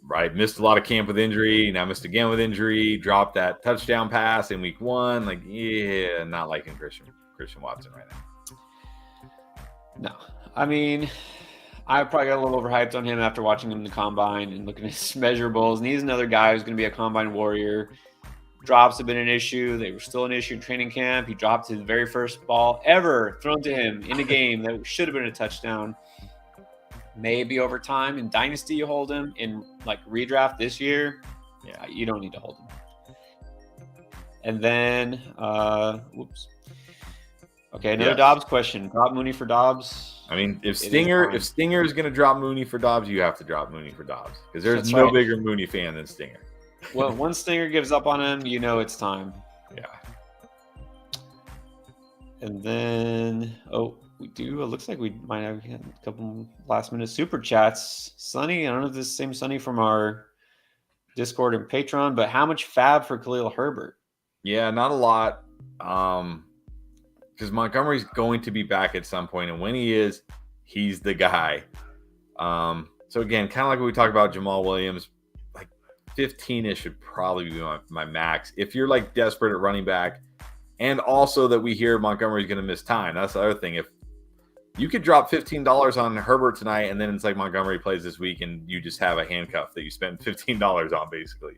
Right, missed a lot of camp with injury. Now missed again with injury. Dropped that touchdown pass in week 1. Like, yeah, not liking Christian Watson right now. No, I mean, I probably got a little overhyped on him after watching him in the combine and looking at his measurables. And he's another guy who's going to be a combine warrior. Drops have been an issue. They were still an issue in training camp. He dropped his very first ball ever thrown to him in a game that should have been a touchdown. Maybe over time in Dynasty you hold him. In like redraft this year, yeah, you don't need to hold him. And then, okay, another Dobbs question. Drop Mooney for Dobbs. I mean, if Stinger is going to drop Mooney for Dobbs, you have to drop Mooney for Dobbs because there's no bigger Mooney fan than Stinger. Well, once Stinger gives up on him, you know it's time. Yeah. And then, we do. It looks like we might have a couple last-minute super chats. Sonny, I don't know if this is the same Sonny from our Discord and Patreon, but how much fab for Khalil Herbert? Yeah, not a lot. Because Montgomery's going to be back at some point, and when he is, he's the guy. So again, kind of like what we talked about Jamal Williams, like 15-ish should probably be my max. If you're like desperate at running back, and also that we hear Montgomery's going to miss time. That's the other thing. If you could drop $15 on Herbert tonight, and then it's like Montgomery plays this week, and you just have a handcuff that you spend $15 on, basically.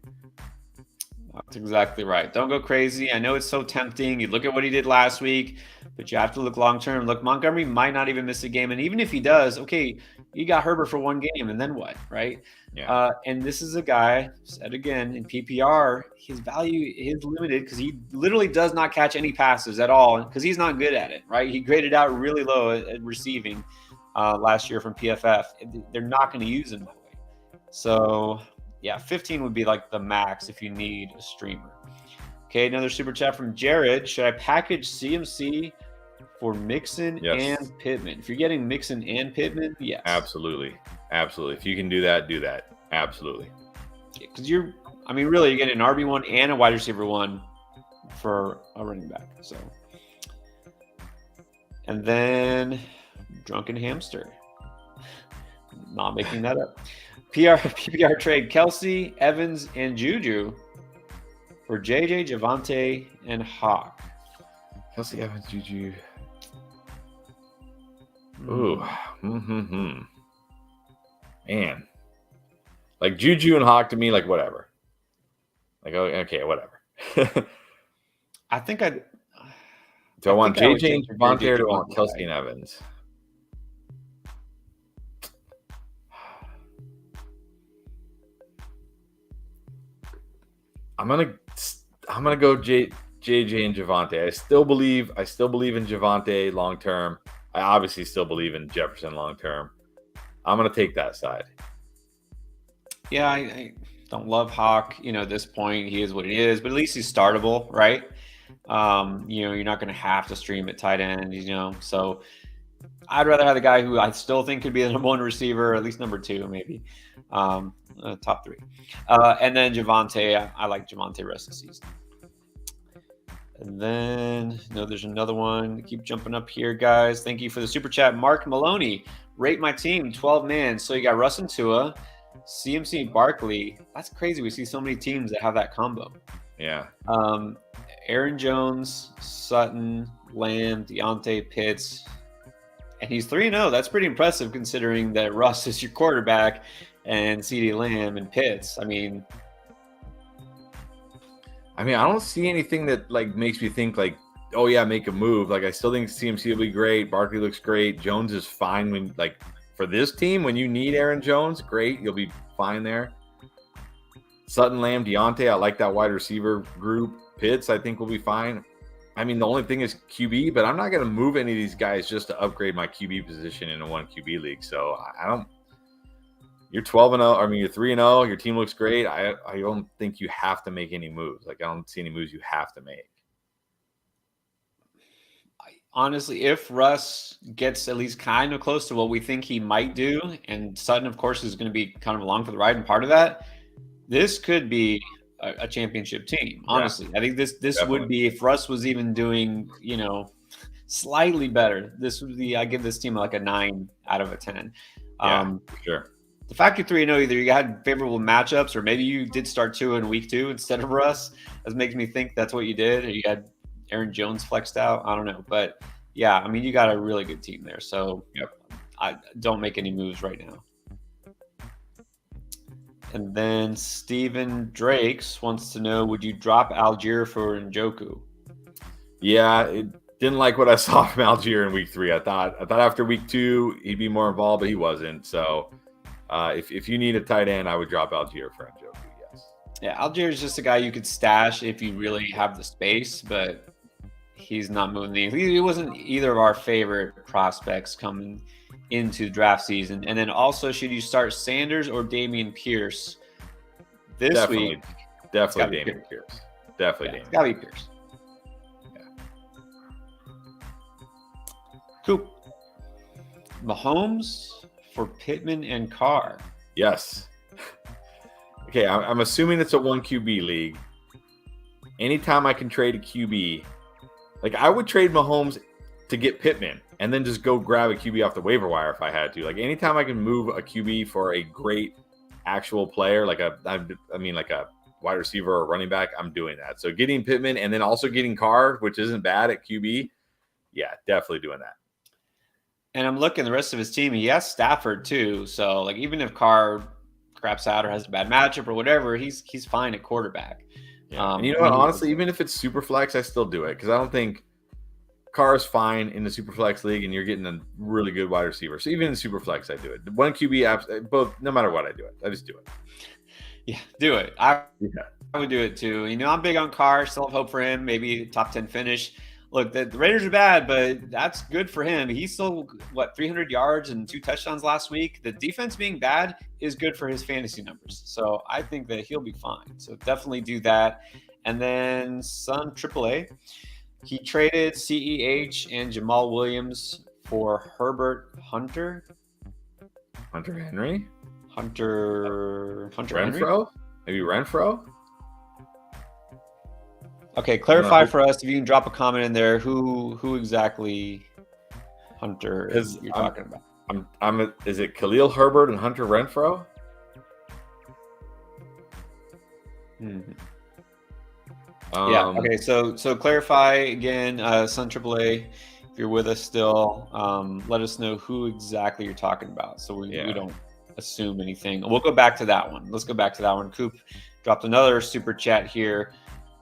That's exactly right. Don't go crazy. I know it's so tempting. You look at what he did last week, but you have to look long-term. Look, Montgomery might not even miss a game. And even if he does, okay, you got Herbert for one game, and then what, right? Yeah. And this is a guy, said again, in PPR, his value is limited because he literally does not catch any passes at all because he's not good at it, right? He graded out really low at receiving last year from PFF. They're not going to use him that way. So, yeah, 15 would be like the max if you need a streamer. Okay, another super chat from Jared. Should I package CMC for Mixon and Pittman? If you're getting Mixon and Pittman, yes. Absolutely. If you can do that, do that. Absolutely. Because really, you're getting an RB1 and a wide receiver 1 for a running back. So, and then Drunken Hamster. Not making that up. PPR trade Kelsey, Evans, and Juju for JJ, Javonte, and Hawk. Kelsey, Evans, Juju. Ooh. Man. Like Juju and Hawk to me, like whatever. Like, okay, whatever. I think do I want JJ and Javonte or do I want Kelsey and Evans? I'm gonna go JJ and Javonte. I still believe in Javonte long term. I obviously still believe in Jefferson long term. I'm gonna take that side. Yeah, I don't love Hawk. At this point, he is what he is, but at least he's startable, right? You're not gonna have to stream at tight end. So I'd rather have the guy who I still think could be the number 1 receiver, at least number 2, maybe. Top 3. And then Javonte, I like Javonte rest of the season. And then, there's another one. Keep jumping up here, guys. Thank you for the super chat. Mark Maloney, rate my team, 12 man. So you got Russ and Tua, CMC, Barkley. That's crazy. We see so many teams that have that combo. Yeah. Aaron Jones, Sutton, Lamb, Deontay, Pitts. And he's 3-0. That's pretty impressive considering that Russ is your quarterback and CeeDee Lamb and Pitts. I don't see anything that like makes me think like, oh yeah, make a move. Like I still think CMC will be great. Barkley looks great. Jones is fine when like for this team when you need Aaron Jones, great. You'll be fine there. Sutton, Lamb, Deontay. I like that wide receiver group. Pitts, I think will be fine. The only thing is QB, but I'm not going to move any of these guys just to upgrade my QB position in a 1 QB league. So I don't. You're 12-0. You're 3-0. Your team looks great. I don't think you have to make any moves. Like I don't see any moves you have to make. Honestly, if Russ gets at least kind of close to what we think he might do, and Sutton, of course, is going to be kind of along for the ride and part of that, this could be a championship team. Honestly, I think this Definitely. would be if Russ was even doing slightly better. This would be I give this team like a 9 out of a 10. Sure. The fact you're 3-0, either you had favorable matchups or maybe you did start 2 in week 2 instead of Russ. That makes me think that's what you did. Or you had Aaron Jones flexed out. I don't know. But yeah, I mean, you got a really good team there. So I don't make any moves right now. And then Steven Drakes wants to know, would you drop Algier for Njoku? Yeah, didn't like what I saw from Algier in week 3. I thought after week 2 he'd be more involved, but he wasn't. So if you need a tight end, I would drop Algier for Njoku. Yes. Yeah, Algier is just a guy you could stash if you really have the space, but he's not moving the. He wasn't either of our favorite prospects coming into draft season. And then also, should you start Sanders or Dameon Pierce this week? Definitely Dameon Pierce. Definitely Dameon. It's gotta be Pierce. Coop. Mahomes for Pittman and Carr. Yes. Okay, I'm assuming it's a 1 QB league. Anytime I can trade a QB, like I would trade Mahomes to get Pittman and then just go grab a QB off the waiver wire if I had to. Like anytime I can move a QB for a great actual player, like a wide receiver or running back, I'm doing that. So getting Pittman and then also getting Carr, which isn't bad at QB, yeah, definitely doing that. And I'm looking the rest of his team. He has Stafford too. So like even if Carr craps out or has a bad matchup or whatever, he's fine at quarterback. Yeah. And you know what? Honestly, even if it's super flex, I still do it because I don't think Carr is fine in the super flex league, and you're getting a really good wide receiver. So even in super flex, I do it. 1 QB apps, both. No matter what, I do it. I just do it. Yeah, do it. I would do it too. You know, I'm big on Carr. Still have hope for him. Maybe top 10 finish. Look, the Raiders are bad, but that's good for him. He's still, 300 yards and 2 touchdowns last week. The defense being bad is good for his fantasy numbers. So I think that he'll be fine. So definitely do that. And then Sun AAA, he traded CEH and Jamal Williams for Herbert Hunter. Hunter Henry? Hunter Renfro? Henry? Maybe Renfro? Okay, clarify for us if you can drop a comment in there. Who exactly Hunter is you're talking about? Is it Khalil Herbert and Hunter Renfro? Mm-hmm. Yeah. Okay. So clarify again, Sun AAA. If you're with us still, let us know who exactly you're talking about, so we don't assume anything. We'll go back to that one. Let's go back to that one. Coop dropped another super chat here.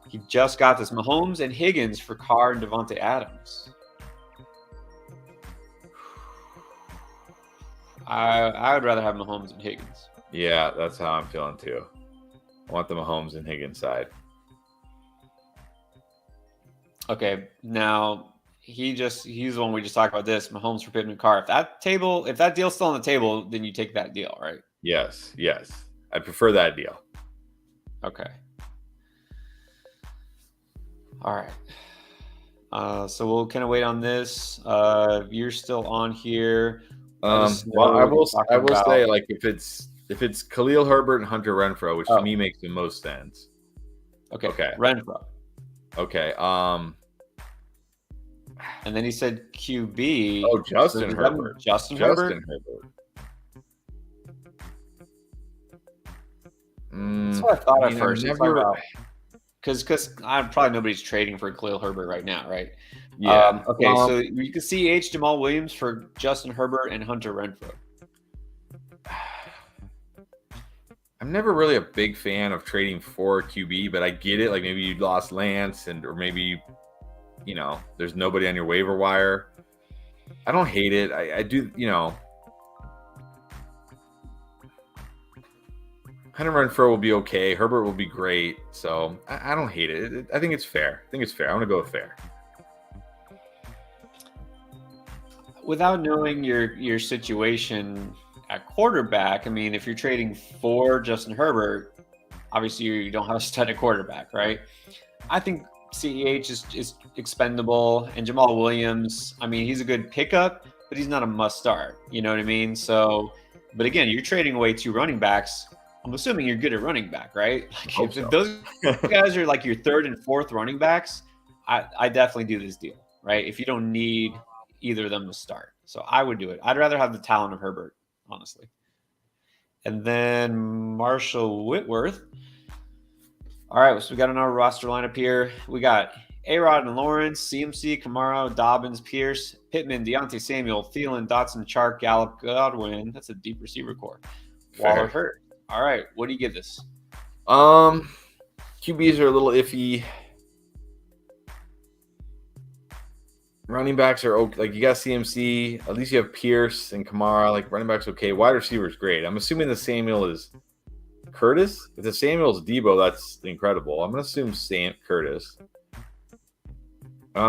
He just got this Mahomes and Higgins for Carr and Devontae Adams. I would rather have Mahomes and Higgins. Yeah, that's how I'm feeling too. I want the Mahomes and Higgins side. Okay, now he's the one we just talked about. This Mahomes for Pittman Carr. If that deal's still on the table, then you take that deal, right? Yes. I prefer that deal. Okay. All right. So we'll kind of wait on this. You're still on here. Well, I will say, like, if it's Khalil Herbert and Hunter Renfro, which to me makes the most sense. Okay. Renfro. Okay. And then he said QB. Oh, Justin Herbert. Justin Herbert. That's what I thought at first. Because probably nobody's trading for Khalil Herbert right now, right? Yeah. So you can see Jamal Williams for Justin Herbert and Hunter Renfro. I'm never really a big fan of trading for QB, but I get it. Like maybe you lost Lance, or maybe there's nobody on your waiver wire. I don't hate it. I do. Hunter Renfro will be okay. Herbert will be great. So I don't hate it. I think it's fair. I'm going to go with fair. Without knowing your situation at quarterback, I mean, if you're trading for Justin Herbert, obviously you don't have a stud at quarterback, right? I think CEH is expendable, and Jamal Williams, I mean, he's a good pickup, but he's not a must start. You know what I mean? So, but again, you're trading away 2 running backs. I'm assuming you're good at running back, right? Like if those guys are like your 3rd and 4th running backs, I definitely do this deal, right? If you don't need either of them to start. So I would do it. I'd rather have the talent of Herbert honestly. And then Marshall Whitworth. All right, so we got another roster lineup here. We got A-Rod and Lawrence, CMC, Kamara, Dobbins, Pierce, Pittman, Deontay Samuel, Thielen, Dotson, Chark, Gallup, Godwin. That's a deep receiver core. Waller, Hurt. All right, what do you give this? QBs are a little iffy. Running backs are okay. Like, you got CMC. At least you have Pierce and Kamara. Like, running backs okay. Wide receivers great. I'm assuming the Samuel is Curtis. If the Samuel's Debo, that's incredible. I'm gonna assume Curtis. You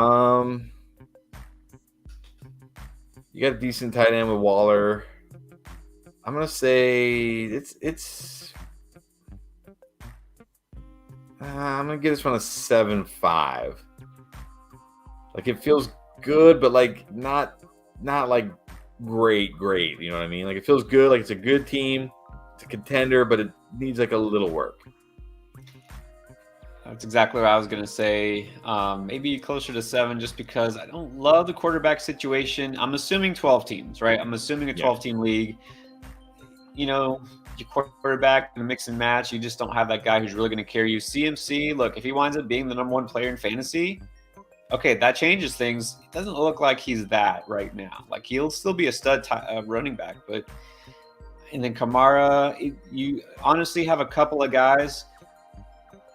got a decent tight end with Waller. I'm gonna say it's. I'm gonna give this one a 7.5. Like, it feels good, but like not like great. You know what I mean? Like, it feels good. Like, it's a good team. It's a contender, but it needs like a little work. That's exactly what I was going to say. Maybe closer to 7, just because I don't love the quarterback situation. I'm assuming 12 teams, right? I'm assuming a 12-team league. You know, your quarterback in a mix and match, you just don't have that guy who's really going to carry you. CMC, look, if he winds up being the number 1 player in fantasy, okay, that changes things. It doesn't look like he's that right now. Like, he'll still be a stud running back, but and then Kamara, you honestly have a couple of guys.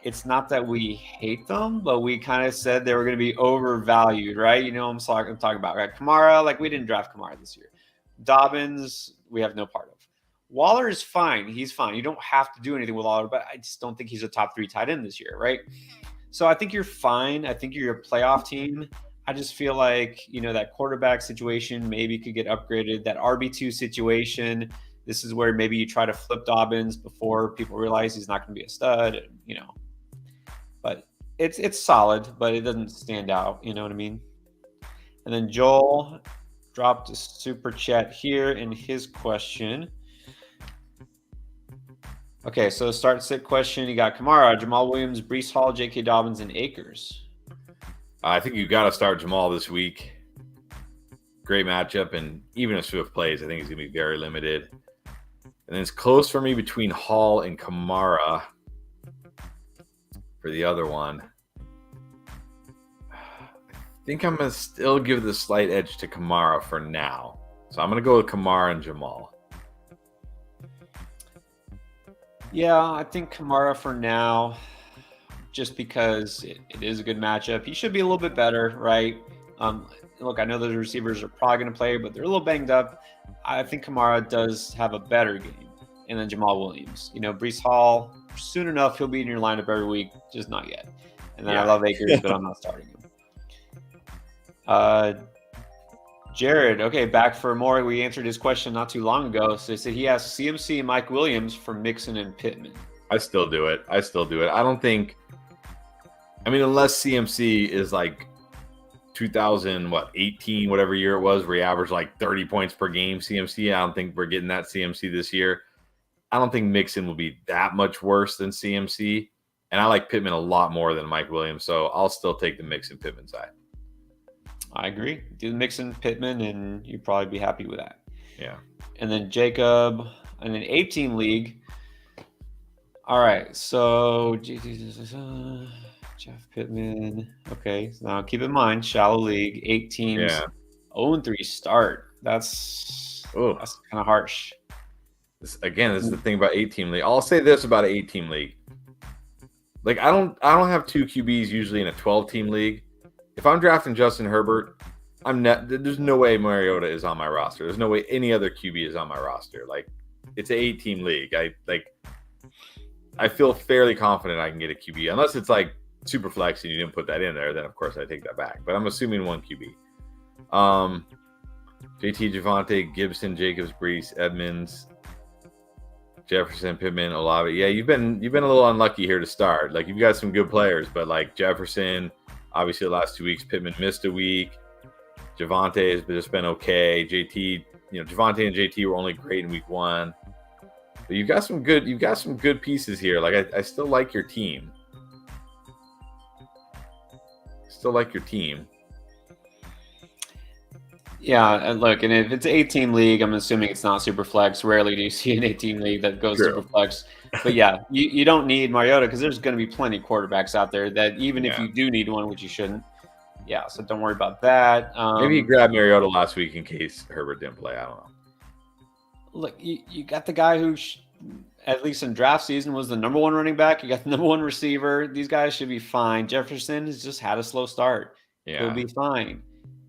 It's not that we hate them, but we kind of said they were going to be overvalued, right? You know what I'm talking about, right? Kamara, like, we didn't draft Kamara this year. Dobbins, we have no part of. Waller is fine. He's fine. You don't have to do anything with Waller, but I just don't think he's a top 3 tight end this year, right? So I think you're fine. I think you're a playoff team. I just feel like, you know, that quarterback situation maybe could get upgraded. That RB2 situation, this is where maybe you try to flip Dobbins before people realize he's not going to be a stud, you know. But it's solid, but it doesn't stand out. You know what I mean? And then Joel dropped a super chat here in his question. Okay, so start sit question. You got Kamara, Jamal Williams, Breece Hall, J.K. Dobbins, and Akers. I think you've got to start Jamal this week. Great matchup, and even if Swift plays, I think he's going to be very limited. And then it's close for me between Hall and Kamara for the other one. I think I'm going to still give the slight edge to Kamara for now. So I'm going to go with Kamara and Jamal. Yeah, I think Kamara for now, just because it is a good matchup. He should be a little bit better, right? Look, I know the receivers are probably going to play, but they're a little banged up. I think Kamara does have a better game. And then Jamal Williams. You know, Breece Hall, soon enough, he'll be in your lineup every week, just not yet. And then I love Akers, but I'm not starting him. Jared, okay, back for more. We answered his question not too long ago. So he said he asked CMC and Mike Williams for Mixon and Pittman. I still do it. I don't think – I mean, unless CMC is like 2018, whatever year it was, where he averaged like 30 points per game CMC. I don't think we're getting that CMC this year. I don't think Mixon will be that much worse than CMC. And I like Pittman a lot more than Mike Williams. So I'll still take the Mixon-Pittman side. I agree. Do the Mixon Pittman, and you'd probably be happy with that. Yeah. And then Jacob in an 8-team league. All right. So Jeff Pittman. Okay. So now keep in mind, shallow league, 8 teams, 0-3 start. That's kind of harsh. This is the thing about 8-team league. I'll say this about an 8-team league. Like, I don't have 2 QBs usually in a 12-team league. If I'm drafting Justin Herbert, there's no way Mariota is on my roster. There's no way any other QB is on my roster. Like, it's an 8-team league. I feel fairly confident I can get a QB. Unless it's like super flex and you didn't put that in there, then of course I take that back. But I'm assuming 1 QB. JT, Javonte, Gibson, Jacobs, Breece, Edmonds, Jefferson, Pittman, Olave. Yeah, you've been a little unlucky here to start. Like, you've got some good players, but like Jefferson, obviously the last 2 weeks, Pittman missed a week. Javonte has just been okay. JT, Javonte and JT were only great in week 1. But you've got some good pieces here. Like, I still like your team. Yeah, and look, and if it's an 8-team league, I'm assuming it's not super flex. Rarely do you see an 8-team league that goes True. super flex. But yeah, you don't need Mariota because there's going to be plenty of quarterbacks out there that even if you do need one, which you shouldn't. Yeah, so don't worry about that. Maybe you grabbed Mariota last week in case Herbert didn't play. I don't know. Look, you got the guy who, at least in draft season, was the number 1 running back. You got the number 1 receiver. These guys should be fine. Jefferson has just had a slow start. Yeah. He'll be fine.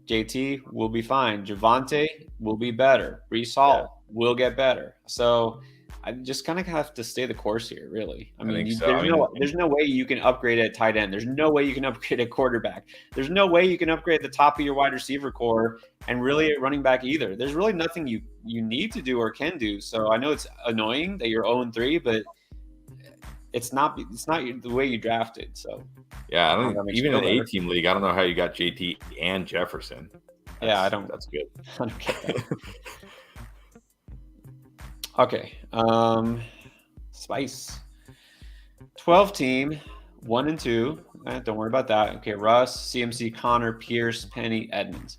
JT will be fine. Javonte will be better. Brees Hall will get better. So I just kind of have to stay the course here, really. I mean, there's no way you can upgrade at tight end. There's no way you can upgrade at quarterback. There's no way you can upgrade the top of your wide receiver core and really at running back either. There's really nothing you need to do or can do. So I know it's annoying that you're 0-3, but it's not the way you drafted. So yeah, I don't even in an 8-team league. I don't know how you got JT and Jefferson. That's good. I don't get that. Okay. Spice. 12-team, 1 and 2. Don't worry about that. Okay, Russ, CMC, Connor, Pierce, Penny, Edmonds.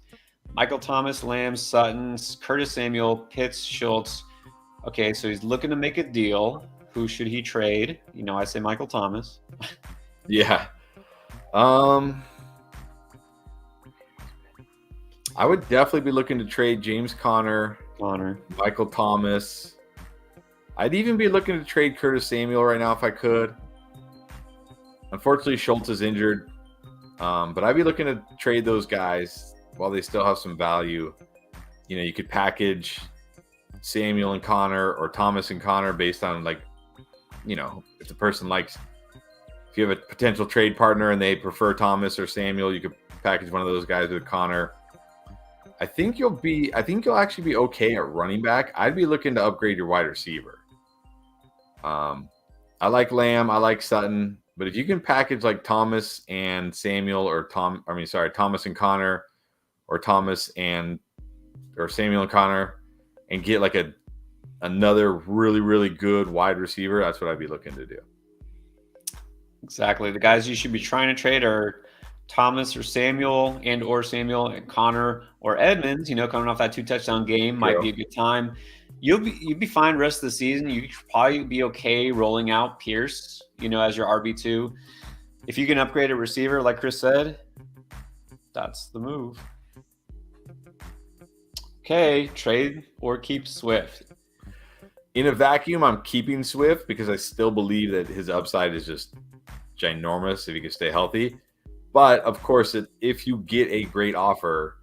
Michael Thomas, Lamb, Sutton, Curtis Samuel, Pitts, Schultz. Okay, so he's looking to make a deal. Who should he trade? I say Michael Thomas. Yeah. I would definitely be looking to trade James Conner, Michael Thomas. I'd even be looking to trade Curtis Samuel right now if I could. Unfortunately, Schultz is injured. But I'd be looking to trade those guys while they still have some value. You could package Samuel and Connor or Thomas and Connor based on if the person likes, if you have a potential trade partner and they prefer Thomas or Samuel, you could package one of those guys with Connor. I think you'll actually be okay at running back. I'd be looking to upgrade your wide receiver. I like Lamb, I like Sutton, but if you can package like Thomas and Samuel or Thomas and Connor or Samuel and Connor and get like another really, really good wide receiver, that's what I'd be looking to do. Exactly. The guys you should be trying to trade are Thomas or Samuel and Connor or Edmonds, coming off that 2-touchdown game might be a good time. You'll be fine rest of the season. You should probably be okay rolling out Pierce, as your RB2. If you can upgrade a receiver, like Chris said, that's the move. Okay, trade or keep Swift. In a vacuum, I'm keeping Swift because I still believe that his upside is just ginormous if he can stay healthy. But of course, if you get a great offer,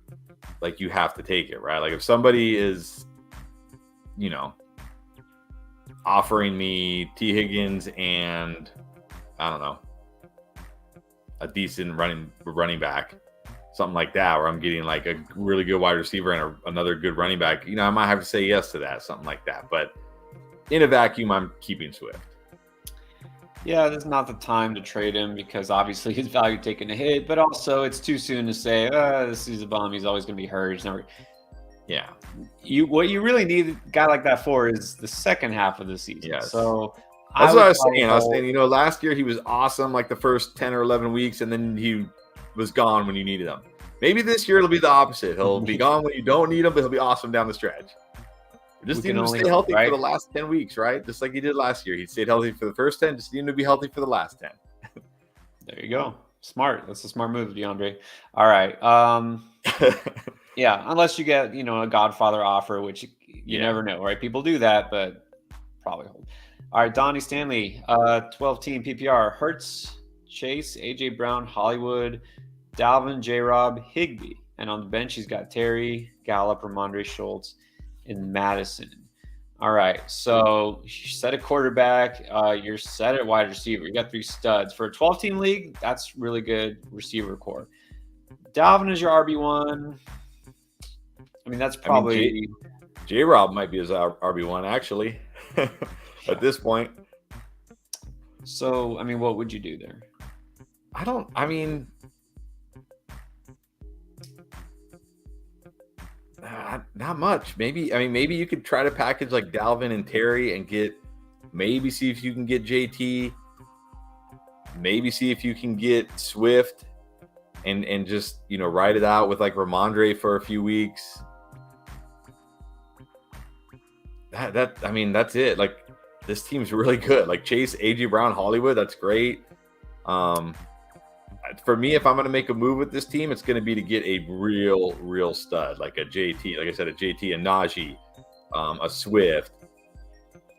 like you have to take it, right? Like if somebody is, offering me T. Higgins and I don't know, a decent running back, something like that, where I'm getting like a really good wide receiver and another good running back, I might have to say yes to that, something like that. But in a vacuum, I'm keeping Swift. Yeah, this is not the time to trade him because obviously his value taking a hit, but also it's too soon to say, this is a bum. He's always going to be hurt. Yeah. What you really need a guy like that for is the second half of the season. Yes. So that's what I was saying. Last year he was awesome like the first 10 or 11 weeks, and then he was gone when you needed him. Maybe this year it'll be the opposite. He'll be gone when you don't need him, but he'll be awesome down the stretch. Just need him to stay healthy for the last 10 weeks, right? Just like he did last year. He stayed healthy for the first 10, just need him to be healthy for the last 10. There you go. Smart. That's a smart move, DeAndre. All right. Yeah, unless you get, a Godfather offer, which you never know, right? People do that, but probably hold. All right, Donnie Stanley, 12-team PPR. Hurts, Chase, AJ Brown, Hollywood, Dalvin, J-Rob, Higbee. And on the bench, he's got Terry, Gallup, Ramondre Schultz, and Madison. All right, so you set a quarterback. You're set at wide receiver. You got 3 studs. For a 12-team league, that's really good receiver core. Dalvin is your RB1. I mean, that's probably... J-Rob might be his RB1, actually, at this point. So, what would you do there? Not much. Maybe you could try to package like Dalvin and Terry and see if you can get JT. Maybe see if you can get Swift. and just, ride it out with like Ramondre for a few weeks. That's it. Like, this team's really good. Like Chase, AJ Brown, Hollywood, that's great. For me, if I'm going to make a move with this team, it's going to be to get a real stud, like a JT, like I said, a JT, a Najee, a Swift.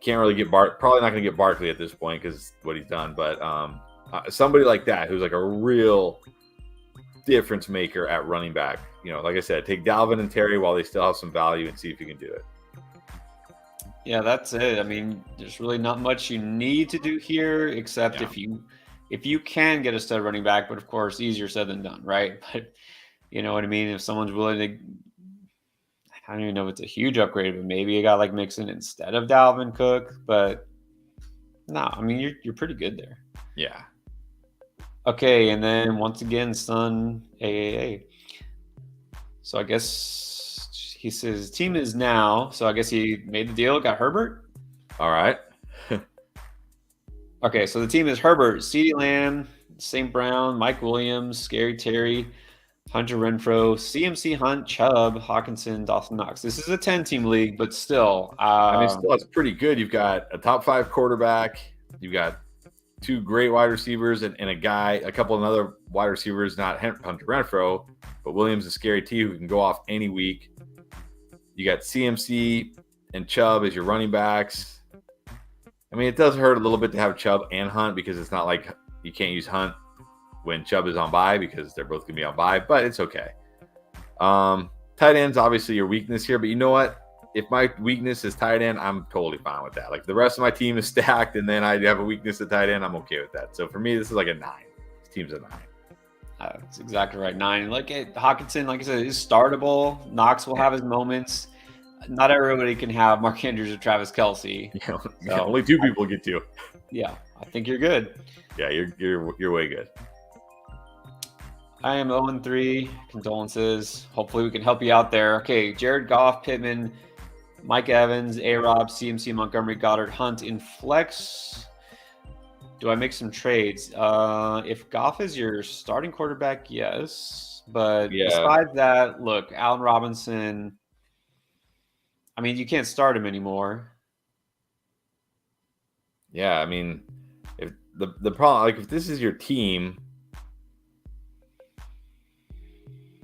Can't really get probably not going to get Barkley at this point because what he's done, but somebody like that who's like a real difference maker at running back. Like I said, take Dalvin and Terry while they still have some value and see if you can do it. Yeah, that's it. I mean, there's really not much you need to do here, except if you can get a stud running back, but of course, easier said than done, right? But you know what I mean? If someone's willing to, I don't even know if it's a huge upgrade, but maybe a guy like Mixon instead of Dalvin Cook. But no, I mean, you're pretty good there. Yeah. Okay, and then once again, Sun AAA. So I guess he says team is now. So I guess he made the deal, got Herbert. All right. Okay, so the team is Herbert, CeeDee Lamb, St. Brown, Mike Williams, Scary Terry, Hunter Renfrow, CMC Hunt, Chubb, Hawkinson, Dawson Knox. This is a 10-team league, but still. Still that's pretty good. You've got a top 5 quarterback. You've got 2 great wide receivers and a couple of other wide receivers, not Hunter Renfrow, but Williams and Scary T, who can go off any week. You got CMC and Chubb as your running backs. I mean, it does hurt a little bit to have Chubb and Hunt because it's not like you can't use Hunt when Chubb is on bye because they're both going to be on bye, but it's okay. Tight end's obviously your weakness here, but you know what? If my weakness is tight end, I'm totally fine with that. Like the rest of my team is stacked and then I have a weakness at tight end, I'm okay with that. So for me, this is like a 9. This team's a 9. That's exactly right. 9. Hawkinson, like I said, is startable. Knox will have his moments. Not everybody can have Mark Andrews or Travis Kelce. So, only 2 people get to. Yeah, I think you're good. Yeah, you're way good. I am 0-3. Condolences. Hopefully we can help you out there. Okay, Jared Goff, Pittman, Mike Evans, A-Rob, CMC, Montgomery, Goddard, Hunt in flex. Do I make some trades? If Goff is your starting quarterback, yes. But besides that, look, Allen Robinson, I mean, you can't start him anymore. Yeah, I mean, if the problem, like if this is your team,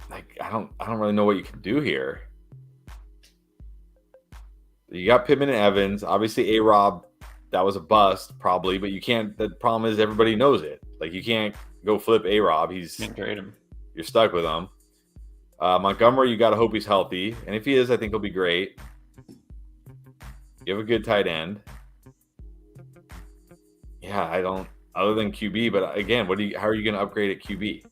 like I don't really know what you can do here. You got Pittman and Evans, obviously A-Rob, that was a bust probably, but you can't. The problem is everybody knows it. Like you can't go flip A-Rob. Can't trade him. You're stuck with him. Montgomery, you got to hope he's healthy, and if he is, I think he'll be great. You have a good tight end. Yeah, I don't. Other than QB, but again, how are you going to upgrade at QB?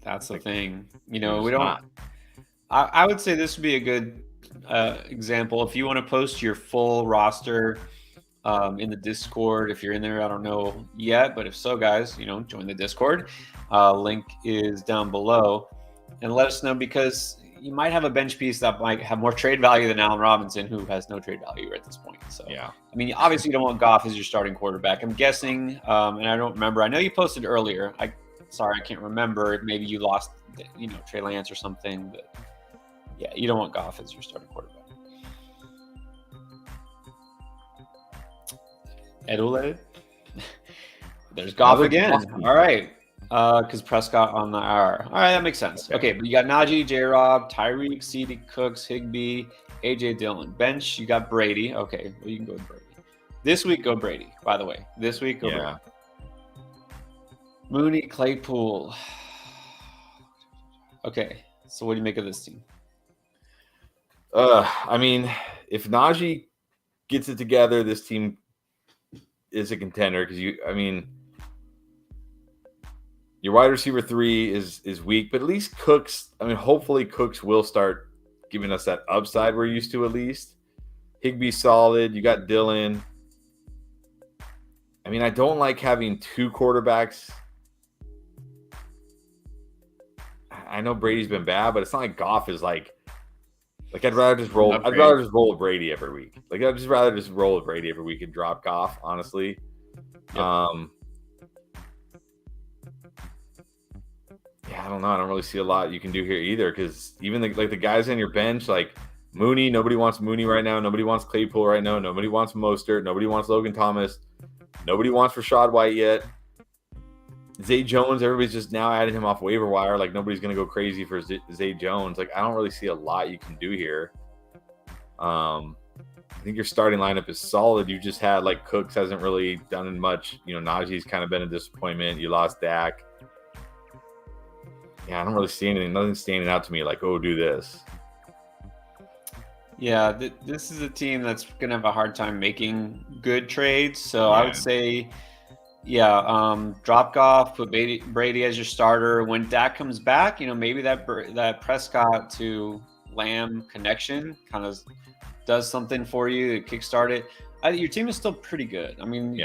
That's the thing. We don't. I would say this would be a good example. If you want to post your full roster in the Discord, if you're in there, I don't know yet, but if so, guys, join the Discord. Link is down below, and let us know because you might have a bench piece that might have more trade value than Allen Robinson, who has no trade value at this point. So, yeah. I mean, obviously you don't want Goff as your starting quarterback. I'm guessing, and I don't remember. I know you posted earlier. I can't remember. Maybe you lost, Trey Lance or something. But yeah, you don't want Goff as your starting quarterback. Edule. There's Goff again. All right. Because Prescott on the IR. All right, that makes sense. Okay, but you got Najee, J-Rob, Tyreek, CD Cooks, Higbee, AJ Dillon. Bench, you got Brady. Okay, well, you can go with Brady. This week, go Brady, by the way. This week, go Brady. Mooney, Claypool. Okay, so what do you make of this team? I mean, if Najee gets it together, this team is a contender because your wide receiver 3 is weak, but at least Cooks, hopefully Cooks will start giving us that upside we're used to at least. Higbee's solid. You got Dillon. I don't like having 2 quarterbacks. I know Brady's been bad, but it's not like Goff is like I'd rather just roll. I'd rather just roll with Brady every week. I'd just rather just roll with Brady every week and drop Goff, honestly. Yep. I don't know. I don't really see a lot you can do here either, because even the guys on your bench, like Mooney, nobody wants Mooney right now. Nobody wants Claypool right now. Nobody wants Mostert. Nobody wants Logan Thomas. Nobody wants Rashad White yet. Zay Jones, everybody's just now adding him off waiver wire. Like, nobody's going to go crazy for Zay Jones. Like, I don't really see a lot you can do here. I think your starting lineup is solid. You just had, like, Cooks hasn't really done much. You know, Najee's kind of been a disappointment. You lost Dak. Yeah, I don't really see anything. Nothing's standing out to me like, oh, do this. Yeah, this is a team that's going to have a hard time making good trades. So I would say, drop Goff, put Brady as your starter. When Dak comes back, you know, maybe that Prescott to Lamb connection kind of does something for you to kickstart it. Your team is still pretty good. I mean,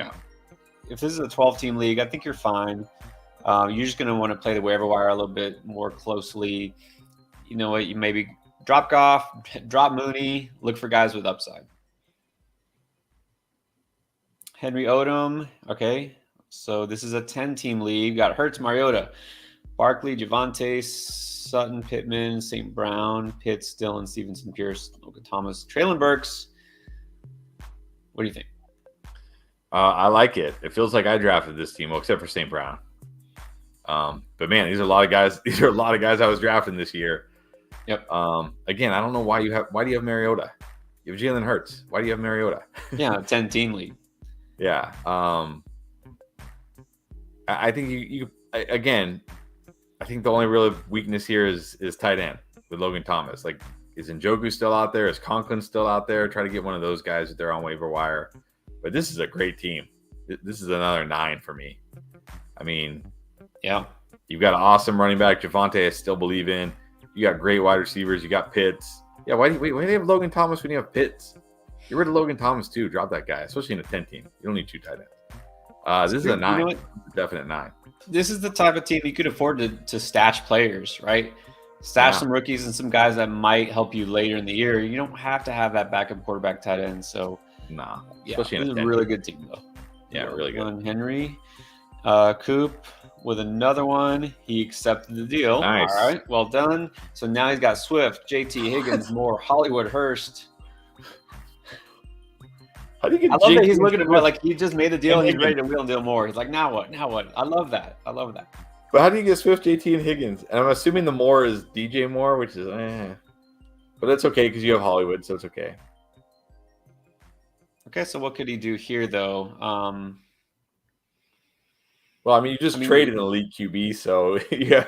if this is a 12-team league, I think you're fine. You're just going to want to play the waiver wire a little bit more closely. You know what? You maybe drop Goff, drop Mooney, look for guys with upside. Henry Odom. Okay. So this is a 10-team league. Got Hurts, Mariota, Barkley, Javonte, Sutton, Pittman, St. Brown, Pitts, Dillon, Stevenson, Pierce, Logan Thomas, Traylon Burks. What do you think? I like it. It feels like I drafted this team, well, except for St. Brown. But man, these are a lot of guys. These are a lot of guys I was drafting this year. Yep. Again, I don't know why do you have Mariota? You have Jalen Hurts. Why do you have Mariota? Yeah, 10-team league. Yeah. I think you again. I think the only real weakness here is tight end with Logan Thomas. Like, is Njoku still out there? Is Conklin still out there? Try to get one of those guys if they're on waiver wire. But this is a great team. This is another 9 for me. I mean, yeah, you've got an awesome running back, Javonte. I still believe in. You got great wide receivers. You got Pitts. Yeah, why do you have Logan Thomas when you have Pitts? Get rid of Logan Thomas too. Drop that guy, especially in a 10-team. You don't need 2 tight ends. This is a 9. You know, definite 9. This is the type of team you could afford to stash players, right? Stash some rookies and some guys that might help you later in the year. You don't have to have that backup quarterback tight end. So, especially this is a really good team, though. Yeah, really good. Henry, Coop with another one. He accepted the deal. Nice. All right, well done. So now he's got Swift, JT Higgins, more Hollywood Hurst. How do you get I love that he's looking at it like he just made the deal and he's ready to wheel and deal more. He's like, now what? Now what? I love that. But how do you get Swift, JT, and Higgins? And I'm assuming the Moore is DJ Moore, which is but that's okay because you have Hollywood, so it's okay. Okay, so what could he do here though? Well, I mean, you just traded an elite QB, so yeah.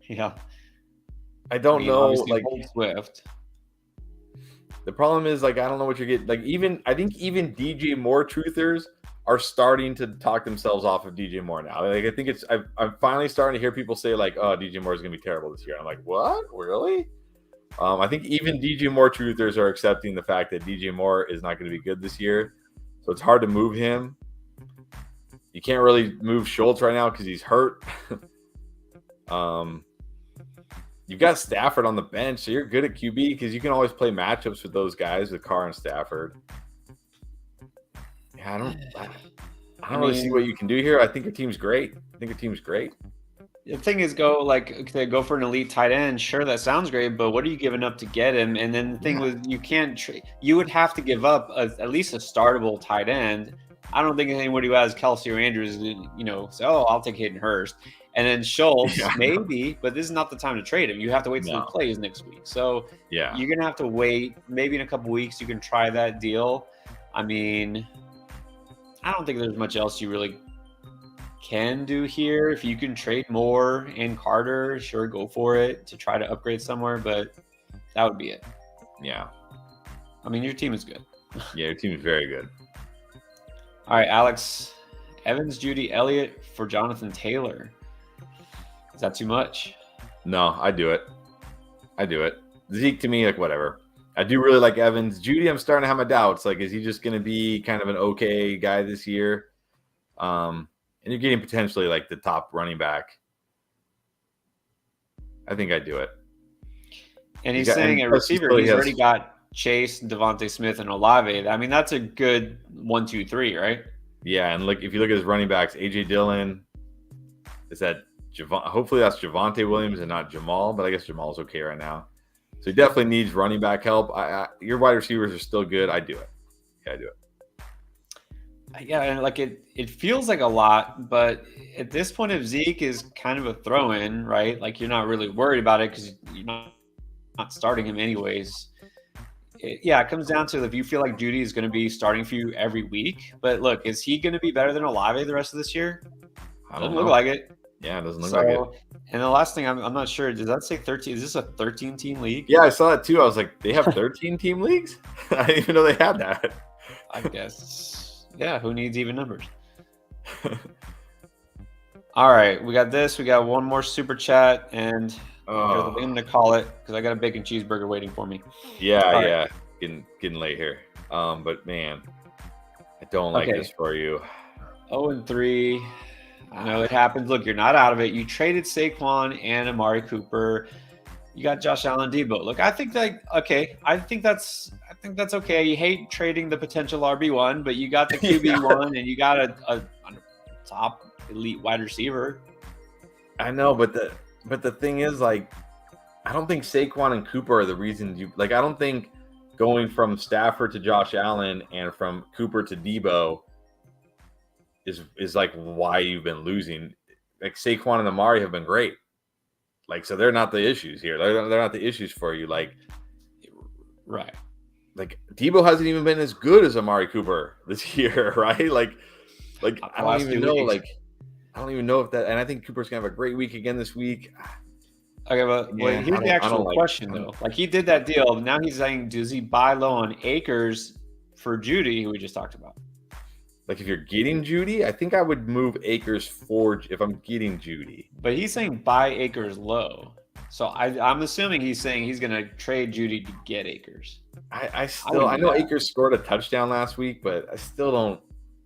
Yeah. I don't know. Like Swift. The problem is, like, I don't know what you're getting. Like, I think even DJ Moore truthers are starting to talk themselves off of DJ Moore now. Like, I think I'm finally starting to hear people say, like, oh, DJ Moore is going to be terrible this year. I'm like, what? Really? I think even DJ Moore truthers are accepting the fact that DJ Moore is not going to be good this year. So it's hard to move him. You can't really move Schultz right now because he's hurt. You've got Stafford on the bench, so you're good at QB because you can always play matchups with those guys, with Carr and Stafford. Yeah, I don't really see what you can do here. I think your team's great. The thing is, go for an elite tight end. Sure, that sounds great, but what are you giving up to get him? And then the thing was, you can't trade. You would have to give up at least a startable tight end. I don't think anybody who has Kelsey or Andrews, say, oh, I'll take Hayden Hurst. And then Schultz, maybe, but this is not the time to trade him. You have to wait till he plays next week. So you're going to have to wait. Maybe in a couple weeks you can try that deal. I mean, I don't think there's much else you really can do here. If you can trade Moore and Carter, sure, go for it to try to upgrade somewhere, but that would be it. Yeah. I mean, your team is good. Yeah, your team is very good. All right, Alex. Evans, Judy, Elliott for Jonathan Taylor. Is that too much? No, I do it. Zeke, to me, like, whatever. I do really like Evans. Judy, I'm starting to have my doubts. Like, is he just going to be kind of an okay guy this year? And you're getting potentially, like, the top running back. I think I'd do it. And he's saying a receiver. He's already got Chase, Devontae Smith, and Olave. I mean, that's a good 1, 2, 3, right? Yeah, and look, if you look at his running backs, A.J. Dillon, is that hopefully that's Javonte Williams and not Jamal, but I guess Jamal's okay right now. So he definitely needs running back help. Your wide receivers are still good. I do it. Yeah, I do it. Yeah, and like it feels like a lot, but at this point, if Zeke is kind of a throw-in, right? Like you're not really worried about it because you're not starting him anyways. It comes down to if you feel like Judy is going to be starting for you every week. But look, is he going to be better than Olave the rest of this year? Doesn't look like it. Yeah, it doesn't look like it. And the last thing, I'm not sure. Does that say 13? Is this a 13-team league? Yeah, I saw that too. I was like, they have 13-team leagues? I didn't even know they had that. I guess. Yeah, who needs even numbers? All right, we got this. We got one more super chat, and I'm going to call it because I got a bacon cheeseburger waiting for me. Yeah. Getting late here. But man, I don't like this for you. 0-3. I know it happens. Look, you're not out of it. You traded Saquon and Amari Cooper. You got Josh Allen, Debo. Look, I think that's okay. You hate trading the potential RB1, but you got the QB1 and you got a top elite wide receiver. I know, but the thing is, like, I don't think Saquon and Cooper are the reasons you like. I don't think going from Stafford to Josh Allen and from Cooper to Debo is like why you've been losing. Like Saquon and Amari have been great. Like, so they're not the issues here. They're not the issues for you. Like, right. Like Debo hasn't even been as good as Amari Cooper this year, right? Like I don't even know. Like, I don't even know if that. And I think Cooper's gonna have a great week again this week. Okay, but here's the actual question though. Like he did that deal. Now he's saying, does he buy low on Akers for Judy, who we just talked about? Like if you're getting Judy, I think I would move Akers if I'm getting Judy. But he's saying buy Akers low. So I'm assuming he's saying he's going to trade Judy to get Akers. I know Akers scored a touchdown last week, but I still don't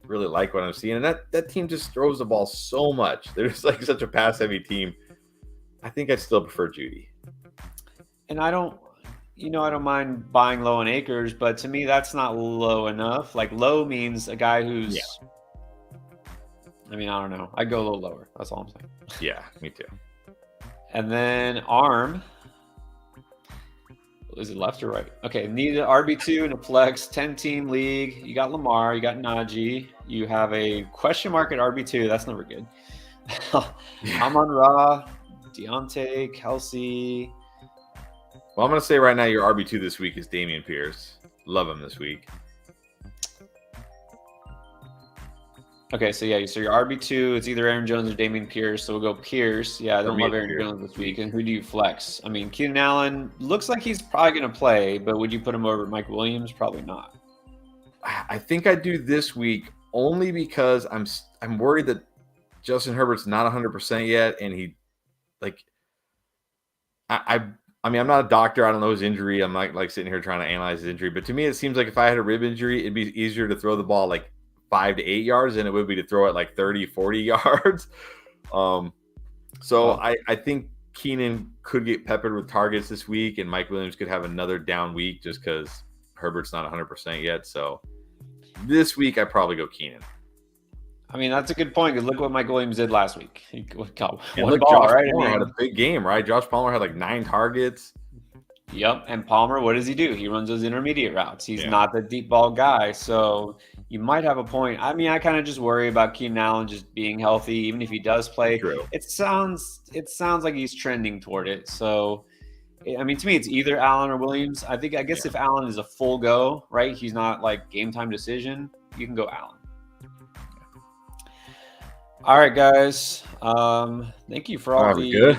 really like what I'm seeing. And that team just throws the ball so much. They're just like such a pass-heavy team. I think I still prefer Judy. And I don't mind buying low on Akers, but to me, that's not low enough. Like low means a guy who's, I mean, I don't know. I go a little lower. That's all I'm saying. Yeah, me too. And then Arm. Is it left or right? Okay, need an RB2 in a flex 10-team league. You got Lamar, you got Najee. You have a question mark at RB2. That's never good. Amon-Ra, Deontay, Kelsey. Well, I'm going to say right now your RB2 this week is Dameon Pierce. Love him this week. Okay, so your RB2, it's either Aaron Jones or Dameon Pierce. So we'll go Pierce. Yeah, I don't love Aaron Jones this week. And who do you flex? I mean, Keenan Allen looks like he's probably going to play, but would you put him over Mike Williams? Probably not. I think I do this week only because I'm worried that Justin Herbert's not 100% yet, and he I mean, I'm not a doctor. I don't know his injury. I'm not like sitting here trying to analyze his injury. But to me, it seems like if I had a rib injury, it'd be easier to throw the ball like 5 to 8 yards than it would be to throw it like 30, 40 yards. So I think Keenan could get peppered with targets this week, and Mike Williams could have another down week just because Herbert's not 100% yet. So this week, I probably go Keenan. I mean, that's a good point. Because look what Mike Williams did last week. He got one ball, right? Palmer had a big game, right? Josh Palmer had like 9 targets. Yep. And Palmer, what does he do? He runs those intermediate routes. He's not the deep ball guy. So you might have a point. I mean, I kind of just worry about Keenan Allen just being healthy, even if he does play. True. It sounds like he's trending toward it. So, I mean, to me, it's either Allen or Williams. I guess if Allen is a full go, right? He's not like game time decision. You can go Allen. All right, guys. Thank you for all the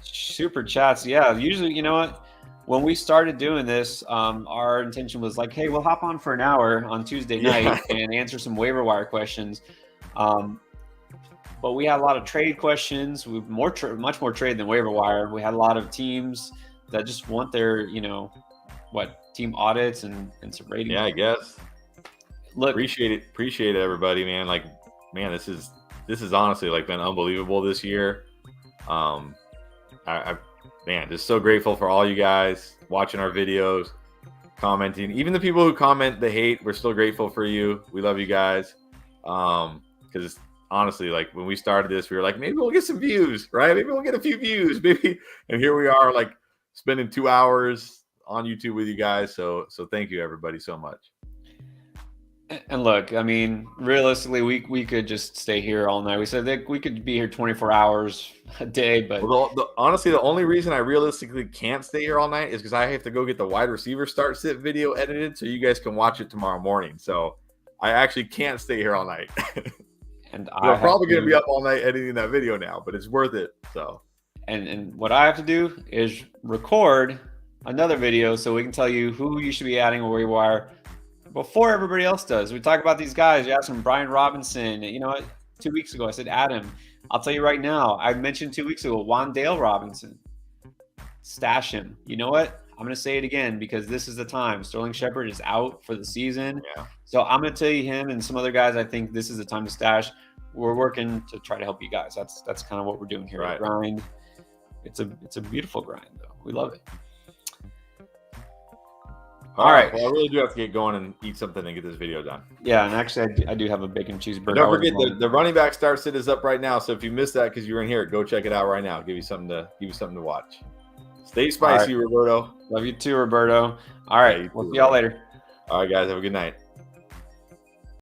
super chats. Yeah, usually, you know what? When we started doing this, our intention was like, hey, we'll hop on for an hour on Tuesday night and answer some waiver wire questions. But we had a lot of trade questions. We've much more trade than waiver wire. We had a lot of teams that just want their, team audits and some ratings. Yeah, I guess. Look, appreciate it, everybody, man. Like, man, this is honestly like been unbelievable this year. Man, just so grateful for all you guys watching our videos, commenting. Even the people who comment the hate, we're still grateful for you. We love you guys. Because honestly, like when we started this, we were like, maybe we'll get some views, right? Maybe we'll get a few views, maybe. And here we are, like spending 2 hours on YouTube with you guys. So thank you everybody so much. And look, I mean, realistically, we could just stay here all night. We said that we could be here 24 hours a day, but honestly, the only reason I realistically can't stay here all night is because I have to go get the wide receiver start sit video edited so you guys can watch it tomorrow morning. So I actually can't stay here all night. And I'm probably going to be up all night editing that video now, but it's worth it. So, and what I have to do is record another video so we can tell you who you should be adding or where you are before everybody else does. We talk about these guys. You asked him, Brian Robinson. You know what? 2 weeks ago, I said, add him. I'll tell you right now. I mentioned 2 weeks ago, Wandale Robinson. Stash him. You know what? I'm going to say it again because this is the time. Sterling Shepard is out for the season. Yeah. So I'm going to tell you him and some other guys. I think this is the time to stash. We're working to try to help you guys. That's kind of what we're doing here. Right. Grind. It's a beautiful grind, though. We love it. All right. Well, I really do have to get going and eat something and get this video done. Yeah, and actually, I do have a bacon cheeseburger. Don't forget the running back start sit is up right now. So if you missed that because you were in here, go check it out right now. Give you something to watch. Stay spicy, right. Roberto. Love you too, Roberto. All right, we'll see y'all later. All right, guys. Have a good night.